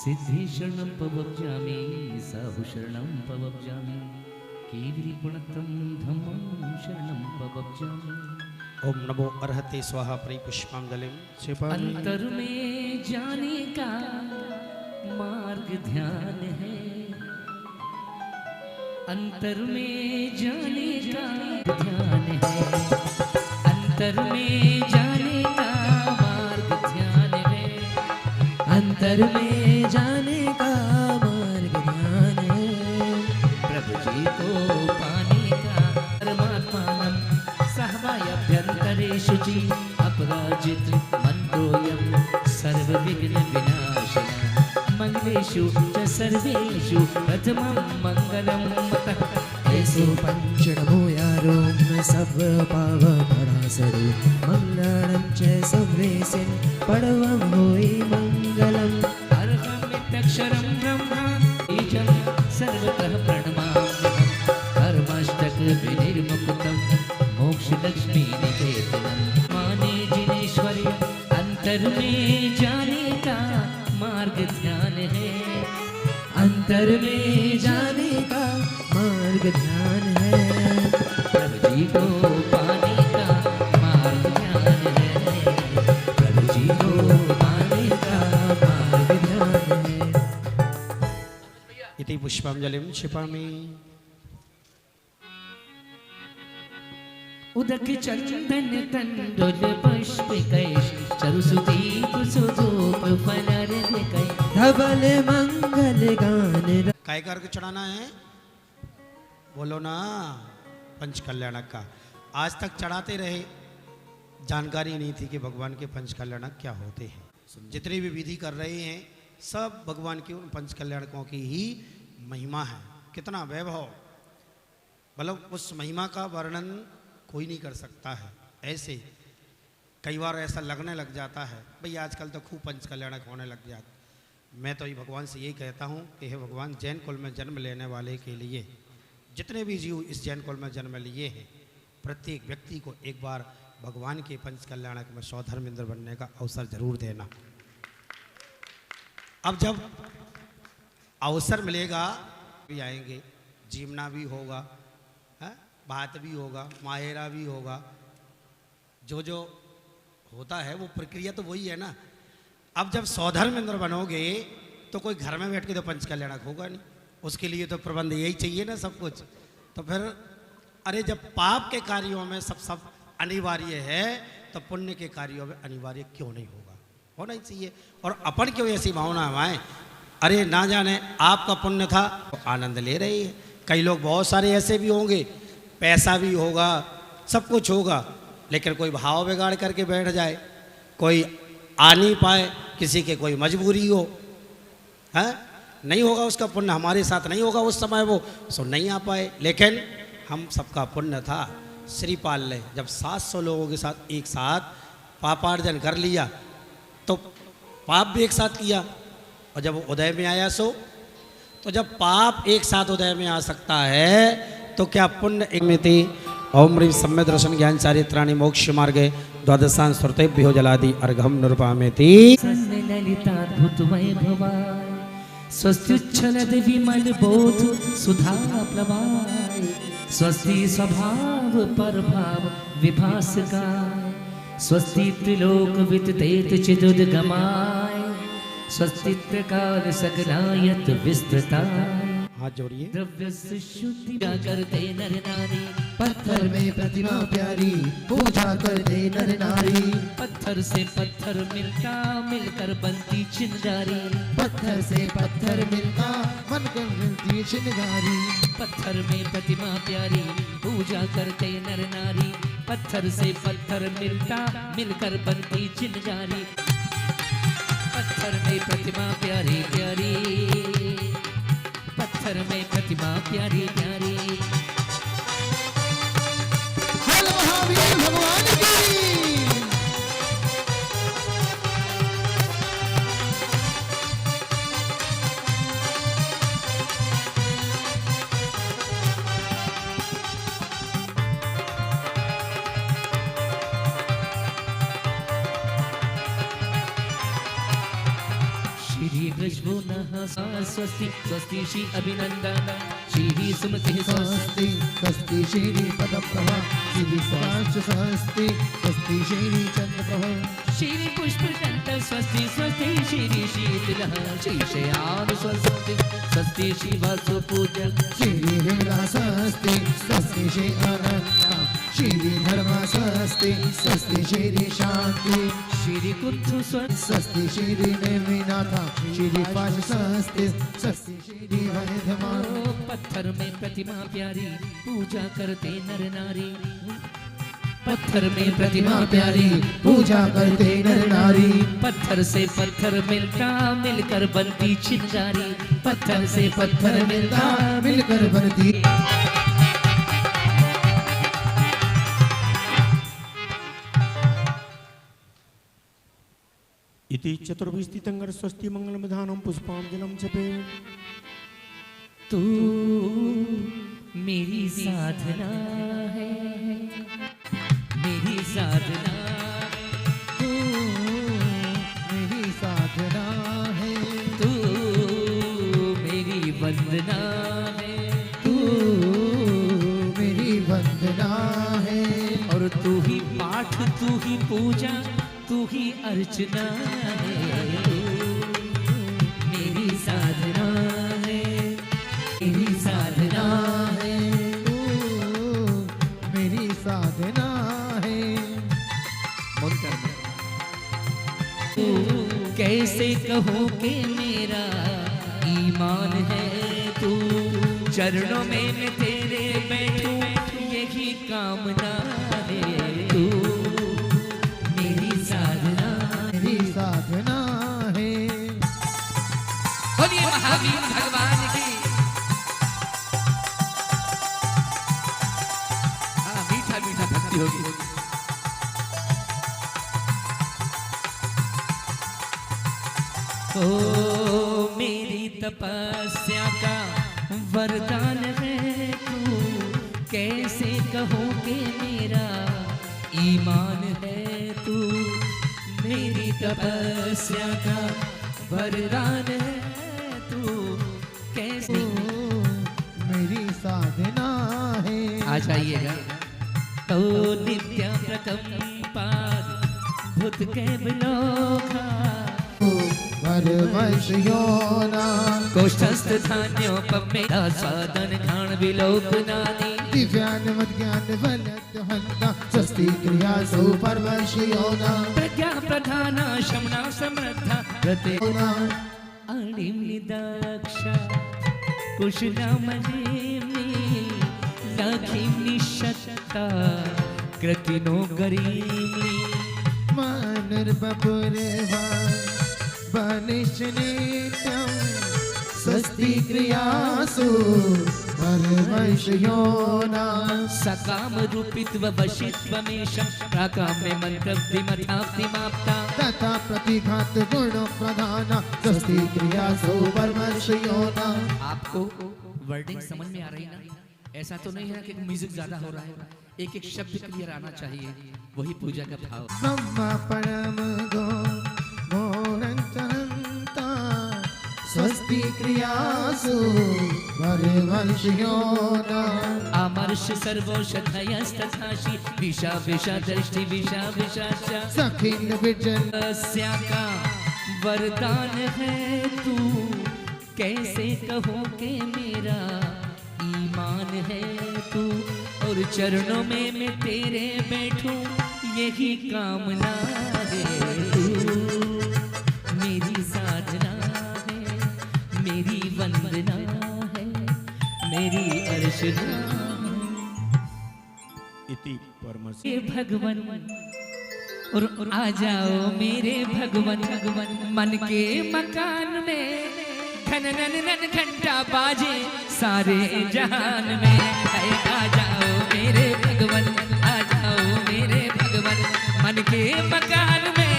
सिद्धिशरणं पवब्जामि साहुशरणं पवब्जामि केवलीपुणतं धम्मं शरणं पवब्जामि। ओम नमो अर्हते स्वाहा प्रिय पुष्पांजलि। अंतर में जाने का मार्ग ध्यान है, अंतर में जाने का ध्यान है, अंतर में जाने का मार्ग ध्यान है, अंतर में जाने का मार्ग ध्यान है। प्रभु जी को पाने का परमात्मानं सहवायभ्यंतरेषु च अपराजित मंत्रोऽयं सर्वविघ्न विनाशनः मंगलेषु च सर्वेषु प्रथमं मंगलम मतः। ऐसो पंचनमो यारो सब पाव परासरो मंगलम च सर्वेसिन पड़वम होई मंगलम। अर्हमित्यक्षरं ब्रह्मा बीजं सर्वतः प्रणमाम्यहम् कर्माष्टक विनिर्मुक्तं मोक्षलक्ष्मी निकेतनं। माने जिनेश्वर्य अंतर में जाने का मार्ग ध्यान है, अंतर में जाने का मार्ग ध्यान है। प्रभु जी को पाने का मार्ग ध्यान है, प्रभु जी को पाने का मार्ग ध्यान है। इति पुष्पांजलिं क्षिपामि। उदक चंदन तंडुल पुष्प कैश चरुसुदीप सुधूप फलर्घ्य धवल मंगल गान। काय करके चढ़ाना है बोलो ना, पंच कल्याणक का। आज तक चढ़ाते रहे, जानकारी नहीं थी कि भगवान के पंच कल्याणक क्या होते हैं। जितनी भी विधि कर रहे हैं सब भगवान के उन पंच कल्याणकों की ही महिमा है। कितना वैभव, मतलब उस महिमा का वर्णन कोई नहीं कर सकता है। ऐसे कई बार ऐसा लगने लग जाता है भाई आजकल तो खूब पंच कल्याणक होने लग जाते। मैं तो ये भगवान से यही कहता हूँ कि हे भगवान, जैन कुल में जन्म लेने वाले के लिए, जितने भी जीव इस जैन कुल में जन्म लिए हैं, प्रत्येक व्यक्ति को एक बार भगवान के पंच कल्याणक में सौधर्मेंद्र बनने का अवसर जरूर देना। अब जब अवसर मिलेगा भी आएंगे, जीवना भी होगा, बात भी होगा, माहेरा भी होगा, जो जो होता है वो प्रक्रिया तो वही है ना। अब जब सौधर्मेंद्र बनोगे तो कोई घर में बैठ के तो पंच कल्याणक होगा नहीं, उसके लिए तो प्रबंध यही चाहिए ना सब कुछ। तो फिर अरे जब पाप के कार्यों में सब अनिवार्य है तो पुण्य के कार्यों में अनिवार्य क्यों नहीं होगा, होना ही चाहिए। और अपन क्यों ऐसी भावना हमारे, अरे ना जाने आपका पुण्य था तो आनंद ले रही है। कई लोग बहुत सारे ऐसे भी होंगे, पैसा भी होगा, सब कुछ होगा, लेकिन कोई भाव बिगाड़ करके बैठ जाए, कोई आ नहीं पाए, किसी के कोई मजबूरी हो, है नहीं होगा उसका पुण्य, हमारे साथ नहीं होगा उस समय, वो सो नहीं आ पाए। लेकिन हम सबका पुण्य था। श्रीपाल ने जब 700 लोगों के साथ एक साथ पापार्जन कर लिया तो पाप भी एक साथ किया, और जब उदय में आया तो जब पाप एक साथ उदय में आ सकता है तो क्या पुण्य एक में थी। ओम ह्रीं सम्यक् दर्शन ज्ञान चारित्राणि मोक्ष मार्गे द्वादशान् स्वर्तेभ्यो जलादि अर्घम निरूपयामि। ललिताद्भुत वैभवाय स्वस्त्युच्छलद विमल बोध सुधा प्लवाय स्वस्ति स्वभाव परभाव विभासकाय स्वस्ति त्रिलोक विततेत चिदुद्गमाय स्वस्ति त्रिकाल सकलायत विस्तृताय। हाथ जोड़िए। द्रव्य से शुद्धि करते नर नारी, पत्थर में प्रतिमा प्यारी पूजा करते नर नारी। पत्थर से पत्थर मिलता मिलकर बनती चिंगारी, पत्थर से पत्थर मिलता बनकर मिलती चिंगारी। पत्थर में प्रतिमा प्यारी पूजा करते नर नारी, पत्थर से पत्थर मिलता मिलकर बनती चिंगारी। पत्थर में प्रतिमा प्यारी प्यारी, पत्थर में प्रतिमा प्यारी प्यारी। हेलो महावीर भगवान की। श्री वृषभो नः स्वस्ति स्वस्ति श्री अभिनंदन श्री सुमति स्वस्ति स्वस्ति श्री पदप्रभा श्री स्वाश्च स्वस्ति स्वस्ति श्री चंद्रप्रभा श्री पुष्पदंत स्वस्ति स्वस्ति श्री शीतलः श्री शयान स्वस्ति स्वस्ति श्री वासु पूजन श्री वीरा स्वस्ति स्वस्ति श्री अनंता श्री धर्म स्वस्ति स्वस्ति श्री शांति श्री कुत्थु स्वस्ति श्री निर्विनाथा श्री पाश स्वस्ति स्वस्ति श्री वैधमान पत्थर में प्रतिमा प्यारी पूजा करते नर नारी पत्थर में प्रतिमा प्यारी पूजा करते नर नारी पत्थर से पत्थर मिलता मिलकर बनती चिंगारी पत्थर से पत्थर मिलता मिलकर बनती इति चतुर्भिस्थितंगर स्वस्ति मंगल विधानम पुष्पांजलम जपे तू मेरी साधना है मेरी साधना तू मेरी साधना है तू मेरी वंदना है तू मेरी वंदना है और तू ही पाठ तू ही पूजा तू ही अर्चना है मेरी साधना है मेरी साधना है मेरी साधना है तू कैसे कहूँ कि मेरा ईमान है तू चरणों में मैं तेरे बैठूं यही कामना है तू मेरी साधना मेरी साधना है बोलिए महावीर भगवान की मीठा मीठा भक्ति होगी ओ मेरी तपस्या का वरदान है तू कैसे कहो कि मेरा ईमान है तू मेरी तपस्या का वरदान है तू कैसे मेरी साधना है आ जाइएगा तो नित्य प्रकंपाद भूत के बिलोका परमश योना कोष्ठस्थ धान्योपमेदा साधन घाण विलोक नानी दिव्यानवद ज्ञान वलद हंता स्वस्ति क्रिया सो परमश योना प्रज्ञा प्रधाना शमना समृद्धा रते योना अणिमि दक्षा कुशलमणिमि लखिमि शक्ता कृतिनो गरीमि मानुर्बपुरवा बनिश नित्यं स्वस्ति क्रियासु परमश योना सकाम रूपित्व वशित्वमेशं प्राकाम्य मंत्रब्धिमथाप्तिमाप्ता तथा प्रतिघात गुण प्रधाना स्वस्ति क्रियासु परमश योना आपको वर्डिंग समझ में आ रही ना ऐसा तो नहीं है कि म्यूजिक ज्यादा हो रहा है एक एक शब्द क्लियर आना चाहिए वही पूजा का भाव ब्रह्म परम गो मोहंता स्वस्ति क्रियासु परमश योना अमर्ष सर्वौषधयस्तथाशि विषा विषा दृष्टि विषा विषाचा सखिन विजन तपस्या का वरदान है तू कैसे कहो कि मेरा ईमान है तू और चरणों में मैं तेरे बैठूं यही कामना है तू मेरी साधना है मेरी वंदना है मेरी अर्चना इति परमश हे भगवन और आ जाओ मेरे भगवन मन के मकान में घन नन नन घंटा बाजे सारे जहान में है आ जाओ मेरे भगवन आ जाओ मेरे भगवन मन के मकान में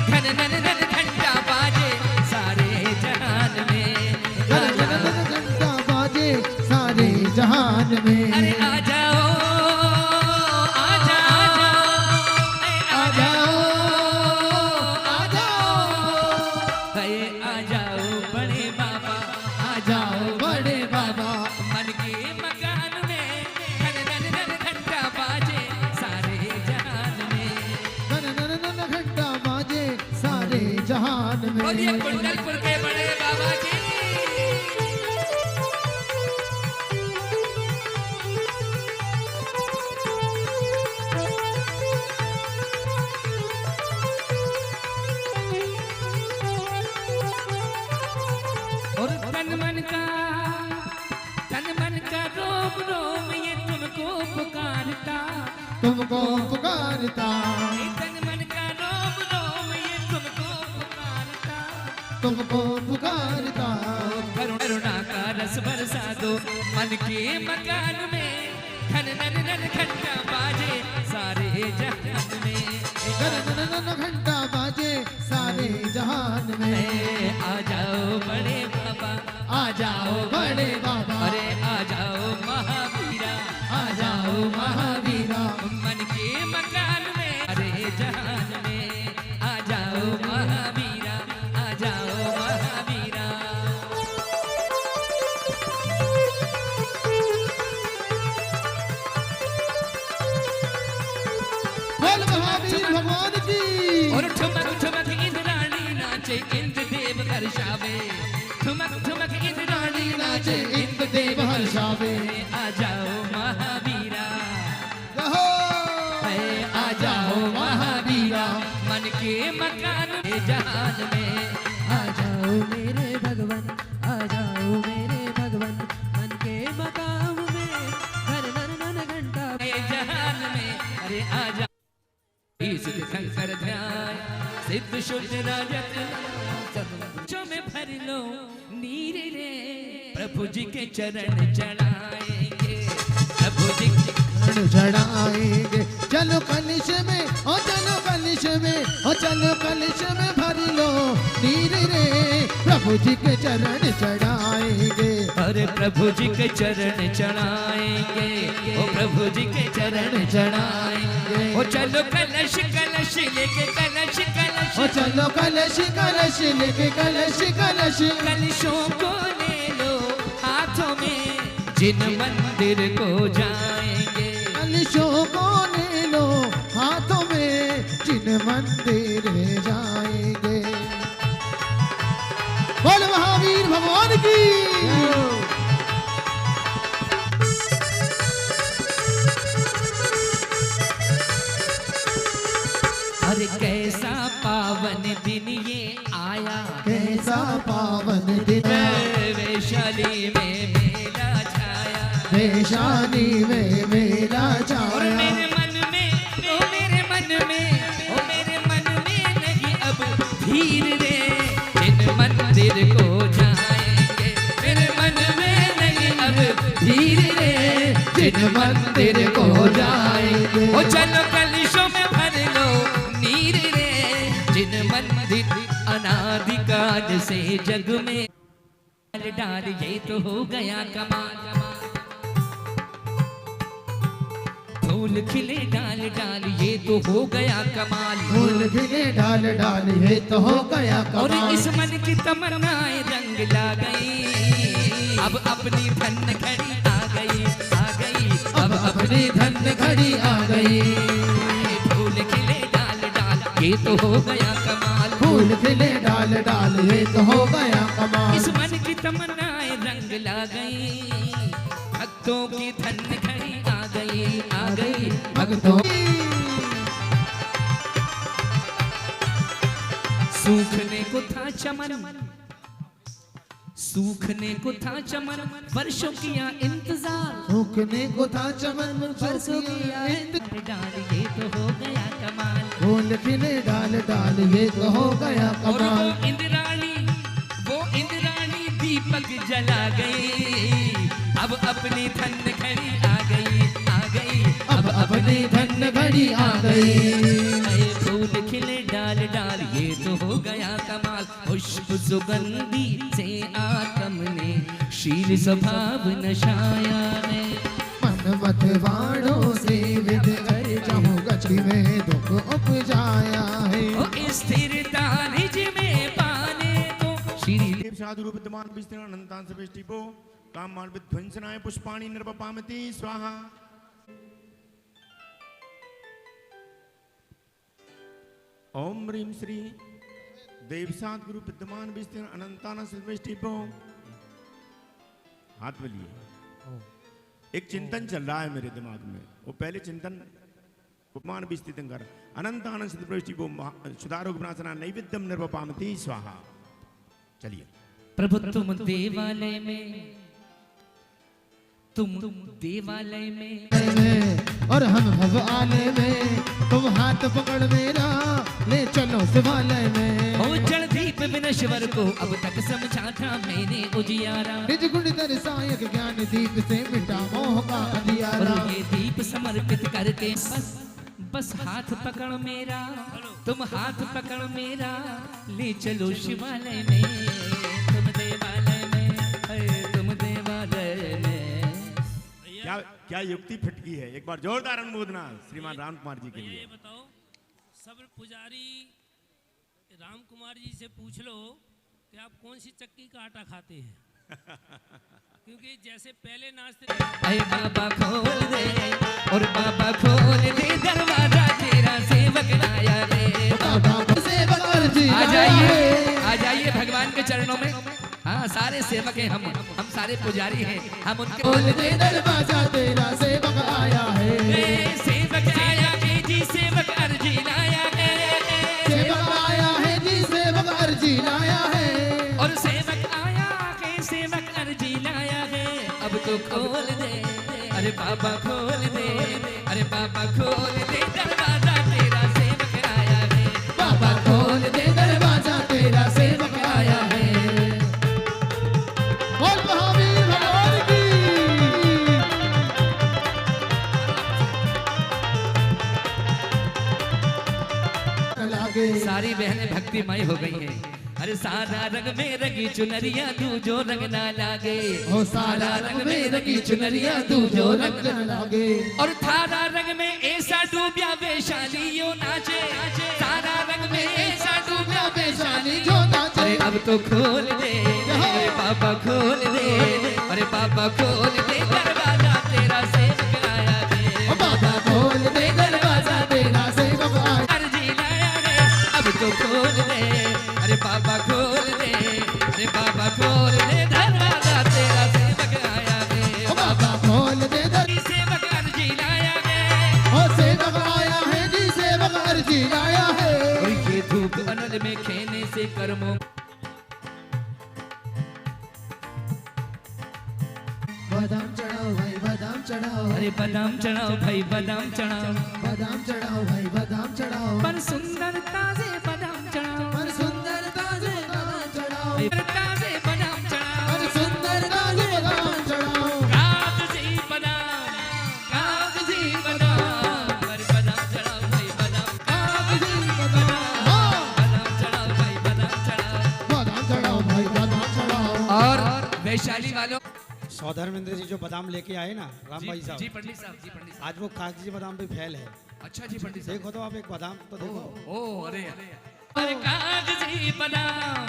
घन नन नन घंटा बाजे सारे जहान में आ जाओ घंटा बाजे सारे जहान में अरे आ जाओ आ जाओ आ जाओ आ जाओ आ जाओ बोलिए कुंडलपुर के बड़े बाबा की। और तन मन का रोम रोम ये तुमको पुकारता, तुमको पुकारता, तन मन का रोम रोम ये तुमको पुकारता, तुमको पुकारता। करुणा का रस बरसा दो मन के मकान में, धन धन धन घंटा बाजे सारे जहान में, घंटा बाजे सारे जहान में। आ जाओ बड़े बाबा, आ जाओ बड़े बाबा, अरे आ जाओ महावीरा, आ जाओ महावीरा। मन के मकान में अरे जहान में, आ जाओ महावीरा, आ जाओ महावीरा। बोल महावीर भगवान की। और ठुमक ठुमक इंद्राणी नाचे इंद्र देव हर्षावे, ठुमक ठुमक इंद्राणी नाचे इंद्र देव हर्षावे। आ जाओ महावीरा, कहो आ जाओ महावीरा, मन के मकान में जहान में। आ जाओ मेरे भगवन, आ जाओ मेरे भगवन, मन के मकाम में घर नन नन घंटा जहान में अरे आ जाओ। सिद्ध शंकर ध्यान सिद्ध शुद्ध राजत जो में भर लो नीर रे, प्रभु जी के चरण चढ़ाएंगे, प्रभु जी के चढ़ाएंगे। चलो कलश में, ओ चलो कलश में, ओ चलो कलश में भर लो नीर रे, प्रभु जी के चरण चढ़ाएंगे। अरे प्रभु जी के चरण चढ़ाएंगे, ओ प्रभु जी के चरण चढ़ाएंगे। ओ चलो कलश कलश लेके कलश कलश, ओ चलो कलश कलश लेके कलश कलश, कलशों को ले लो हाथों में, जिन मंदिर को जाएंगे। कलशों को ले लो हाथों में, जिन मंदिर जाएंगे। बोल महावीर भगवान की। अरे कैसा पावन दिन ये आया, कैसा पावन दिन, वैशाली में मेला छाया, वैशाली में मेला और छाया। मेरे मन में, ओ मेरे मन में, ओ मेरे मन में नहीं अब धीर रे, जिन मंदिर को जाएंगे। मेरे मन में नहीं अब धीर रे, जिन मंदिर को जाएंगे। ओ चलो कलशों में भर लो नीर रे, जिन मंदिर अनादिकाल से जग में डाल, ये तो हो गया कमाल। फूल खिले डाल डाल, ये तो हो गया कमाल। फूल खिले डाल डाल, ये तो हो गया और कमाल। इस मन की तमन्नाएं रंग ला गई, अब अपनी धन घड़ी आ गई, आ गई, अब अपनी धन घड़ी आ गई। फूल खिले डाल डाल, ये तो हो गया कमाल। फूल खिले डाल डाल, ये तो हो गया कमाल। इस मन की तमन्नाएं रंग ला गई, भक्तों की धन घड़ी आ गई, आ गई भक्तों सूखने को था चमन, सूखने को था चमन, वर्षों किया इंतजार। सूखने को था चमन, परसों किया डाल, ये तो हो गया कमाल। फूल खिले डाल डाल, ये तो हो गया और कमाल। वो इंद्राणी दीपक जला गई, अब अपनी धन घड़ी आ गई, आ गई, अब अपनी धन घड़ी आ गई। नए फूल खिले डाल डाल, ये तो हो गया कमाल। पुष्प सुगंधी से आत्म ने शील स्वभाव नशाया ने, मन मत वाणों से विद कर जाऊं, गति में दुख उपजाया है। ओ स्थिरता निज में पाने को श्री देव साधु रूप विद्यमान विस्तीर्ण अनंतान सवेष्टिपो काम मान विध्वंसनाय पुष्पाणि नृपपामति स्वाहा। ओम ह्रीं श्री देवसात गुरु विद्यमान विस्तीर्ण अनंताना शिल्पेष्टिपो। हाथ मिलिए। एक चिंतन चल रहा है मेरे दिमाग में, वो पहले चिंतन उपमान विस्तीर्ण कर अनंताना शिल्पेष्टिपो सुधारो विनाशना नैवेद्यम निर्वपामति स्वाहा। चलिए। प्रभु तुम देवालय में, तुम देवालय में और हम भवालय में, तुम हाथ पकड़ मेरा ले चलो शिवालय में। ओ जल दीप विनश्वर को अब तक समझा था मैंने उजियारा, निज गुण दर्शायक ज्ञान दीप से मिटा मोह का और अंधियारा। ये दीप समर्पित करके बस हाथ पकड़ मेरा, तुम हाथ पकड़ मेरा ले चलो शिवालय में, तुम देवालय में, तुम देवालय में। क्या क्या युक्ति फिटकी है। एक बार जोरदार अनुमोदना श्रीमान राम कुमार जी के लिए। ये बताओ, सब पुजारी राम कुमार जी से पूछ लो कि आप कौन सी चक्की का आटा खाते हैं, क्योंकि जैसे पहले नाचते अरे बाबा खोल दे, और बाबा खोल दे दरवाजा, तेरा सेवक आया रे। सेवक अर्जी आ जाइए, आ जाइए भगवान के चरणों में। हाँ, सारे सेवक हैं हम सारे पुजारी हैं, हम उनके खोल दे दरवाजा, तेरा सेवक आया है। सेवक आया है जी, सेवक अर्जी लाया है, सेवक आया है जी, सेवक अर्जी लाया है। और सेवक आया है, सेवक अर्जी लाया है। अब तो खोल दे, अरे बाबा खोल दे, अरे बाबा खोल दे दरवाजा, तेरा सेवक आया है। बाबा खोल दे दरवाजा, तेरा सेवक आया है। बोल महावीर भगवान की। लागे सारी बहनें भक्तिमय हो गई हैं। अरे सारा रंग में रंगी चुनरिया, तू जो रंग ना लागे। हो सारा रंग में रंगी चुनरिया, तू जो रंग न लागे। और थारा रंग में ऐसा डूबिया वैशालियों नाचे, सारा रंग में ऐसा डूबिया वैशाली जो नाचे। अरे अब तो खोल दे, अरे बाबा खोल दे, अरे बाबा खोल दे दरवाजा, तेरा सेवक आया है। ओ बाबा खोल दे दरवाजा, तेरा सेवक आया। अर्जी लाया है, अब तो खोल दे, अरे बाबा खोल दे, अरे बाबा खोल दे दरवाजा, तेरा सेवक आया है। ओ बाबा खोल दे सेवक अर्जी लाया है, ओ सेवक आया है जी, सेवक अर्जी लाया है। और ये धूप अनल में खेने से कर्मों। बादाम चढ़ाओ भाई, बादाम चढ़ाओ। अरे बादाम चढ़ाओ भाई, बादाम चढ़ाओ, बादाम चढ़ाओ भाई, बादाम चढ़ाओ। पर सुंदर ताजे बादाम चढ़ाओ, पर सुंदर ताजे बादाम चढ़ाओ। ताजे बादाम चढ़ाओ, पर सुंदर ताजे बादाम चढ़ाओ। कागजी बादाम, कागजी बादाम, अरे बादाम चढ़ाओ भाई, बादाम कागजी बादाम। हाँ। बादाम चढ़ाओ भाई, बादाम चढ़ाओ। बादाम चढ़ाओ भाई, बादाम चढ़ाओ। और वैशाली वालों, सौधर्मेंद्र जी जो बादाम लेके आए ना राम भाई जी साहब, पंडित साहब, जी पंडित साहब। आज वो कागजी बादाम पे फैल है। अच्छा जी पंडित साहब। देखो तो आप एक बादाम तो देखो। ओ अरे अरे कागजी बादाम,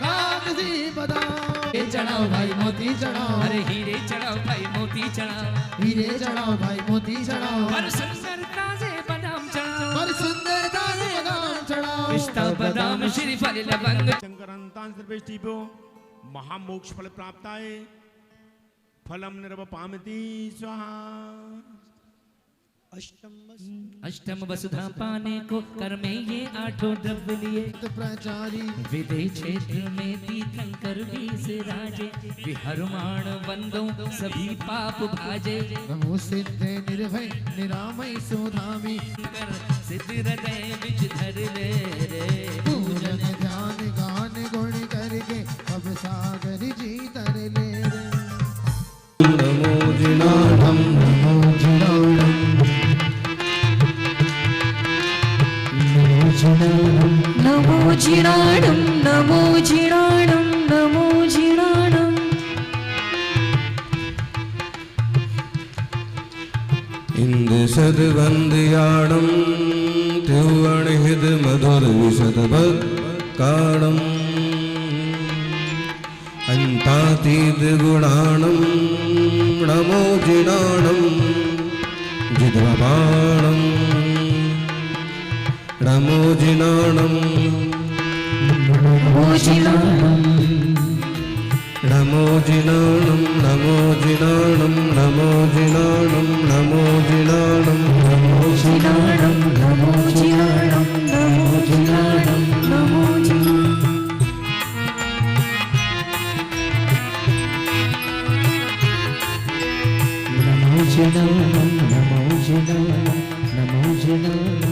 कागजी बादाम। ये चढ़ाओ भाई, मोती चढ़ाओ। अरे हीरे चढ़ाओ भाई, मोती चढ़ाओ, हीरे चढ़ाओ भाई, मोती चढ़ाओ। और सुंदर ताजे बादाम चढ़ाओ, पर सुंदर ताजे बादाम चढ़ाओ। पिस्ता बादाम श्रीफल लवंग। शंकर अनंतान सर्वेष्टिपो महामोक्ष फल प्राप्ताय फलम निर्वपामति स्वाहा। अष्टम वसुधा पाने को कर में ये आठों द्रव्य लिए, प्रचारी विदेह क्षेत्र में तीर्थंकर बीस राजे, विहरमाण वंदो सभी पाप भाजे। नमो सिद्ध निर्भय निरामय सुधामी। कर सिद्ध हृदय विच धर ले रे, पूजन ध्यान गान गुण करके अब सागर जी तर ले रे। नमो जिनाढं नमो जिनाढं नमो जिनाणं नमो जिनाणं नमो जिनाणं इंद सद्वन्द्याणं त्रिवणहिद मधुर विशदभद काणं अन्तातीत गुणाणं नमो जिनाणं जिद्वपाणं नमो जिनाणं नमो जिनाणं नमो जिनाणं नमो जिनाणं नमो जिनाणं नमो जिनाणं नमो जिनाणं नमो जिनाणं नमो जिनाणं नमो जिनाणं नमो जिनाणं नमो जिनाणं नमो जिनाणं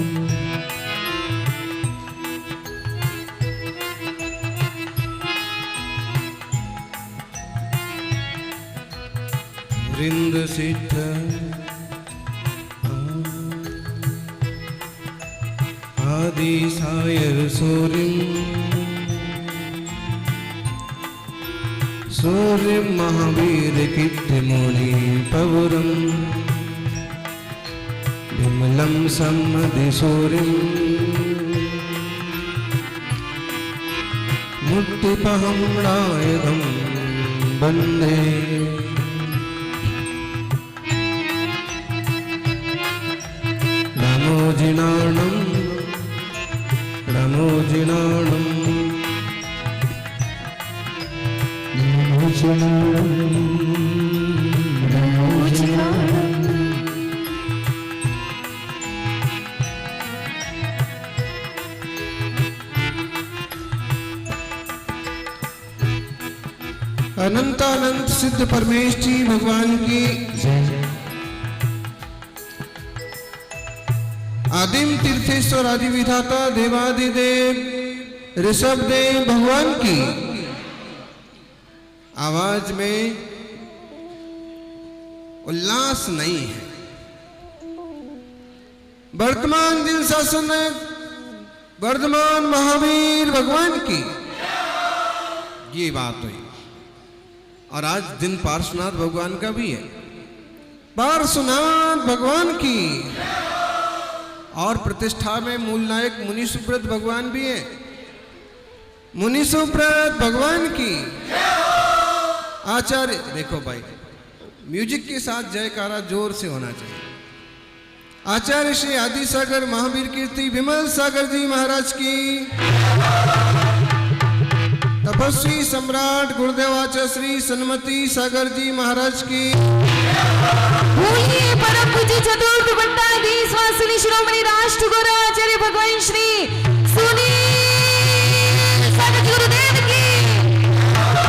वृंद सिद्ध आदि सायर सूर्य महावीर कीर्तिमुनि पवरम विमलं सम्मदि सूर्यं मुक्तिपहं नायकं वन्दे नमो जिनाणं नमो जिनाणं नमो जिनाणं नमो जिनाणं अनंतानंत सिद्ध परमेश जी भगवान की जय आदिम तीर्थेश्वर आदि विधाता देवादिदेव ऋषभ देव भगवान की आवाज में उल्लास नहीं है। वर्तमान दिन शासन वर्धमान महावीर भगवान की ये बात हुई। और आज दिन पार्श्वनाथ भगवान का भी है, पार्श्वनाथ भगवान की। और प्रतिष्ठा में मूल नायक मुनि सुब्रत भगवान भी है, मुनि सुब्रत भगवान की। आचार्य देखो भाई, म्यूजिक के साथ जयकारा जोर से होना चाहिए। आचार्य श्री आदि सागर महावीर कीर्ति विमल सागर जी महाराज की, तपस्वी सम्राट गुरुदेवाचार्य श्री सन्मति सागर जी महाराज की, बोलिए परम पूज्य चतुर्थ बट्टाधीश वासुनी शिरोमणि राष्ट्र गुरु आचार्य भगवान श्री सुनी सत गुरुदेव की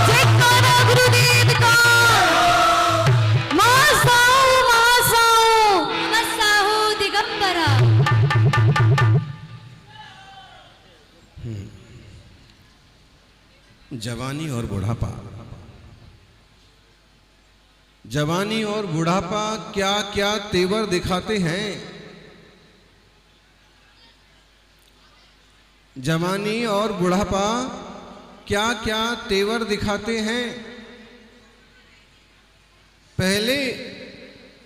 जयकारा गुरुदेव का। मासाओ मासाओ मसाहो दिगंबरा। जवानी और बुढ़ापा, जवानी और बुढ़ापा क्या क्या तेवर दिखाते हैं। जवानी और बुढ़ापा क्या क्या तेवर दिखाते हैं। पहले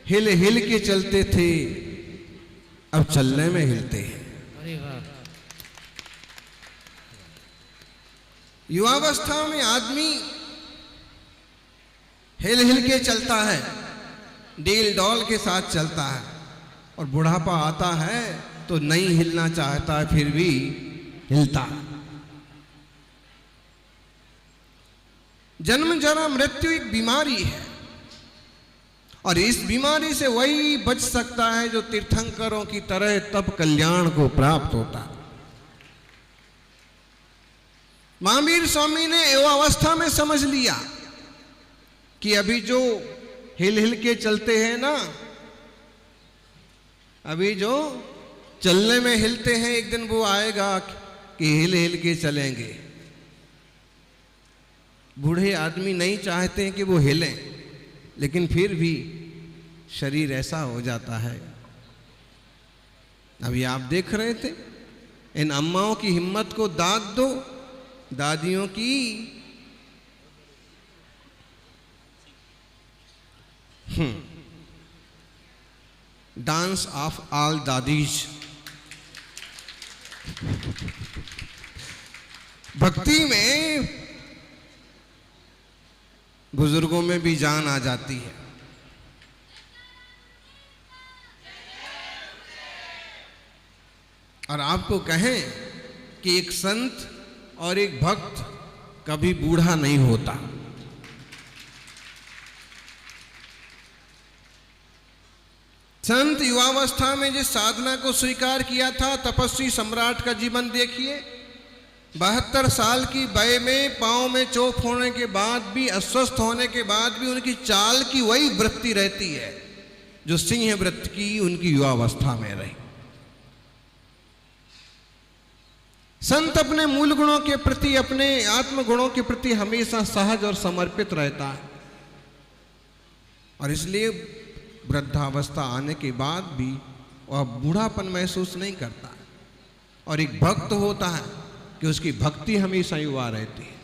हिल हिल के चलते थे, अब चलने में हिलते हैं। युवावस्था में आदमी हिल हिल के चलता है, डील डॉल के साथ चलता है, और बुढ़ापा आता है तो नहीं हिलना चाहता है, फिर भी हिलता है। जन्म जरा मृत्यु एक बीमारी है, और इस बीमारी से वही बच सकता है जो तीर्थंकरों की तरह तब कल्याण को प्राप्त होता है। महावीर स्वामी ने युवावस्था में समझ लिया कि अभी जो हिल हिल के चलते हैं ना, अभी जो चलने में हिलते हैं, एक दिन वो आएगा कि हिल हिल के चलेंगे। बूढ़े आदमी नहीं चाहते हैं कि वो हिलें, लेकिन फिर भी शरीर ऐसा हो जाता है। अभी आप देख रहे थे, इन अम्माओं की हिम्मत को दाद दो, दादियों की। डांस ऑफ ऑल दादीज। भक्ति में बुजुर्गों में भी जान आ जाती है। और आपको कहें कि एक संत और एक भक्त कभी बूढ़ा नहीं होता। संत युवावस्था में जिस साधना को स्वीकार किया था, तपस्वी सम्राट का जीवन देखिए। 72 साल की वय में पांव में चोट होने के बाद भी, अस्वस्थ होने के बाद भी उनकी चाल की वही वृत्ति रहती है जो सिंह वृत्ति की उनकी युवावस्था में रही। संत अपने मूल गुणों के प्रति, अपने आत्म गुणों के प्रति हमेशा सहज और समर्पित रहता है, और इसलिए वृद्धावस्था आने के बाद भी वह बूढ़ापन महसूस नहीं करता। और एक भक्त होता है कि उसकी भक्ति हमेशा युवा रहती है।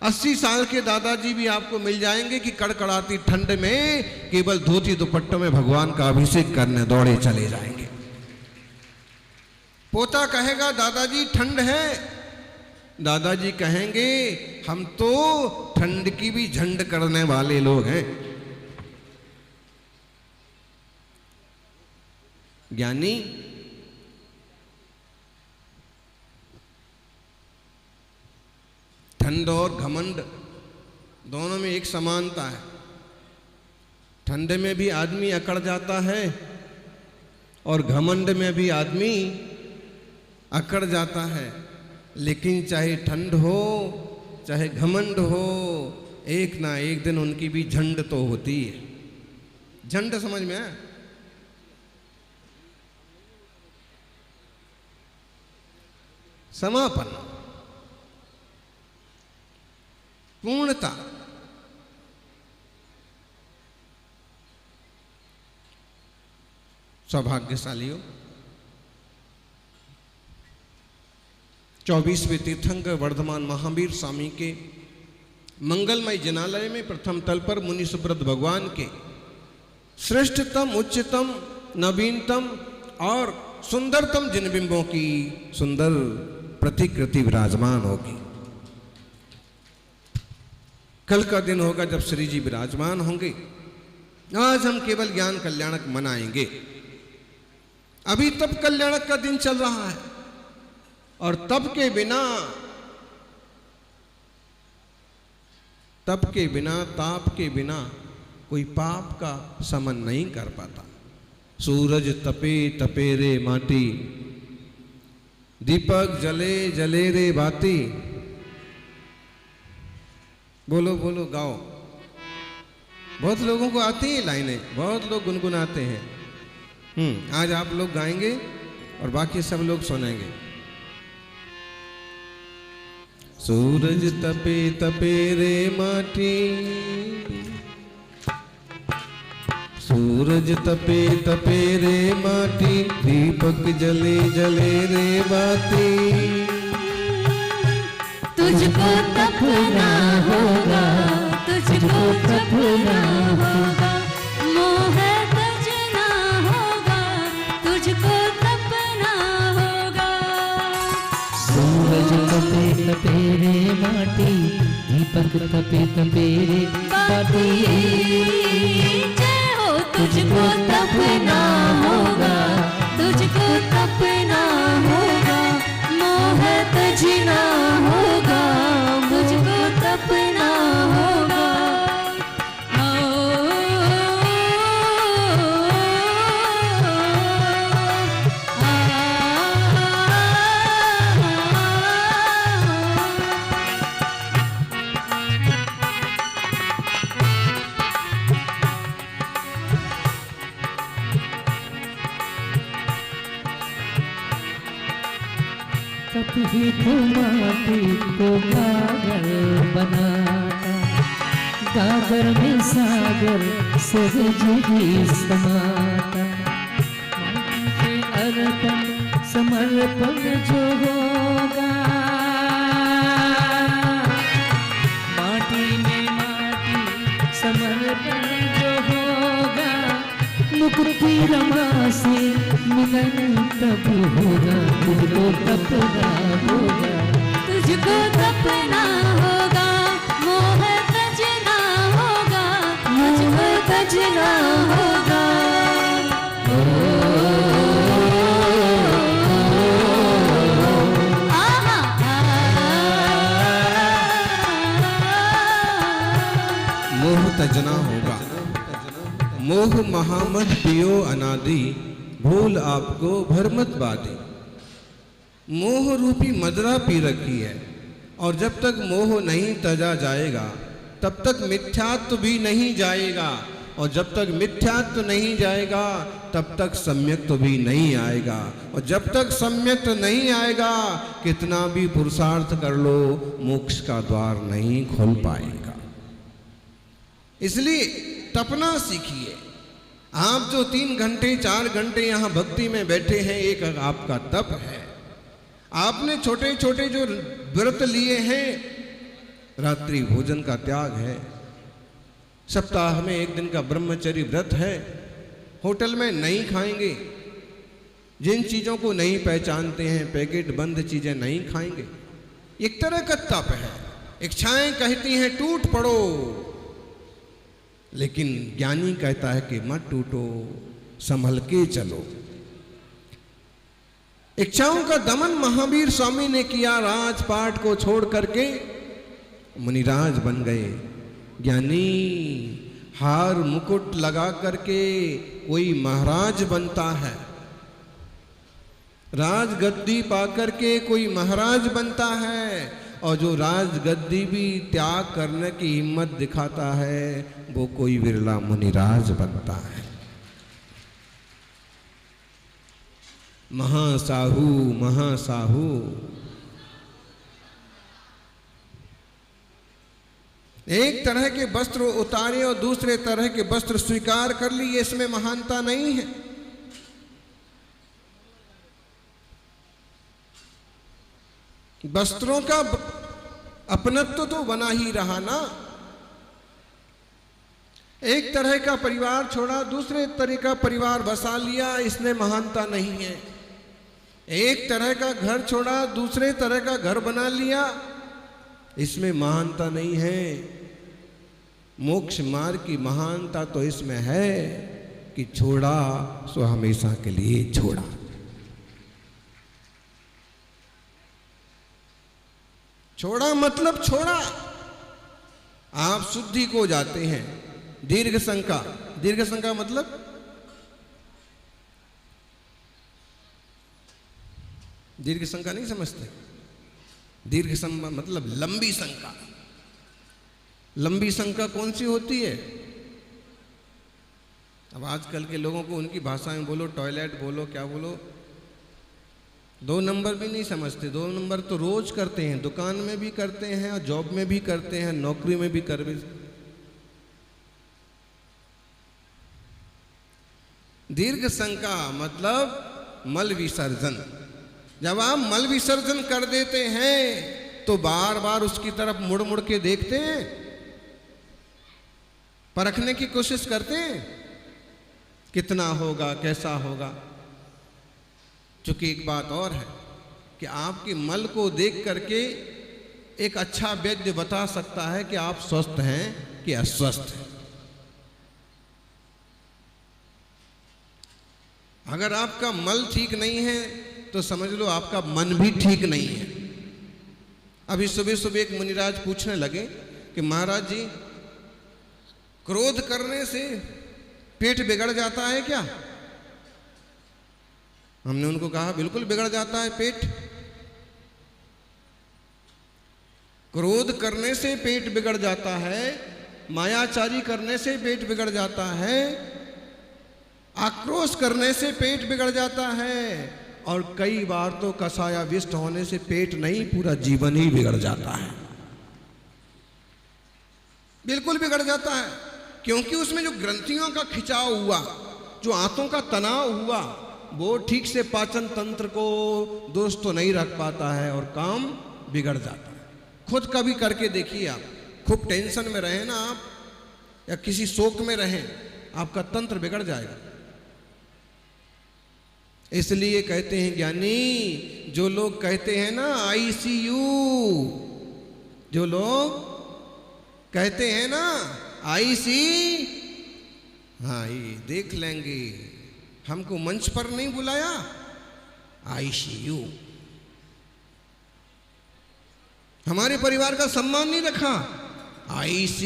80 साल के दादाजी भी आपको मिल जाएंगे कि कड़कड़ाती ठंड में केवल धोती दुपट्टों में भगवान का अभिषेक करने दौड़े चले जाएंगे। पोता कहेगा दादाजी ठंड है, दादाजी कहेंगे हम तो ठंड की भी झंड करने वाले लोग हैं। ज्ञानी ठंड और घमंड दोनों में एक समानता है। ठंड में भी आदमी अकड़ जाता है और घमंड में भी आदमी अकड़ जाता है, लेकिन चाहे ठंड हो चाहे घमंड हो, एक ना एक दिन उनकी भी झंड तो होती है। झंड समझ में आया? समापन, पूर्णता। सौभाग्यशालियों, 24वें तीर्थंकर वर्धमान महावीर स्वामी के मंगलमय जिनालय में प्रथम तल पर मुनि सुब्रत भगवान के श्रेष्ठतम, उच्चतम, नवीनतम और सुंदरतम जिन बिंबों की सुंदर प्रतिकृति विराजमान होगी। कल का दिन होगा जब श्री जी विराजमान होंगे। आज हम केवल ज्ञान कल्याणक मनाएंगे। अभी तब कल्याणक का दिन चल रहा है, और तप के बिना, ताप के बिना कोई पाप का समन नहीं कर पाता। सूरज तपे तपे रे माटी, दीपक जले जले रे बाती। बोलो बोलो, गाओ। बहुत लोगों को आती है लाइनें, बहुत लोग गुनगुनाते हैं। आज आप लोग गाएंगे और बाकी सब लोग सुनेंगे। सूरज तपे तपे रे माटी, सूरज तपे तपे रे माटी, दीपक जले जले रे बाती। तुझको तपना होगा, तुझको तपना होगा, मोह तजना होगा, तुझको तपना होगा। सूरज तपे तपे रे माटी, दीपक तपे तपे रे बाती। जय हो, तुझको तपना होगा, तुझको तपना होगा, मोह तजना होगा, मुझको तपना होगा। कभी तो माटी को गागर बनाता, गागर में सागर सहज ही समाता। माटी से अर्पण समर्पण जो होगा, माटी में माटी समर्पण जो होगा, मुक्ति रमा से मिलन तब होगा। तुझको तपना होगा, तुझको तपना होगा, मोह तजना होगा, मुझको तजना होगा। आहा, तजना होगा। मोह महामद पियो अनादि, भूल आपको भरमत बादी। मोह रूपी मदरा पी रखी है, और जब तक मोह नहीं तजा जाएगा तब तक मिथ्यात्व भी नहीं जाएगा, और जब तक मिथ्यात्व नहीं जाएगा तब तक सम्यक्त्व भी नहीं आएगा, और जब तक सम्यक्त्व नहीं आएगा कितना भी पुरुषार्थ कर लो मोक्ष का द्वार नहीं खोल पाएगा। इसलिए तपना सीखिए। आप जो 3 घंटे 4 घंटे यहाँ भक्ति में बैठे हैं, एक आपका तप है। आपने छोटे छोटे जो व्रत लिए हैं, रात्रि भोजन का त्याग है, सप्ताह में 1 दिन का ब्रह्मचर्य व्रत है, होटल में नहीं खाएंगे, जिन चीजों को नहीं पहचानते हैं पैकेट बंद चीजें नहीं खाएंगे, एक तरह का तप है। इच्छाएं कहती हैं टूट पड़ो, लेकिन ज्ञानी कहता है कि मत टूटो, संभल के चलो। इच्छाओं का दमन महावीर स्वामी ने किया, राजपाट को छोड़ करके मुनिराज बन गए। ज्ञानी हार मुकुट लगा करके कोई महाराज बनता है, राजगद्दी पाकर के कोई महाराज बनता है, और जो राजगद्दी भी त्याग करने की हिम्मत दिखाता है वो कोई विरला मुनिराज बनता है। महासाहू महासाहू। एक तरह के वस्त्र उतारे और दूसरे तरह के वस्त्र स्वीकार कर लिए, इसमें महानता नहीं है। वस्त्रों का अपनत्व तो बना ही रहा ना। एक तरह का परिवार छोड़ा दूसरे तरह का परिवार बसा लिया, इसमें महानता नहीं है। एक तरह का घर छोड़ा दूसरे तरह का घर बना लिया, इसमें महानता नहीं है। मोक्ष मार्ग की महानता तो इसमें है कि छोड़ा सो हमेशा के लिए छोड़ा। छोड़ा मतलब छोड़ा। आप शुद्धि को जाते हैं। दीर्घ शंका, दीर्घ शंका मतलब दीर्घ शंका नहीं समझते? दीर्घ शंका मतलब लंबी शंका। लंबी शंका कौन सी होती है? अब आजकल के लोगों को उनकी भाषा में बोलो, टॉयलेट बोलो, क्या बोलो, 2 नंबर भी नहीं समझते। 2 नंबर तो रोज करते हैं, दुकान में भी करते हैं और जॉब में भी करते हैं, नौकरी में भी कर भी। दीर्घ शंका मतलब मल विसर्जन। जब आप मल विसर्जन कर देते हैं तो बार बार उसकी तरफ मुड़ मुड़ के देखते हैं, परखने की कोशिश करते हैं कितना होगा, कैसा होगा। क्योंकि एक बात और है कि आपके मल को देख करके एक अच्छा वैद्य बता सकता है कि आप स्वस्थ हैं कि अस्वस्थ हैं। अगर आपका मल ठीक नहीं है तो समझ लो आपका मन भी ठीक नहीं है। अभी सुबह सुबह एक मुनिराज पूछने लगे कि महाराज जी, क्रोध करने से पेट बिगड़ जाता है क्या? हमने उनको कहा बिल्कुल बिगड़ जाता है पेट। क्रोध करने से पेट बिगड़ जाता है, मायाचारी करने से पेट बिगड़ जाता है, आक्रोश करने से पेट बिगड़ जाता है, और कई बार तो कषायाविष्ट होने से पेट नहीं पूरा जीवन ही बिगड़ जाता है। बिल्कुल बिगड़ जाता है, क्योंकि उसमें जो ग्रंथियों का खिंचाव हुआ, जो आंतों का तनाव हुआ, वो ठीक से पाचन तंत्र को दुरुस्त तो नहीं रख पाता है और काम बिगड़ जाता है। खुद कभी करके देखिए आप, खूब टेंशन में रहें ना आप, या किसी शोक में रहें, आपका तंत्र बिगड़ जाएगा। इसलिए कहते हैं ज्ञानी, जो लोग कहते हैं ना ICU, जो लोग कहते हैं ना IC, हाँ ये देख लेंगे, हमको मंच पर नहीं बुलाया, ICU, हमारे परिवार का सम्मान नहीं रखा, IC,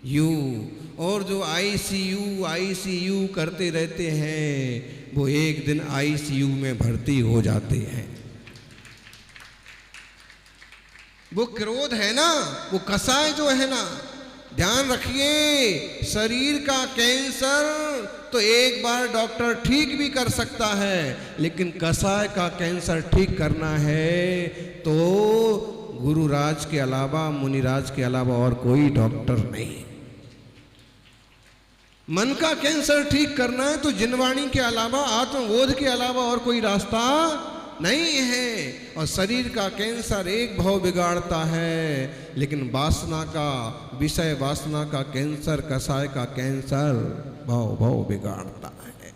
यू, और जो आईसीयू आईसीयू करते रहते हैं वो एक दिन आईसीयू में भर्ती हो जाते हैं। वो क्रोध है ना, वो कसाय जो है ना, ध्यान रखिए, शरीर का कैंसर तो एक बार डॉक्टर ठीक भी कर सकता है, लेकिन कसाय का कैंसर ठीक करना है तो गुरुराज के अलावा, मुनिराज के अलावा और कोई डॉक्टर नहीं। मन का कैंसर ठीक करना है तो जिनवाणी के अलावा, आत्मबोध के अलावा और कोई रास्ता नहीं है। और शरीर का कैंसर एक भाव बिगाड़ता है, लेकिन वासना का, विषय वासना का कैंसर, कसाय का कैंसर भाव भाव बिगाड़ता है।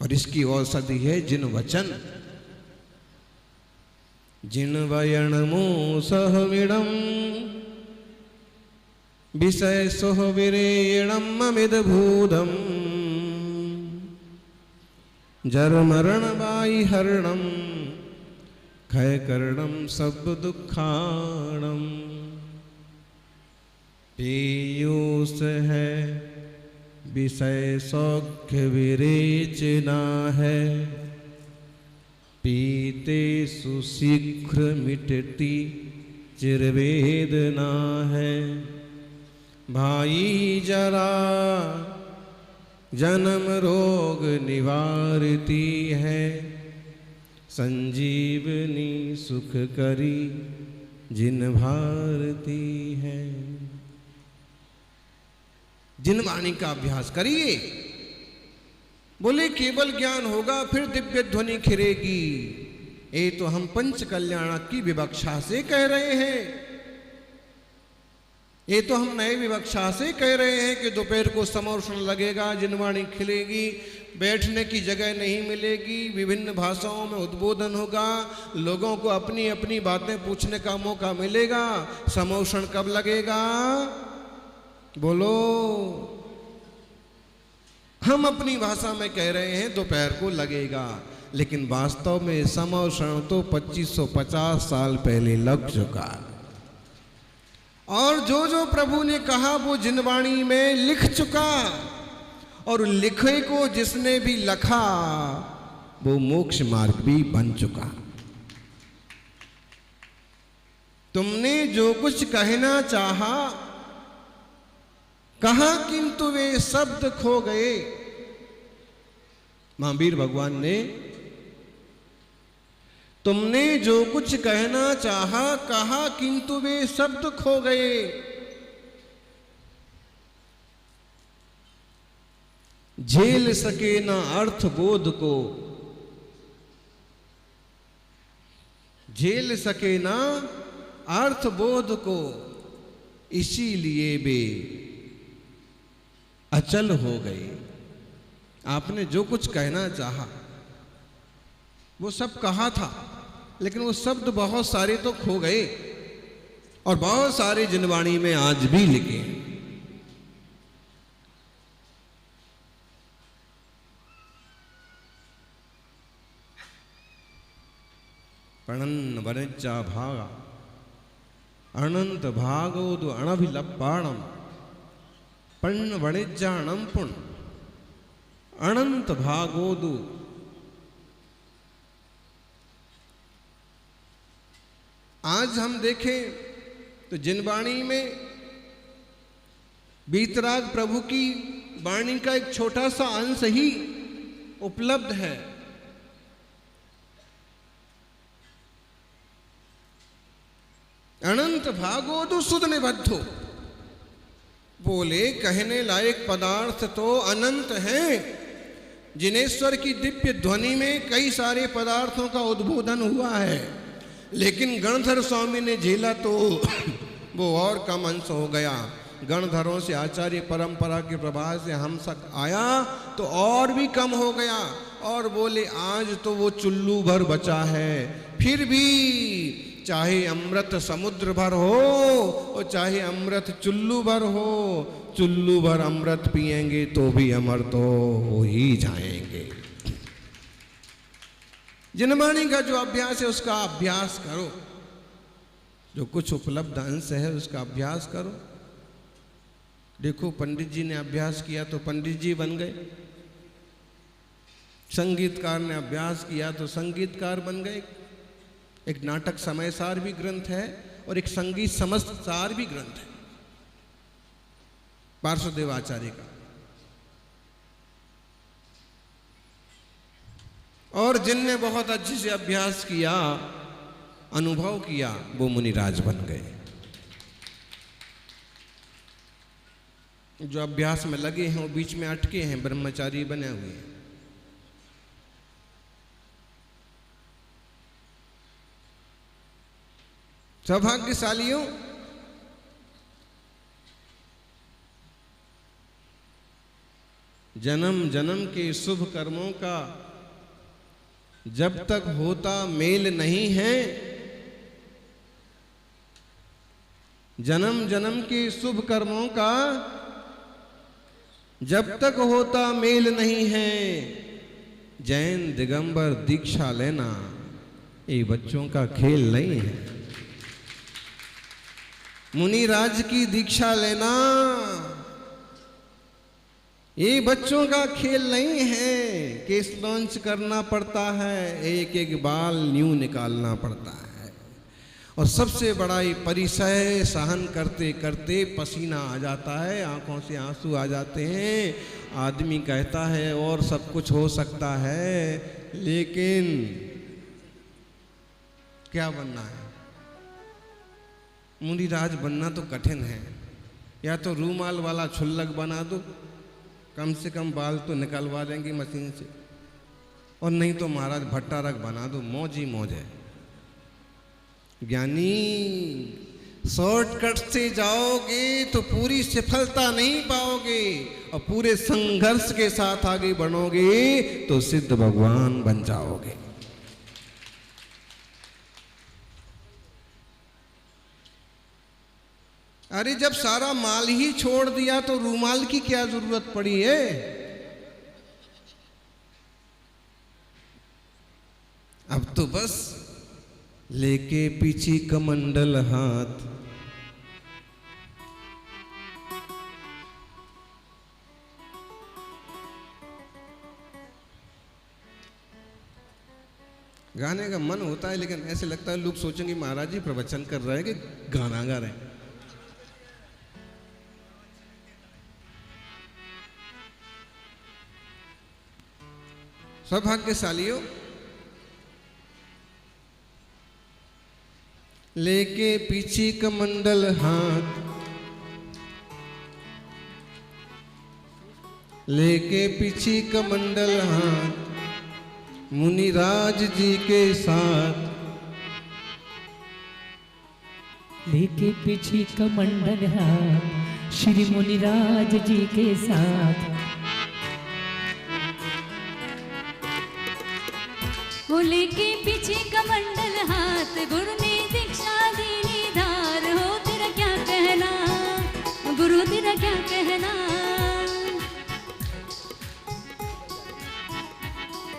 और इसकी औषधि है जिन वचन। जिन वयन मोह सहविडम विषय सोह विरेणम अमिद भूदम जर मरण बाई हरणम खय करणम सब दुखाणम। पीयूष है विषय सौख्य विरेचना है, पीते सुशीघ्र मिटती चिरवेदना है। भाई जरा जन्म रोग निवारती है, संजीवनी सुख करी जिन भारती है। जिन वाणी का अभ्यास करिए। बोले केवल ज्ञान होगा फिर दिव्य ध्वनि खिरेगी, ये तो हम पंच कल्याण की विवक्षा से कह रहे हैं। ये तो हम नए विवक्षा से कह रहे हैं कि दोपहर को समोषण लगेगा, जिनवाणी खिलेगी, बैठने की जगह नहीं मिलेगी, विभिन्न भाषाओं में उद्बोधन होगा, लोगों को अपनी अपनी बातें पूछने का मौका मिलेगा। समोषण कब लगेगा बोलो? हम अपनी भाषा में कह रहे हैं दोपहर को लगेगा, लेकिन वास्तव में समोषण तो 2550 साल पहले लग चुका। और जो जो प्रभु ने कहा वो जिनवाणी में लिख चुका, और लिखे को जिसने भी लिखा वो मोक्ष मार्ग भी बन चुका। तुमने जो कुछ कहना चाहा कहा, किंतु वे शब्द खो गए। महावीर भगवान ने तुमने जो कुछ कहना चाहा कहा, किंतु वे शब्द खो गए। झेल सके ना अर्थ बोध को, झेल सके ना अर्थ बोध को, इसीलिए वे अचल हो गए। आपने जो कुछ कहना चाहा वो सब कहा था, लेकिन वो शब्द बहुत सारे तो खो गए, और बहुत सारे जिनवाणी में आज भी लिखे हैं। पणन वनिज्जा भागा अनंत भागोदु अणभिलप्पाणम पण्ण वणिज्जाणम पुण अनंत भागोदु। आज हम देखें तो जिनवाणी में बीतराग प्रभु की वाणी का एक छोटा सा अंश ही उपलब्ध है। अनंत भागोदु सुध निबद्धो, बोले कहने लायक पदार्थ तो अनंत हैं। जिनेश्वर की दिव्य ध्वनि में कई सारे पदार्थों का उद्बोधन हुआ है, लेकिन गणधर स्वामी ने झेला तो वो और कम अंश हो गया। गणधरों से आचार्य परंपरा के प्रभाव से हम सब आया तो और भी कम हो गया, और बोले आज तो वो चुल्लू भर बचा है। फिर भी चाहे अमृत समुद्र भर हो और चाहे अमृत चुल्लू भर हो, चुल्लू भर अमृत पिएंगे तो भी अमर तो हो ही जाएंगे। जिनवाणी का जो अभ्यास है उसका अभ्यास करो, जो कुछ उपलब्ध अंश है उसका अभ्यास करो। देखो पंडित जी ने अभ्यास किया तो पंडित जी बन गए, संगीतकार ने अभ्यास किया तो संगीतकार बन गए। एक नाटक समयसार भी ग्रंथ है और एक संगीत समस्तसार भी ग्रंथ है पार्श्वदेव आचार्य का। और जिनने बहुत अच्छे से अभ्यास किया, अनुभव किया, वो मुनिराज बन गए। जो अभ्यास में लगे हैं वो बीच में अटके हैं, ब्रह्मचारी बने हुए हैं। सौभाग्यशालियों, जन्म जन्म के शुभ कर्मों का जब तक होता मेल नहीं है, जन्म जन्म के शुभ कर्मों का जब तक होता मेल नहीं है, जैन दिगंबर दीक्षा लेना ये बच्चों का खेल नहीं है। मुनिराज की दीक्षा लेना ये बच्चों का खेल नहीं है। केस लॉन्च करना पड़ता है, एक एक बाल न्यू निकालना पड़ता है, और सबसे बड़ा ये परिचय सहन करते करते पसीना आ जाता है, आंखों से आंसू आ जाते हैं। आदमी कहता है और सब कुछ हो सकता है, लेकिन क्या बनना है? मुनिराज बनना तो कठिन है। या तो रूमाल वाला छुल्लक बना दो, कम से कम बाल तो निकलवा देंगे मशीन से, और नहीं तो महाराज भट्टा रख बना दो, मौज ही मौज है। ज्ञानी शॉर्टकट से जाओगे तो पूरी सफलता नहीं पाओगे, और पूरे संघर्ष के साथ आगे बढ़ोगे तो सिद्ध भगवान बन जाओगे। अरे जब सारा माल ही छोड़ दिया तो रूमाल की क्या जरूरत पड़ी है? अब तो बस लेके पीछे कमंडल हाथ, गाने का मन होता है, लेकिन ऐसे लगता है लोग सोचेंगे महाराज जी प्रवचन कर रहे हैं कि गाना गा रहे हैं। सौभाग्यशालियों, लेके पीछे कमंडल हाथ, लेके पीछे कमंडल हाथ, मुनिराज जी के साथ, लेके पीछे कमंडल हाथ, श्री मुनिराज जी के साथ। वो लेके पीछे कमंडल हाथ, गुरु ने दीक्षा दी निधार। हो तेरा क्या कहना गुरु, तेरा क्या कहना?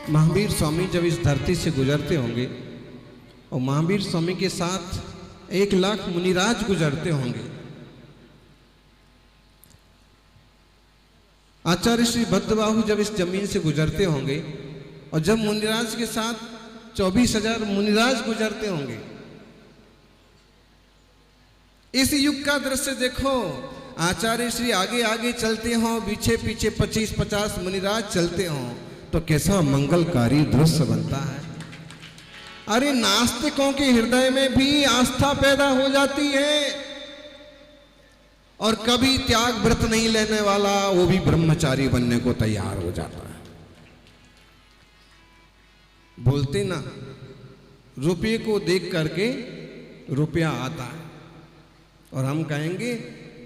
महावीर स्वामी जब इस धरती से गुजरते होंगे और महावीर स्वामी के साथ 1 लाख मुनिराज गुजरते होंगे, आचार्य श्री भद्रबाहु जब इस जमीन से गुजरते होंगे, और जब मुनिराज के साथ 24,000 मुनिराज गुजरते होंगे, इस युग का दृश्य देखो। आचार्य श्री आगे आगे चलते हों, पीछे पीछे 25-50 मुनिराज चलते हों, तो कैसा मंगलकारी दृश्य बनता है। अरे नास्तिकों के हृदय में भी आस्था पैदा हो जाती है, और कभी त्याग व्रत नहीं लेने वाला वो भी ब्रह्मचारी बनने को तैयार हो जाता है। बोलते ना, रुपये को देख करके रुपया आता है, और हम कहेंगे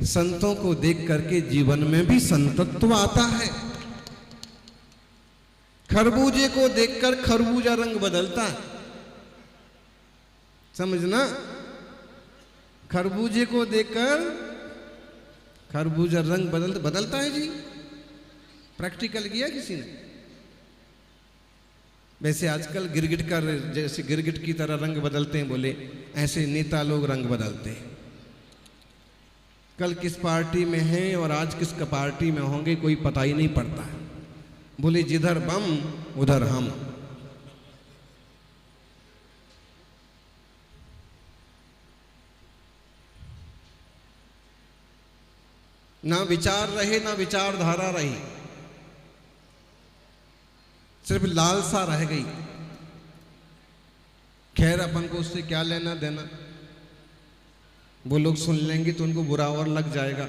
संतों को देख करके जीवन में भी संतत्व आता है। खरबूजे को देखकर खरबूजा रंग बदलता है, समझना। खरबूजे को देखकर खरबूजा रंग बदलता है जी। प्रैक्टिकल किया किसी ने? वैसे आजकल गिरगिट का, जैसे गिरगिट की तरह रंग बदलते हैं, बोले ऐसे नेता लोग रंग बदलते हैं। कल किस पार्टी में हैं और आज किस पार्टी में होंगे कोई पता ही नहीं पड़ता है। बोले जिधर बम उधर हम। ना विचार रहे ना विचारधारा रही, सिर्फ लालसा रह गई। खैर अपन को उससे क्या लेना देना, वो लोग सुन लेंगे तो उनको बुरा और लग जाएगा।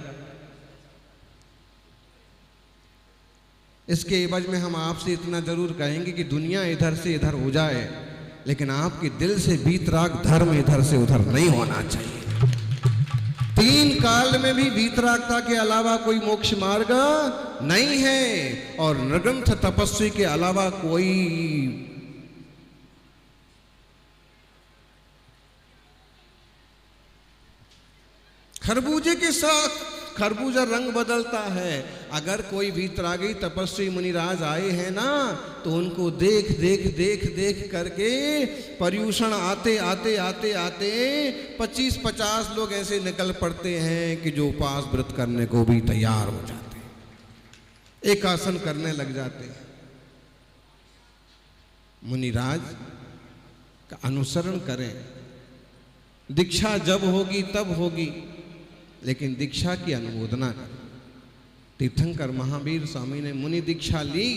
इसके एवज में हम आपसे इतना जरूर कहेंगे कि दुनिया इधर से इधर हो जाए, लेकिन आपके दिल से वीतराग धर्म इधर से उधर नहीं होना चाहिए। 3 काल में भी वीतरागता के अलावा कोई मोक्ष मार्ग नहीं है, और नृग्रंथ तपस्वी के अलावा कोई खरबूजे के साथ खरबूजा रंग बदलता है। अगर कोई वीतरागी तपस्वी मुनिराज आए हैं ना, तो उनको देख देख देख देख करके पर्यूषण आते आते आते आते 25-50 लोग ऐसे निकल पड़ते हैं कि जो उपास व्रत करने को भी तैयार हो जाते हैं, एक आसन करने लग जाते हैं। मुनिराज का अनुसरण करें। दीक्षा जब होगी तब होगी, लेकिन दीक्षा की अनुमोदना करें। तीर्थंकर महावीर स्वामी ने मुनि दीक्षा ली,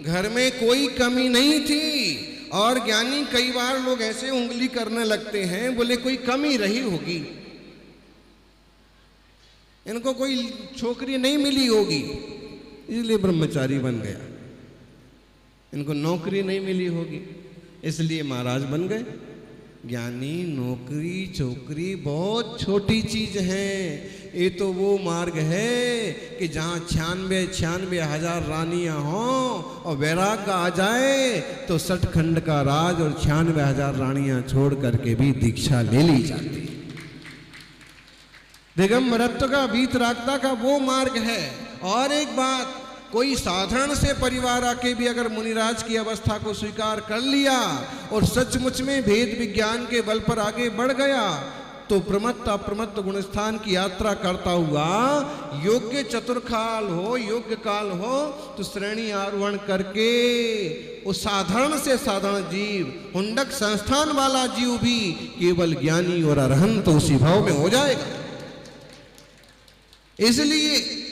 घर में कोई कमी नहीं थी। और ज्ञानी कई बार लोग ऐसे उंगली करने लगते हैं, बोले कोई कमी रही होगी, इनको कोई छोकरी नहीं मिली होगी इसलिए ब्रह्मचारी बन गया, इनको नौकरी नहीं मिली होगी इसलिए महाराज बन गए। ज्ञानी नौकरी चौकरी बहुत छोटी चीज है। ये तो वो मार्ग है कि जहाँ 96 हजार रानियां हों और वैराग्य आ जाए तो 60 खंड का राज और 96 हजार रानियां छोड़ करके भी दीक्षा ले ली जाती है। दिगंबरत्व का वीतरागता का वो मार्ग है। और एक बात, कोई साधारण से परिवार आके भी अगर मुनिराज की अवस्था को स्वीकार कर लिया और सचमुच में भेद विज्ञान के बल पर आगे बढ़ गया, तो प्रमत्त अप्रमत्त गुणस्थान की यात्रा करता हुआ योग्य चतुर्काल हो, योग्य काल हो, तो श्रेणी आरोहण करके उस साधारण से साधारण जीव, हुंडक संस्थान वाला जीव भी केवल ज्ञानी और अरहंत उसी भाव में हो जाएगा। इसलिए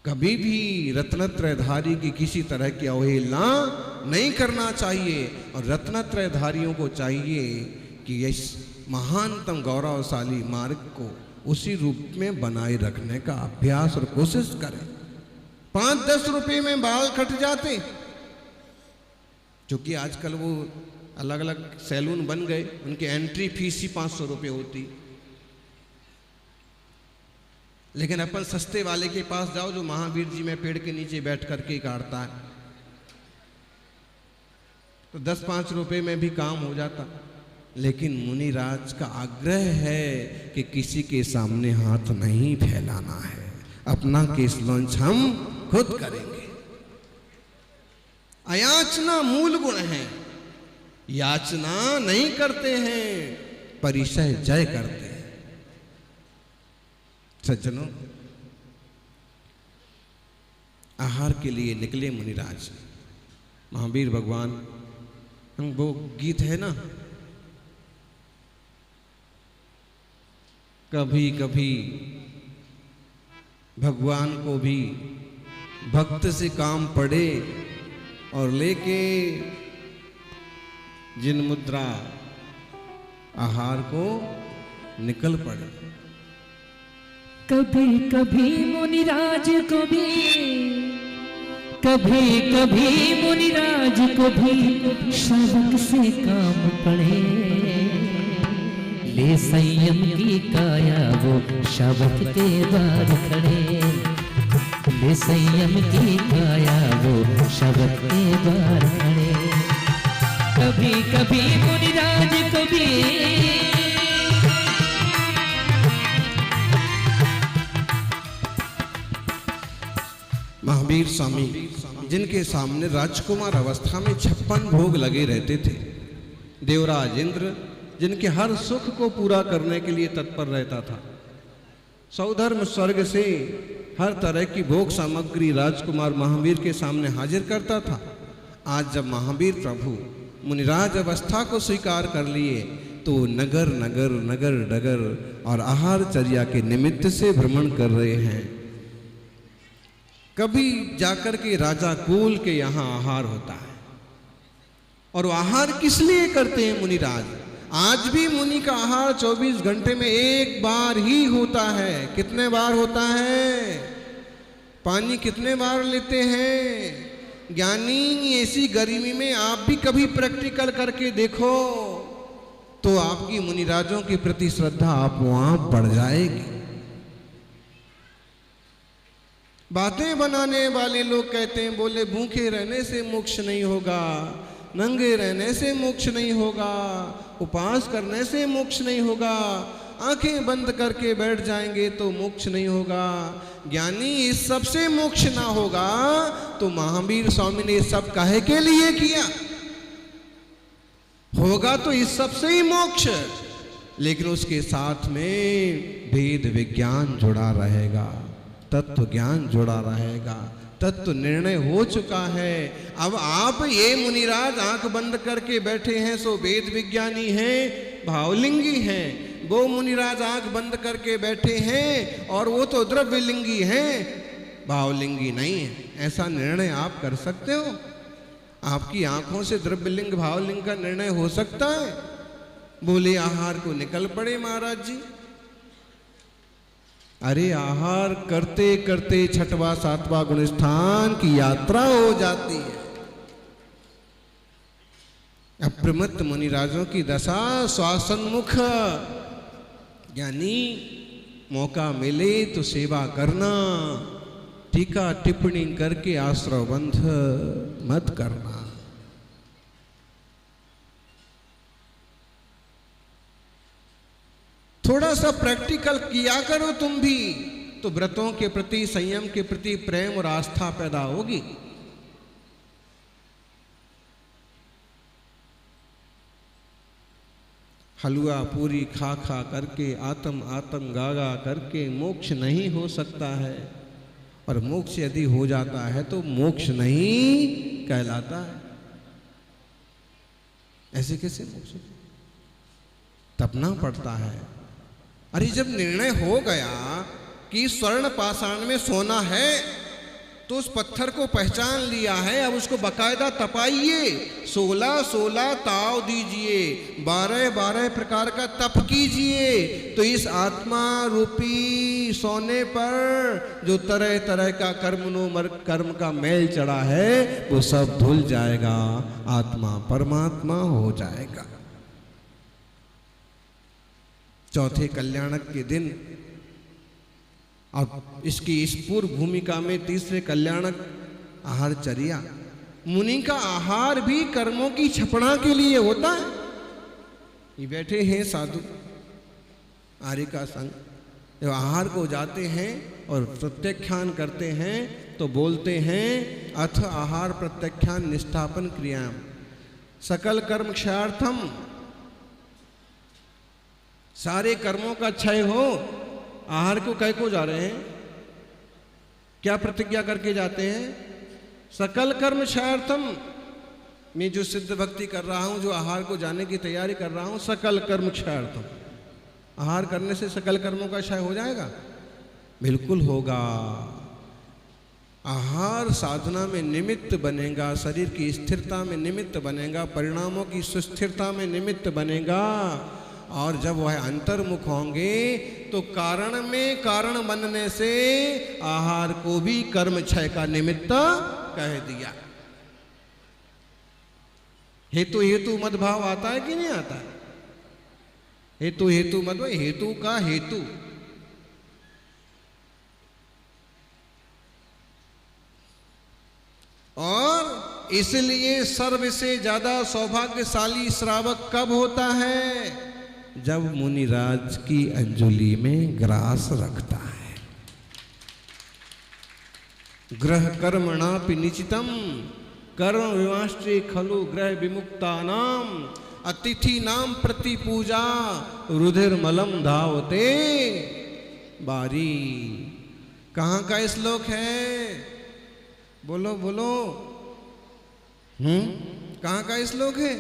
कभी भी रत्नत्रयधारी की किसी तरह की अवहेलना नहीं करना चाहिए। और रत्नत्रयधारियों को चाहिए कि इस महानतम गौरवशाली मार्ग को उसी रूप में बनाए रखने का अभ्यास और कोशिश करें। 5-10 रुपए में बाल कट जाते, क्योंकि आजकल वो अलग अलग सैलून बन गए, उनकी एंट्री फीस ही 500 रुपये होती। लेकिन अपन सस्ते वाले के पास जाओ जो महावीर जी में पेड़ के नीचे बैठ करके काटता है, तो 10-5 रुपए में भी काम हो जाता। लेकिन मुनिराज का आग्रह है कि किसी के सामने हाथ नहीं फैलाना है, अपना केस लॉन्च हम खुद करेंगे। अयाचना मूल गुण है, याचना नहीं करते हैं, परिचय जय करते हैं। सज्जनों, आहार के लिए निकले मुनिराज। महावीर भगवान, वो गीत है ना, कभी कभी भगवान को भी भक्त से काम पड़े और लेके जिन मुद्रा आहार को निकल पड़े। कभी कभी मुनिराज को भी, कभी कभी मुनिराज को भी शावक से काम पड़े। ले संयम की काया वो शावक के बार खड़े, ले संयम की काया वो शावक के बार खड़े। कभी कभी मुनिराज को भी, महावीर स्वामी जिनके सामने राजकुमार अवस्था में 56 भोग लगे रहते थे, देवराज इंद्र जिनके हर सुख को पूरा करने के लिए तत्पर रहता था, सौधर्म स्वर्ग से हर तरह की भोग सामग्री राजकुमार महावीर के सामने हाजिर करता था। आज जब महावीर प्रभु मुनिराज अवस्था को स्वीकार कर लिए तो नगर नगर नगर डगर और आहार चर्या के निमित्त से भ्रमण कर रहे हैं। कभी जाकर के राजा कुल के यहाँ आहार होता है, और वो आहार किस लिए करते हैं मुनिराज? आज भी मुनि का आहार 24 घंटे में एक बार ही होता है। कितने बार होता है? पानी कितने बार लेते हैं? ज्ञानी, ऐसी गर्मी में आप भी कभी प्रैक्टिकल करके देखो तो आपकी मुनिराजों के प्रति श्रद्धा आप वहां बढ़ जाएगी। बातें बनाने वाले लोग कहते हैं, बोले भूखे रहने से मोक्ष नहीं होगा, नंगे रहने से मोक्ष नहीं होगा, उपवास करने से मोक्ष नहीं होगा, आंखें बंद करके बैठ जाएंगे तो मोक्ष नहीं होगा। ज्ञानी, इस सब से मोक्ष ना होगा तो महावीर स्वामी ने सब काहे के लिए किया? होगा तो इस सब से ही मोक्ष, लेकिन उसके साथ में वेद विज्ञान जुड़ा रहेगा, तत्व ज्ञान जुड़ा रहेगा, तत्व निर्णय हो चुका है। अब आप ये मुनिराज आंख बंद करके बैठे हैं सो वेद विज्ञानी हैं, भावलिंगी हैं। वो मुनिराज आंख बंद करके बैठे हैं और वो तो द्रव्यलिंगी हैं, भावलिंगी नहीं है। ऐसा निर्णय आप कर सकते हो? आपकी आंखों से द्रव्यलिंग भावलिंग का निर्णय हो सकता है? बोले आहार को निकल पड़े महाराज जी। अरे आहार करते करते छठवां सातवां गुणस्थान की यात्रा हो जाती है। अप्रमत्त मुनिराजों की दशा स्वासन्मुख। यानी मौका मिले तो सेवा करना, टीका टिप्पणी करके आश्रय बंध मत करना। थोड़ा सा प्रैक्टिकल किया करो तुम भी, तो व्रतों के प्रति, संयम के प्रति प्रेम और आस्था पैदा होगी। हलवा पूरी खा खा करके, आत्म आत्म गागा करके मोक्ष नहीं हो सकता है, और मोक्ष यदि हो जाता है तो मोक्ष नहीं कहलाता है। ऐसे कैसे मोक्ष? तपना पड़ता है। अरे जब निर्णय हो गया कि स्वर्ण पाषाण में सोना है तो उस पत्थर को पहचान लिया है, अब उसको बकायदा तपाइए, 16-16 ताव दीजिए, 12-12 प्रकार का तप कीजिए, तो इस आत्मा रूपी सोने पर जो तरह तरह का कर्म का मैल चढ़ा है वो सब धुल जाएगा, आत्मा परमात्मा हो जाएगा। चौथे कल्याणक के दिन और इसकी इस पूर्व भूमिका में तीसरे कल्याणक आहार चर्या। मुनि का आहार भी कर्मों की छपड़ा के लिए होता है। ये बैठे हैं साधु आर्य का संग, जब आहार को जाते हैं और प्रत्याख्यान करते हैं तो बोलते हैं अथ आहार प्रत्याख्यान निष्ठापन क्रियाम सकल कर्म क्षयार्थम। सारे कर्मों का क्षय हो, आहार को कह को जा रहे हैं? क्या प्रतिज्ञा करके जाते हैं? सकल कर्म क्षयार्थम। मैं जो सिद्ध भक्ति कर रहा हूं, जो आहार को जाने की तैयारी कर रहा हूं, सकल कर्म क्षयार्थम। आहार करने से सकल कर्मों का क्षय हो जाएगा? बिल्कुल होगा। आहार साधना में निमित्त बनेगा, शरीर की स्थिरता में निमित्त बनेगा, परिणामों की सुस्थिरता में निमित्त बनेगा। और जब वह अंतर्मुख होंगे तो कारण में कारण बनने से आहार को भी कर्म क्षय का निमित्त कह दिया। हेतु हेतु मद भाव आता है कि नहीं आता है? हेतु हेतु मद, हेतु का हेतु। और इसलिए सर्व से ज्यादा सौभाग्यशाली श्रावक कब होता है? जब मुनिराज की अंजुलि में ग्रास रखता है। ग्रह कर्मणापि निचितम कर्म विमाष्ट्रे खलु ग्रह विमुक्ता नाम अतिथि नाम प्रति पूजा रुधिर मलम धावते। बारी। कहाँ का श्लोक है? बोलो बोलो। कहाँ का श्लोक है?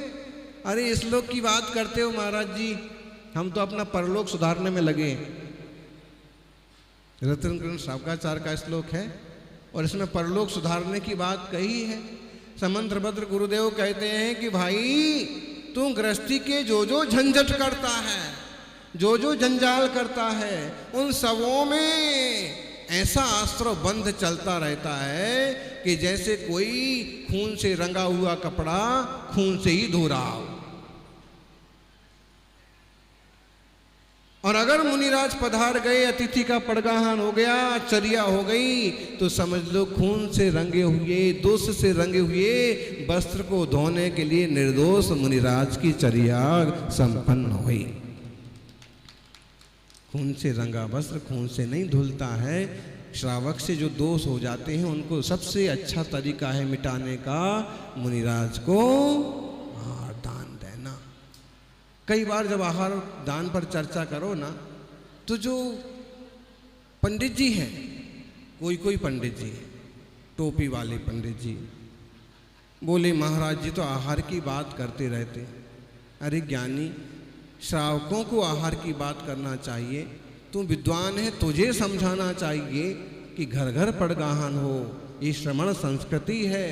अरे श्लोक की बात करते हो महाराज जी, हम तो अपना परलोक सुधारने में लगे। रत्नकरण शावकाचार्य का श्लोक है और इसमें परलोक सुधारने की बात कही है। समंत्रभद्र गुरुदेव कहते हैं कि भाई तू गृहस्थी के जो जो झंझट करता है, जो जो जंजाल करता है, उन सबों में ऐसा आश्रव बंध चलता रहता है कि जैसे कोई खून से रंगा हुआ कपड़ा खून से ही धो रहा हो। और अगर मुनिराज पधार गए, अतिथि का पड़गाहन हो गया, चर्या हो गई, तो समझ लो खून से रंगे हुए, दोष से रंगे हुए वस्त्र को धोने के लिए निर्दोष मुनिराज की चर्या संपन्न हुई। खून से रंगा वस्त्र खून से नहीं धुलता है। श्रावक से जो दोष हो जाते हैं उनको सबसे अच्छा तरीका है मिटाने का मुनिराज को आहार दान देना। कई बार जब आहार दान पर चर्चा करो ना, तो जो पंडित जी हैं, कोई पंडित जी है, टोपी वाले पंडित जी बोले महाराज जी तो आहार की बात करते रहते। अरे ज्ञानी, श्रावकों को आहार की बात करना चाहिए। तू विद्वान है, तुझे समझाना चाहिए कि घर घर पड़गाहन हो, ये श्रमण संस्कृति है।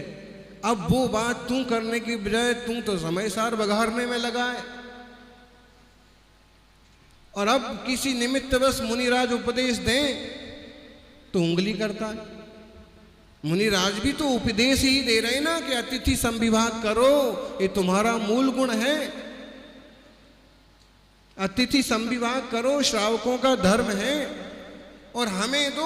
अब वो बात तू करने की बजाय तू तो समय सार बघारने में लगा है। और अब किसी निमित्तवश मुनिराज उपदेश दें तो उंगली करता है। मुनिराज भी तो उपदेश ही दे रहे ना कि अतिथि संविभाग करो, ये तुम्हारा मूल गुण है। अतिथि संविभाग करो, श्रावकों का धर्म है। और हमें तो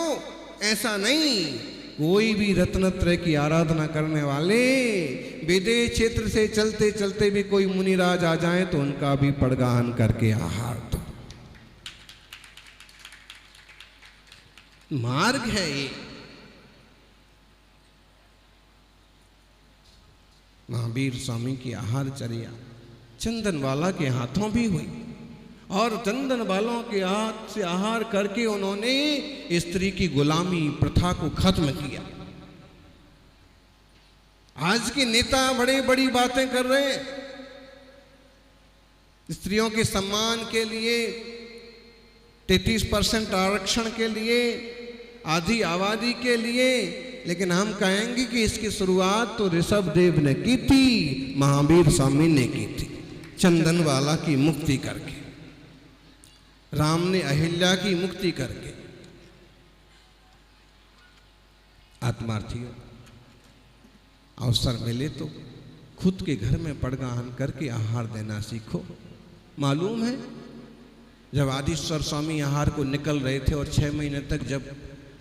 ऐसा नहीं, कोई भी रत्नत्रय की आराधना करने वाले विदेश क्षेत्र से चलते चलते भी कोई मुनिराज आ जाए तो उनका भी पड़गाहन करके आहार दो। मार्ग है ये। महावीर स्वामी की आहार चर्या चंदनवाला के हाथों भी हुई और चंदन वालों के हाथ से आहार करके उन्होंने स्त्री की गुलामी प्रथा को खत्म किया। आज के नेता बड़ी बड़ी बातें कर रहे हैं, स्त्रियों के सम्मान के लिए, 33% आरक्षण के लिए, आधी आबादी के लिए। लेकिन हम कहेंगे कि इसकी शुरुआत तो ऋषभ देव ने की थी, महावीर स्वामी ने की थी, चंदनवाला की मुक्ति करके। राम ने अहिल्या की मुक्ति करके। आत्मार्थियों, अवसर मिले तो खुद के घर में पड़गाहन करके आहार देना सीखो। मालूम है जब आदिश्वर स्वामी आहार को निकल रहे थे और 6 महीने तक जब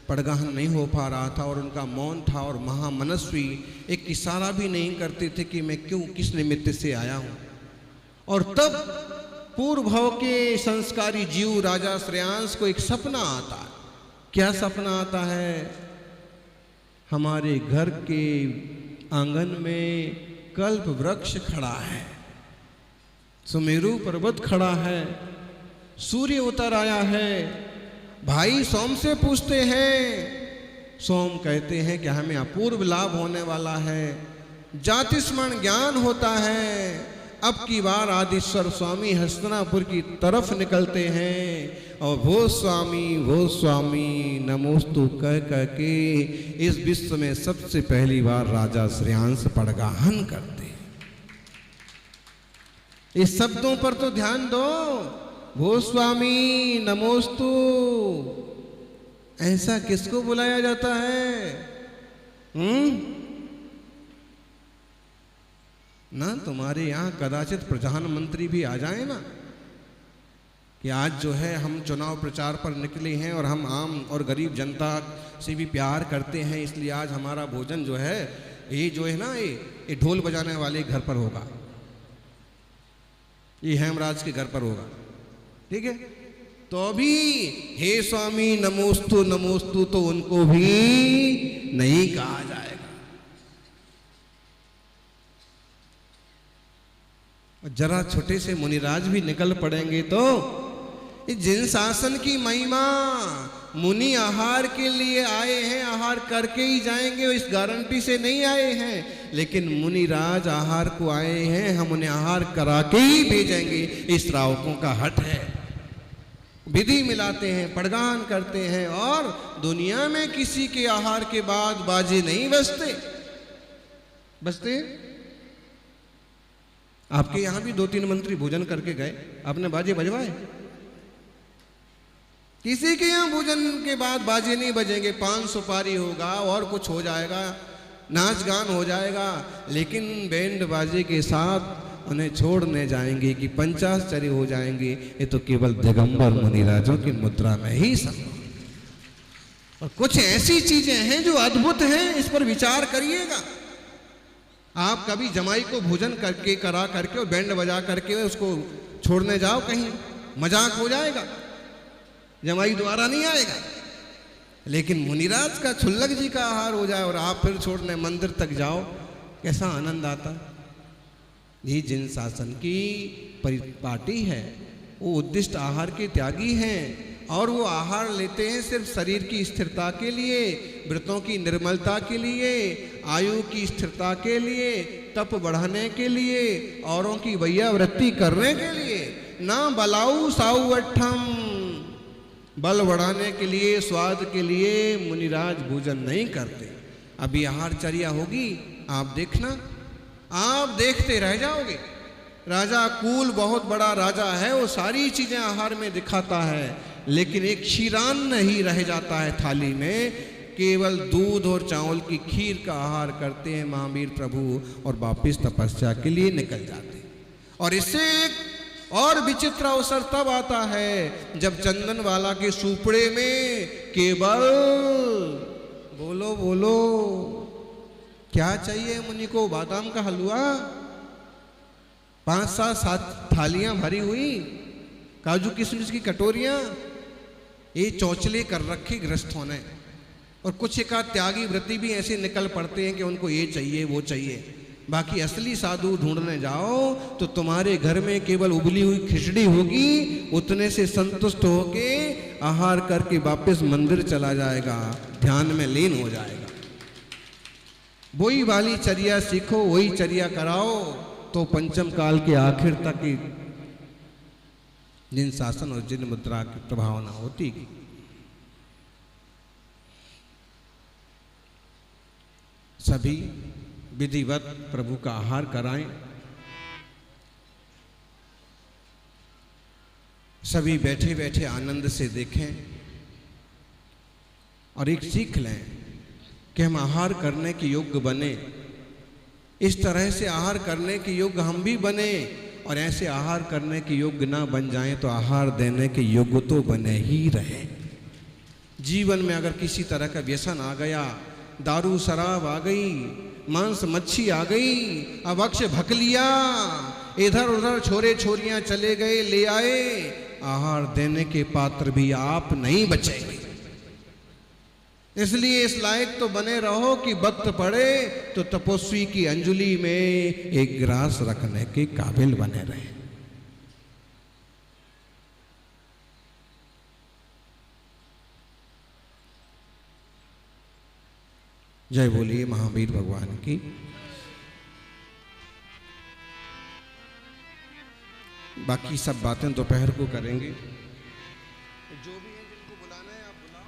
पड़गाहन नहीं हो पा रहा था और उनका मौन था और महामनस्वी एक इशारा भी नहीं करते थे कि मैं क्यों, किस निमित्त से आया हूं। और तब पूर्व भाव के संस्कारी जीव राजा श्रेयांश को एक सपना आता है। क्या सपना आता है? हमारे घर के आंगन में कल्प वृक्ष खड़ा है, सुमेरु पर्वत खड़ा है, सूर्य उतर आया है। भाई सोम से पूछते हैं, सोम कहते हैं कि हमें अपूर्व लाभ होने वाला है, जातिस्मरण ज्ञान होता है। अब की बार आदिश्वर स्वामी हस्तिनापुर की तरफ निकलते हैं और वो स्वामी नमोस्तु कह के इस विश्व में सबसे पहली बार राजा श्रेयांश पड़गाहन करते हैं। इस शब्दों पर तो ध्यान दो, भो स्वामी नमोस्तु। ऐसा किसको बुलाया जाता है? ना तुम्हारे यहाँ कदाचित प्रधानमंत्री भी आ जाए ना कि आज जो है हम चुनाव प्रचार पर निकले हैं और हम आम और गरीब जनता से भी प्यार करते हैं, इसलिए आज हमारा भोजन जो है ये जो है ना ये ढोल बजाने वाले घर पर होगा, ये हेमराज के घर पर होगा। ठीक है, तो अभी हे स्वामी नमोस्तु नमोस्तु तो उनको भी नहीं कहा जाएगा। जरा छोटे से मुनिराज भी निकल पड़ेंगे तो इस जिन शासन की महिमा, मुनि आहार के लिए आए हैं, आहार करके ही जाएंगे, इस गारंटी से नहीं आए हैं, लेकिन मुनिराज आहार को आए हैं, हम उन्हें आहार करा के ही भेजेंगे। इस श्रावकों का हट है, विधि मिलाते हैं, पड़गान करते हैं, और दुनिया में किसी के आहार के बाद बाजे नहीं बजते। आपके यहां भी 2-3 मंत्री भोजन करके गए, आपने बाजे बजवाए? किसी के यहाँ भोजन के बाद बाजे नहीं बजेंगे, 5 सुपारी होगा और कुछ हो जाएगा, नाच गान हो जाएगा, लेकिन बैंड बाजे के साथ उन्हें छोड़ने जाएंगे कि 50 हो जाएंगे। ये तो केवल दिगंबर मुनिराजों की मुद्रा में ही संभव। और कुछ ऐसी चीजें हैं जो अद्भुत हैं, इस पर विचार करिएगा। आप कभी जमाई को भोजन करके करा करके और बैंड बजा करके उसको छोड़ने जाओ, कहीं मजाक हो जाएगा, जमाई द्वारा नहीं आएगा। लेकिन मुनिराज का छुल्लक जी का आहार हो जाए और आप फिर छोड़ने मंदिर तक जाओ, कैसा आनंद आता। ये जिन शासन की परिपाटी है, वो उद्दिष्ट आहार के त्यागी हैं, और वो आहार लेते हैं सिर्फ शरीर की स्थिरता के लिए, व्रतों की निर्मलता के लिए, आयु की स्थिरता के लिए, तप बढ़ाने के लिए, औरों की वैयावृत्ति करने के लिए। ना बलाऊ साऊ अट्ठम, बल बढ़ाने के लिए, स्वाद के लिए मुनिराज भोजन नहीं करते। अभी आहारचर्या होगी, आप देखना, आप देखते रह जाओगे। राजा कूल बहुत बड़ा राजा है, वो सारी चीजें आहार में दिखाता है, लेकिन एक क्षीरान्न ही रह जाता है थाली में, केवल दूध और चावल की खीर का आहार करते हैं महावीर प्रभु, और वापिस तपस्या के लिए निकल जाते हैं। और इससे एक और विचित्र अवसर तब आता है जब चंदन वाला के सुपड़े में केवल बोलो बोलो क्या चाहिए मुनि को, बादाम का हलवा, 5-7 थालियां भरी हुई, काजू किशमिश की कटोरियां, ये चौचले कर रखे गृहस्थों ने। और कुछ एक त्यागी व्रती भी ऐसे निकल पड़ते हैं कि उनको ये चाहिए वो चाहिए। बाकी असली साधु ढूंढने जाओ तो तुम्हारे घर में केवल उबली हुई खिचड़ी होगी, उतने से संतुष्ट होके आहार करके वापस मंदिर चला जाएगा, ध्यान में लीन हो जाएगा। वही वाली चर्या सीखो, वही चर्या कराओ, तो पंचम काल के आखिर तक की जिन शासन और जिन मुद्रा की प्रभावना होती। सभी विधिवत प्रभु का आहार कराएं, सभी बैठे बैठे आनंद से देखें, और एक सीख लें कि हम आहार करने के योग्य बने, इस तरह से आहार करने के योग्य हम भी बने, और ऐसे आहार करने के योग्य ना बन जाएं तो आहार देने के योग्य तो बने ही रहे। जीवन में अगर किसी तरह का व्यसन आ गया, दारू शराब आ गई, मांस मच्छी आ गई, अवक्ष भक लिया, इधर उधर छोरे छोरियां चले गए ले आए, आहार देने के पात्र भी आप नहीं बचेंगे। इसलिए इस लायक तो बने रहो कि वक्त पड़े तो तपस्वी की अंजलि में एक ग्रास रखने के काबिल बने रहे। जय बोलिए महावीर भगवान की। बाकी सब बातें दोपहर को करेंगे। जो भी है जिनको बुलाना है आप बुलाओ।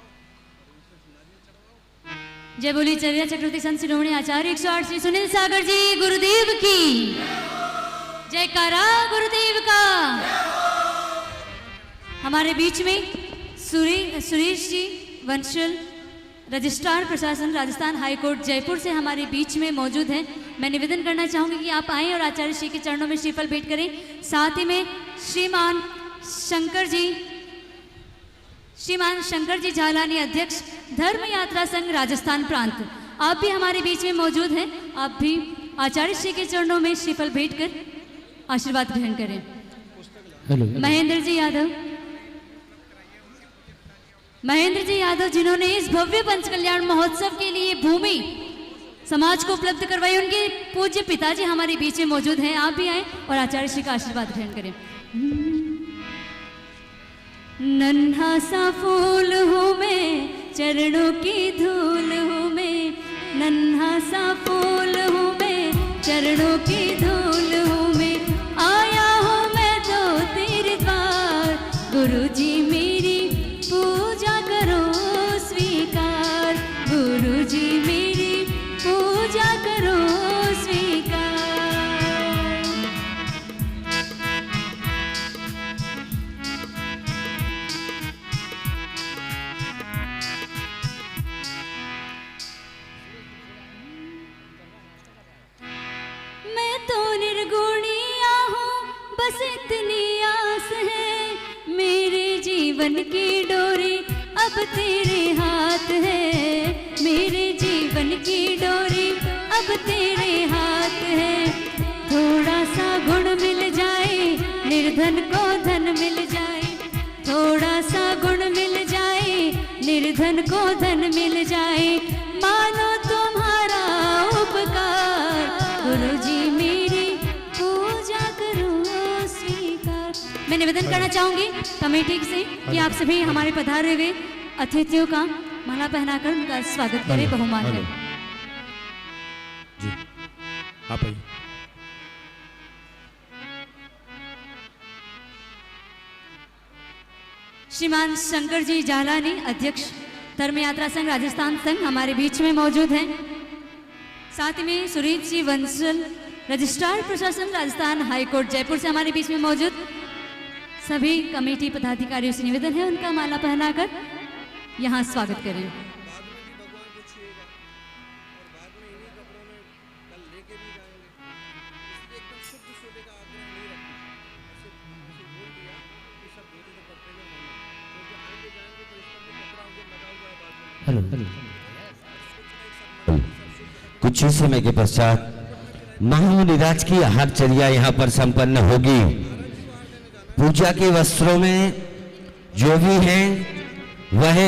जय बोली चर्या चक्रवर्ती संत शिरोमणि आचार्य 108 श्री सुनील सागर जी गुरुदेव की जयकारा गुरुदेव का। हमारे बीच में सुरेश जी वंशल रजिस्ट्रार प्रशासन राजस्थान हाई कोर्ट जयपुर से हमारे बीच में मौजूद हैं। मैं निवेदन करना चाहूंगी कि आप आएं और आचार्य श्री के चरणों में श्रीफल भेंट करें। साथ ही में श्रीमान शंकर जी झालानी अध्यक्ष धर्म यात्रा संघ राजस्थान प्रांत, आप भी हमारे बीच में मौजूद हैं। आप भी आचार्य श्री के चरणों में श्रीफल भेंट कर आशीर्वाद ग्रहण करें। महेंद्र जी यादव जिन्होंने इस भव्य पंच कल्याण महोत्सव के लिए भूमि समाज को उपलब्ध करवाई, उनके पूज्य पिताजी हमारे बीच में मौजूद हैं। आप भी आए और आचार्य श्री का आशीर्वाद ग्रहण करें। महेंद्र जी यादव जिन्होंने इस भव्य पंच कल्याण महोत्सव के लिए भूमि समाज को उपलब्ध करवाई, उनके पूज्य पिताजी हमारे बीच में मौजूद हैं। आप भी आए और आचार्य श्री का आशीर्वाद ग्रहण करें। नन्हा सा फूल हूँ मैं, चरणों की धूल हूँ मैं, नन्हा सा फूल हूँ मैं, चरणों की धूल हूँ मैं, आया हूँ मैं तो तेरे द्वार, गुरुजी मेरी पूजा करो स्वीकार, गुरुजी मेरी पूजा करो स्वीकार। मैं तो निर्गुणिया हूँ, बस इतनी आस है, मेरे जीवन की डोरी अब तेरे हाथ है, मेरे जीवन की डोरी अब तेरे हाथ है। थोड़ा सा गुण मिल जाए, निर्धन को धन मिल जाए, थोड़ा सा गुण मिल जाए, निर्धन को धन मिल जाए, मानो तुम्हारा उपकार, गुरुजी मेरी पूजा करो स्वीकार। मैं निवेदन करना चाहूंगी कमेटी से कि आप सभी हमारे पधारे हुए अतिथियों का माला पहनाकर उनका स्वागत करें, बहुमान करें। जी आप आइए। श्रीमान शंकर जी जालानी, अध्यक्ष धर्म यात्रा संघ राजस्थान संघ, हमारे बीच में मौजूद हैं। साथ में सुरीत जी वंसल, रजिस्ट्रार प्रशासन राजस्थान हाईकोर्ट जयपुर से हमारे बीच में मौजूद। सभी कमेटी पदाधिकारियों से निवेदन है उनका माला पहनाकर यहाँ स्वागत करें। हेलो। कुछ ही समय के पश्चात महामुनिराज की आहारचर्या यहाँ पर संपन्न होगी। पूजा के वस्त्रों में जो भी हैं वह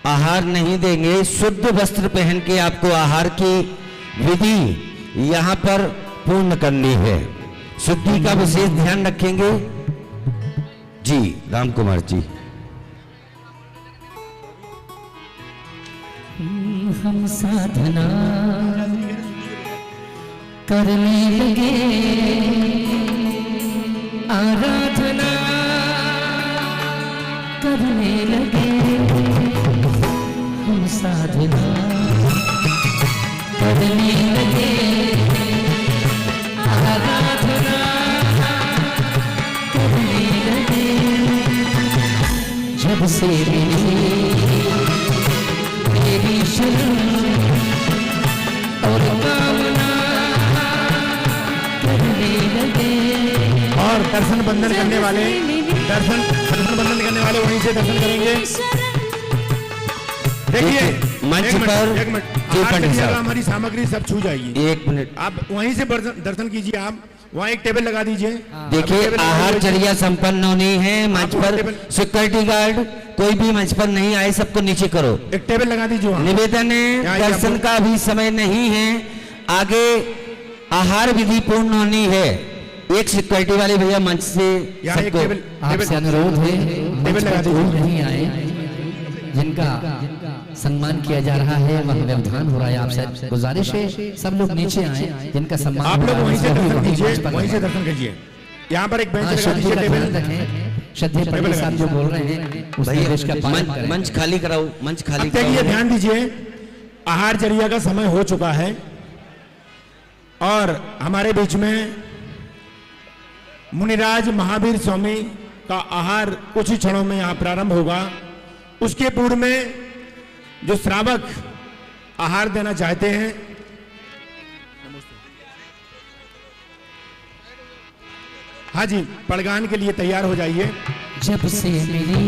आहार नहीं देंगे, शुद्ध वस्त्र पहन के आपको आहार की विधि यहाँ पर पूर्ण करनी है। शुद्धि का विशेष ध्यान रखेंगे। जी राम कुमार जी। हम साधना करने लगे, आराधना करने लगे, हम साधना करने लगे, आराधना करने लगे। जब से मेरी शरण और कामना करने लगे। और दर्शन बंधन करने वाले दर्शन बंधन करने वाले वहीं से दर्शन करेंगे। देखिए मंच पर हमारी सामग्री सब छू जाएगी। एक मिनट, आप वहीं से दर्शन कीजिए। आप वहाँ एक टेबल लगा दीजिए। देखिए आहारचर्या संपन्न होनी है। मंच पर सिक्योरिटी गार्ड कोई भी मंच पर नहीं आए, सबको नीचे करो। एक टेबल लगा दीजिए। निवेदन है, दर्शन का भी समय नहीं है, आगे आहार विधि पूर्ण होनी है। एक सिक्योरिटी वाले भैया मंच से सबको आपसे अनुरोध है, मंच पर कोई नहीं आए, जिनका सम्मान किया जा रहा है, वह व्यवधान हो रहा है। आपसे गुजारिश है सब लोग नीचे आए, जिनका सम्मान आप लोग वहीं से दर्शन कीजिए, वहीं से दर्शन कीजिए। यहाँ पर एक बेंच लगा दीजिए, टेबल रखें। श्रद्धेय पंडित साहब जो बोल रहे हैं उस निर्देश का पालन करें। मंच खाली कराओ, मंच खाली कराओ। ध्यान दीजिए, आहारचर्या का समय हो चुका है और हमारे बीच में मुनिराज महावीर स्वामी का आहार कुछ ही क्षणों में यहाँ प्रारंभ होगा। उसके पूर्व में जो श्रावक आहार देना चाहते हैं, हाँ जी, पड़गान के लिए तैयार हो जाइए। जब से मेरी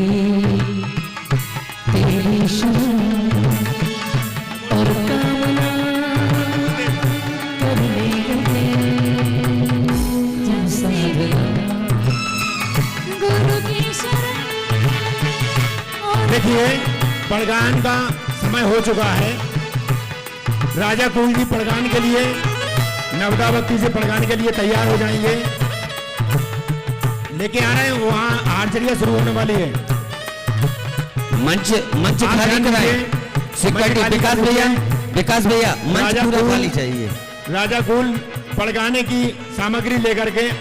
तेरी शरण और कामना करने लगे, जब साधना गुरु की शरण। देखिए पड़गान का समय हो चुका है। राजा कुल जी पड़गान के लिए नवदावती से पड़गान के लिए तैयार हो जाएंगे। लेके आ रहे हैं, वहाँ आर्चरिया शुरू होने वाली है। मंच मंच आप खाली ध्यान कराए। दीजिए। सिक्योरिटी मंच विकास खाली भैया, कराए। विकास भैया मंच राजा पूरा कुल- खाली चाहिए। राजा कुल पड़काने की सामग्री लेकर के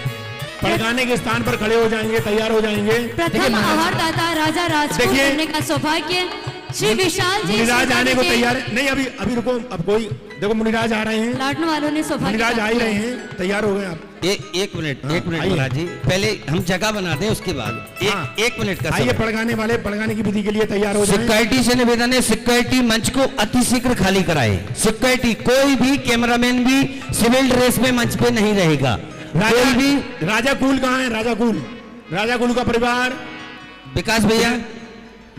पड़काने के स्थान पर खड़े हो जाएंगे, तैयार हो जाएंगे। प्रथम आहारदाता राजा राजकुल देखिए। बनने का सौभाग्य श्री विशाल जी मुनिराज आने को जी, तैयार है। नहीं, अभी रुको, अब कोई देखो, मुनिराज आ रहे हैं, लाडनू वालों ने सौभाग्य मुनिराज आ ही प्राप्त रहे किया। हैं, तैयार हो गए आप। एक मिनट हाँ, आइए। महाराज जी, पहले हम जगह बना दें, उसके बाद हाँ। एक मिनट का आइए, समय। पड़काने वाले पड़काने की विधि के लिए तैयार हो जाएं। सिक्योरिटी से निवेदन है, सिक्योरिटी मंच को अतिशीघ्र खाली कराए। सिक्योरिटी कोई भी कैमरामैन भी सिविल ड्रेस में मंच पे नहीं रहेगा। कोई भी राजा कुल कहाँ है? राजा कुल, राजा कुल का परिवार, विकास भैया,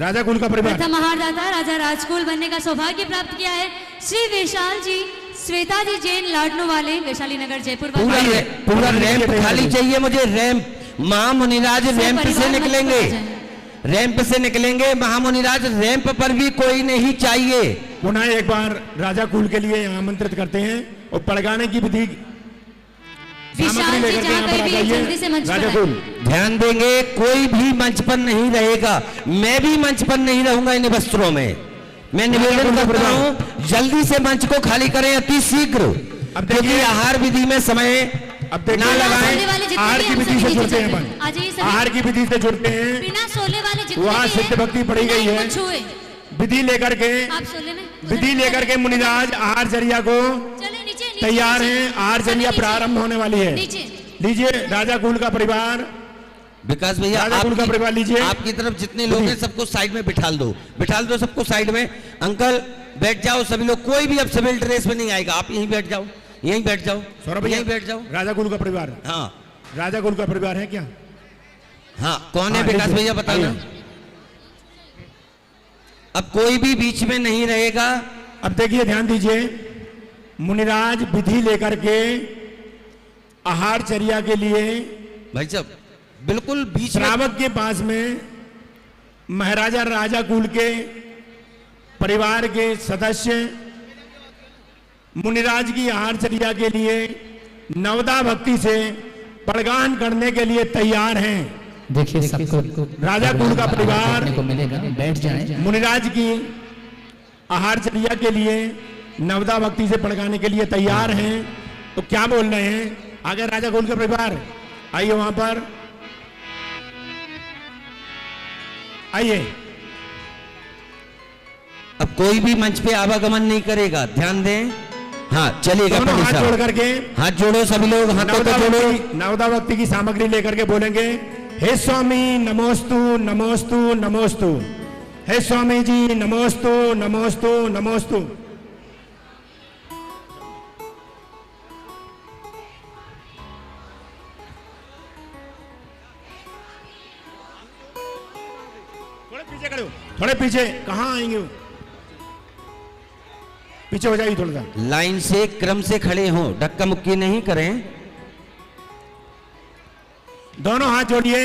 राजा कुल का परिवार। प्रथम आहारदाता राजा राजकुल बनने का सौभाग्य प्राप्त किया है श्री विशाल जी, श्वेता जी जैन, लाडनू वाले, वैशाली नगर, जयपुर। पूरा रैंप खाली चाहिए मुझे। रैंप महामुनिराज रैंप से परिवार निकलेंगे, मंच पर आ रैंप से निकलेंगे महामुनिराज। रैंप पर भी कोई नहीं चाहिए। पुनः एक बार राजा कुल के लिए यहाँ आमंत्रित करते हैं और पड़काने की विधि विशाल सामग्री जी लेकर के जहाँ यहाँ पर पर आ भी जल्दी से जाइए। मंच पर राजा आए। कुल, ध्यान देंगे, कोई भी मंच पर नहीं रहेगा। मैं भी मंच पर नहीं रहूंगा इन वस्त्रों में। मैं निवेदन करता हूँ जल्दी से मंच को खाली करें अति शीघ्र, अब क्योंकि देखिए, आहार विधि में समय अब देखिए, ना सोने लगाएं। वाले जितने आहार भी की हम विधि सभी से नीचे जुड़ते हैं चलते अपन। हैं। आ जाइए सभी। आहार की विधि से जुड़ते हैं। बिना सोले वाले जितने वहाँ भी सिद्ध हैं, भक्ति पढ़ी गई बिना है। इनको छुए। विधि लेकर के आप सोले में विधि लेकर के मुनिराज आहार चर्या को चले नीचे, नीचे तैयार नीचे। हैं। आहार सभी चर्या नीचे। प्रारंभ होने वाली है। नीचे लीजिए, राजा कुल का परिवार, विकास भैया, राजा कुल का परिवार लीजिए। आपकी तरफ जितने लोग हैं सबको साइड में बिठाल दो, बिठाल दो सबको साइड में। अंकल बैठ जाओ सभी लोग, कोई भी अब सिविल ड्रेस में नहीं आएगा। आप यहीं बैठ जाओ, यहीं बैठ जाओ, सौरभ यहीं बैठ जाओ। राजा कुल का परिवार, हाँ राजा कुल का परिवार है क्या? हाँ, कौन है हाँ, विकास लीजिए, भैया बताना। आइए। अब कोई भी बीच में नहीं रहेगा। अब देखिए, ध्यान दीजिए, मुनिराज विधि लेकर के आहार चर्या के लिए भाई साहब बिल्कुल बीच में। श्रावक के पास में महाराजा राजा कुल के परिवार के सदस्य मुनिराज की आहार चर्या के लिए नवदा भक्ति से पड़गान करने के लिए तैयार हैं। देखिए सबको राजा कुल का परिवार को मिलेगा, बैठ जाए। मुनिराज की आहार चर्या के लिए नवदा भक्ति से पड़गाने के लिए तैयार हैं। तो क्या बोल रहे हैं? आगे राजा कुल का परिवार आइए, वहां पर आइए। अब कोई भी मंच पे आवागमन नहीं करेगा, ध्यान दें। हाँ चलिएगा दोनों पंडित हाथ साहब। जोड़ करके हाथ जोड़ो सभी लोग, हाथों को जोड़ो। नवदा भक्ति की सामग्री लेकर के बोलेंगे, हे स्वामी नमोस्तु नमोस्तु नमोस्तु। हे स्वामी जी नमोस्तु नमोस्तु नमोस्तु। थोड़े पीछे खड़े हो, थोड़े पीछे। कहाँ आएंगे वो? पीछे हो जाइए थोड़ा सा। लाइन से क्रम से खड़े हों, धक्का मुक्की नहीं करें। दोनों हाथ जोड़िए,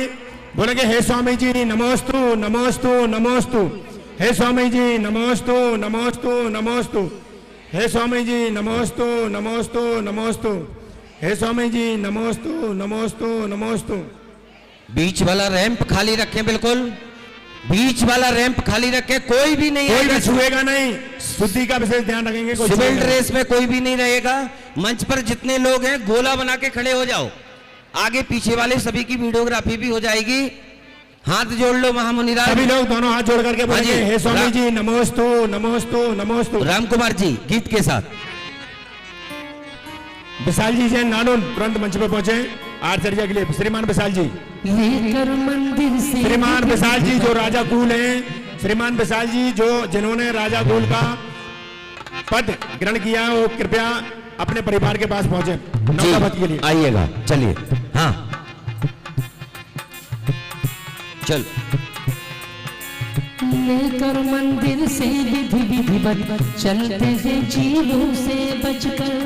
बोलेंगे हे स्वामी जी नमोस्तु नमोस्तु नमोस्तु। हे स्वामी जी नमोस्तु नमोस्तु नमोस्तु। हे स्वामी जी नमोस्तु नमोस्तु नमोस्तु। हे स्वामी जी नमोस्तु नमोस्तु नमोस्तु। बीच वाला रैंप खाली रखें, बिल्कुल बीच वाला रैंप खाली रखें। कोई भी नहीं कोई आएगा। भी छुएगा नहीं, शुद्धि का विशेष ध्यान रखेंगे। कोई सिविल छुएगा ड्रेस में कोई भी नहीं रहेगा। मंच पर जितने लोग हैं गोला बना के खड़े हो जाओ। आगे पीछे वाले सभी की वीडियोग्राफी भी हो जाएगी। हाथ जोड़ लो महामुनिराज। सभी लोग दोनों हाथ जोड़ करके बोलेंगे, हाँ जी। हे स्वामी जी नमोस्तु नमोस्तु नमोस्तु। राम कुमार जी गीत के साथ। विशाल जी जैन नानून तुरंत मंच पे पहुंचे आचार्य के लिए। श्रीमान विशाल जी, लेकर मंदिर से श्रीमान विशाल जी जो राजा कुल हैं, श्रीमान विशाल जी जो जिन्होंने राजा कुल का पद ग्रहण किया, वो कृपया अपने परिवार के पास पहुंचे नवदा भक्ति के लिए। आइएगा, चलिए। हाँ चल। लेकर मंदिर से विधि विधिवत चलते हैं जीवों से बचकर।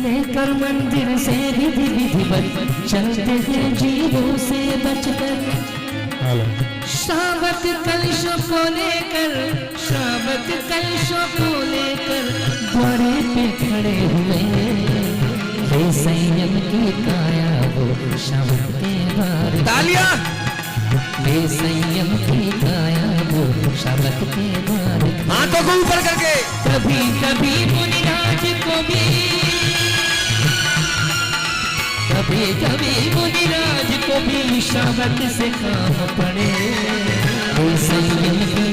लेकर मंदिर से विधि विधिवत चलते हैं जीवों से बचकर। श्रावक कलशों को लेकर, श्रावक कलशों को लेकर द्वारे पे खड़े हुए। हे सैयद संयम की काया वो श्रावक के द्वार तालियां। ले संयम की काया वो श्रावक के द्वार हाथों को ऊपर करके कभी कभी मुनिराज को भी कभी कभी मुनिराज को भी श्रावक से काम पड़े ले संयम की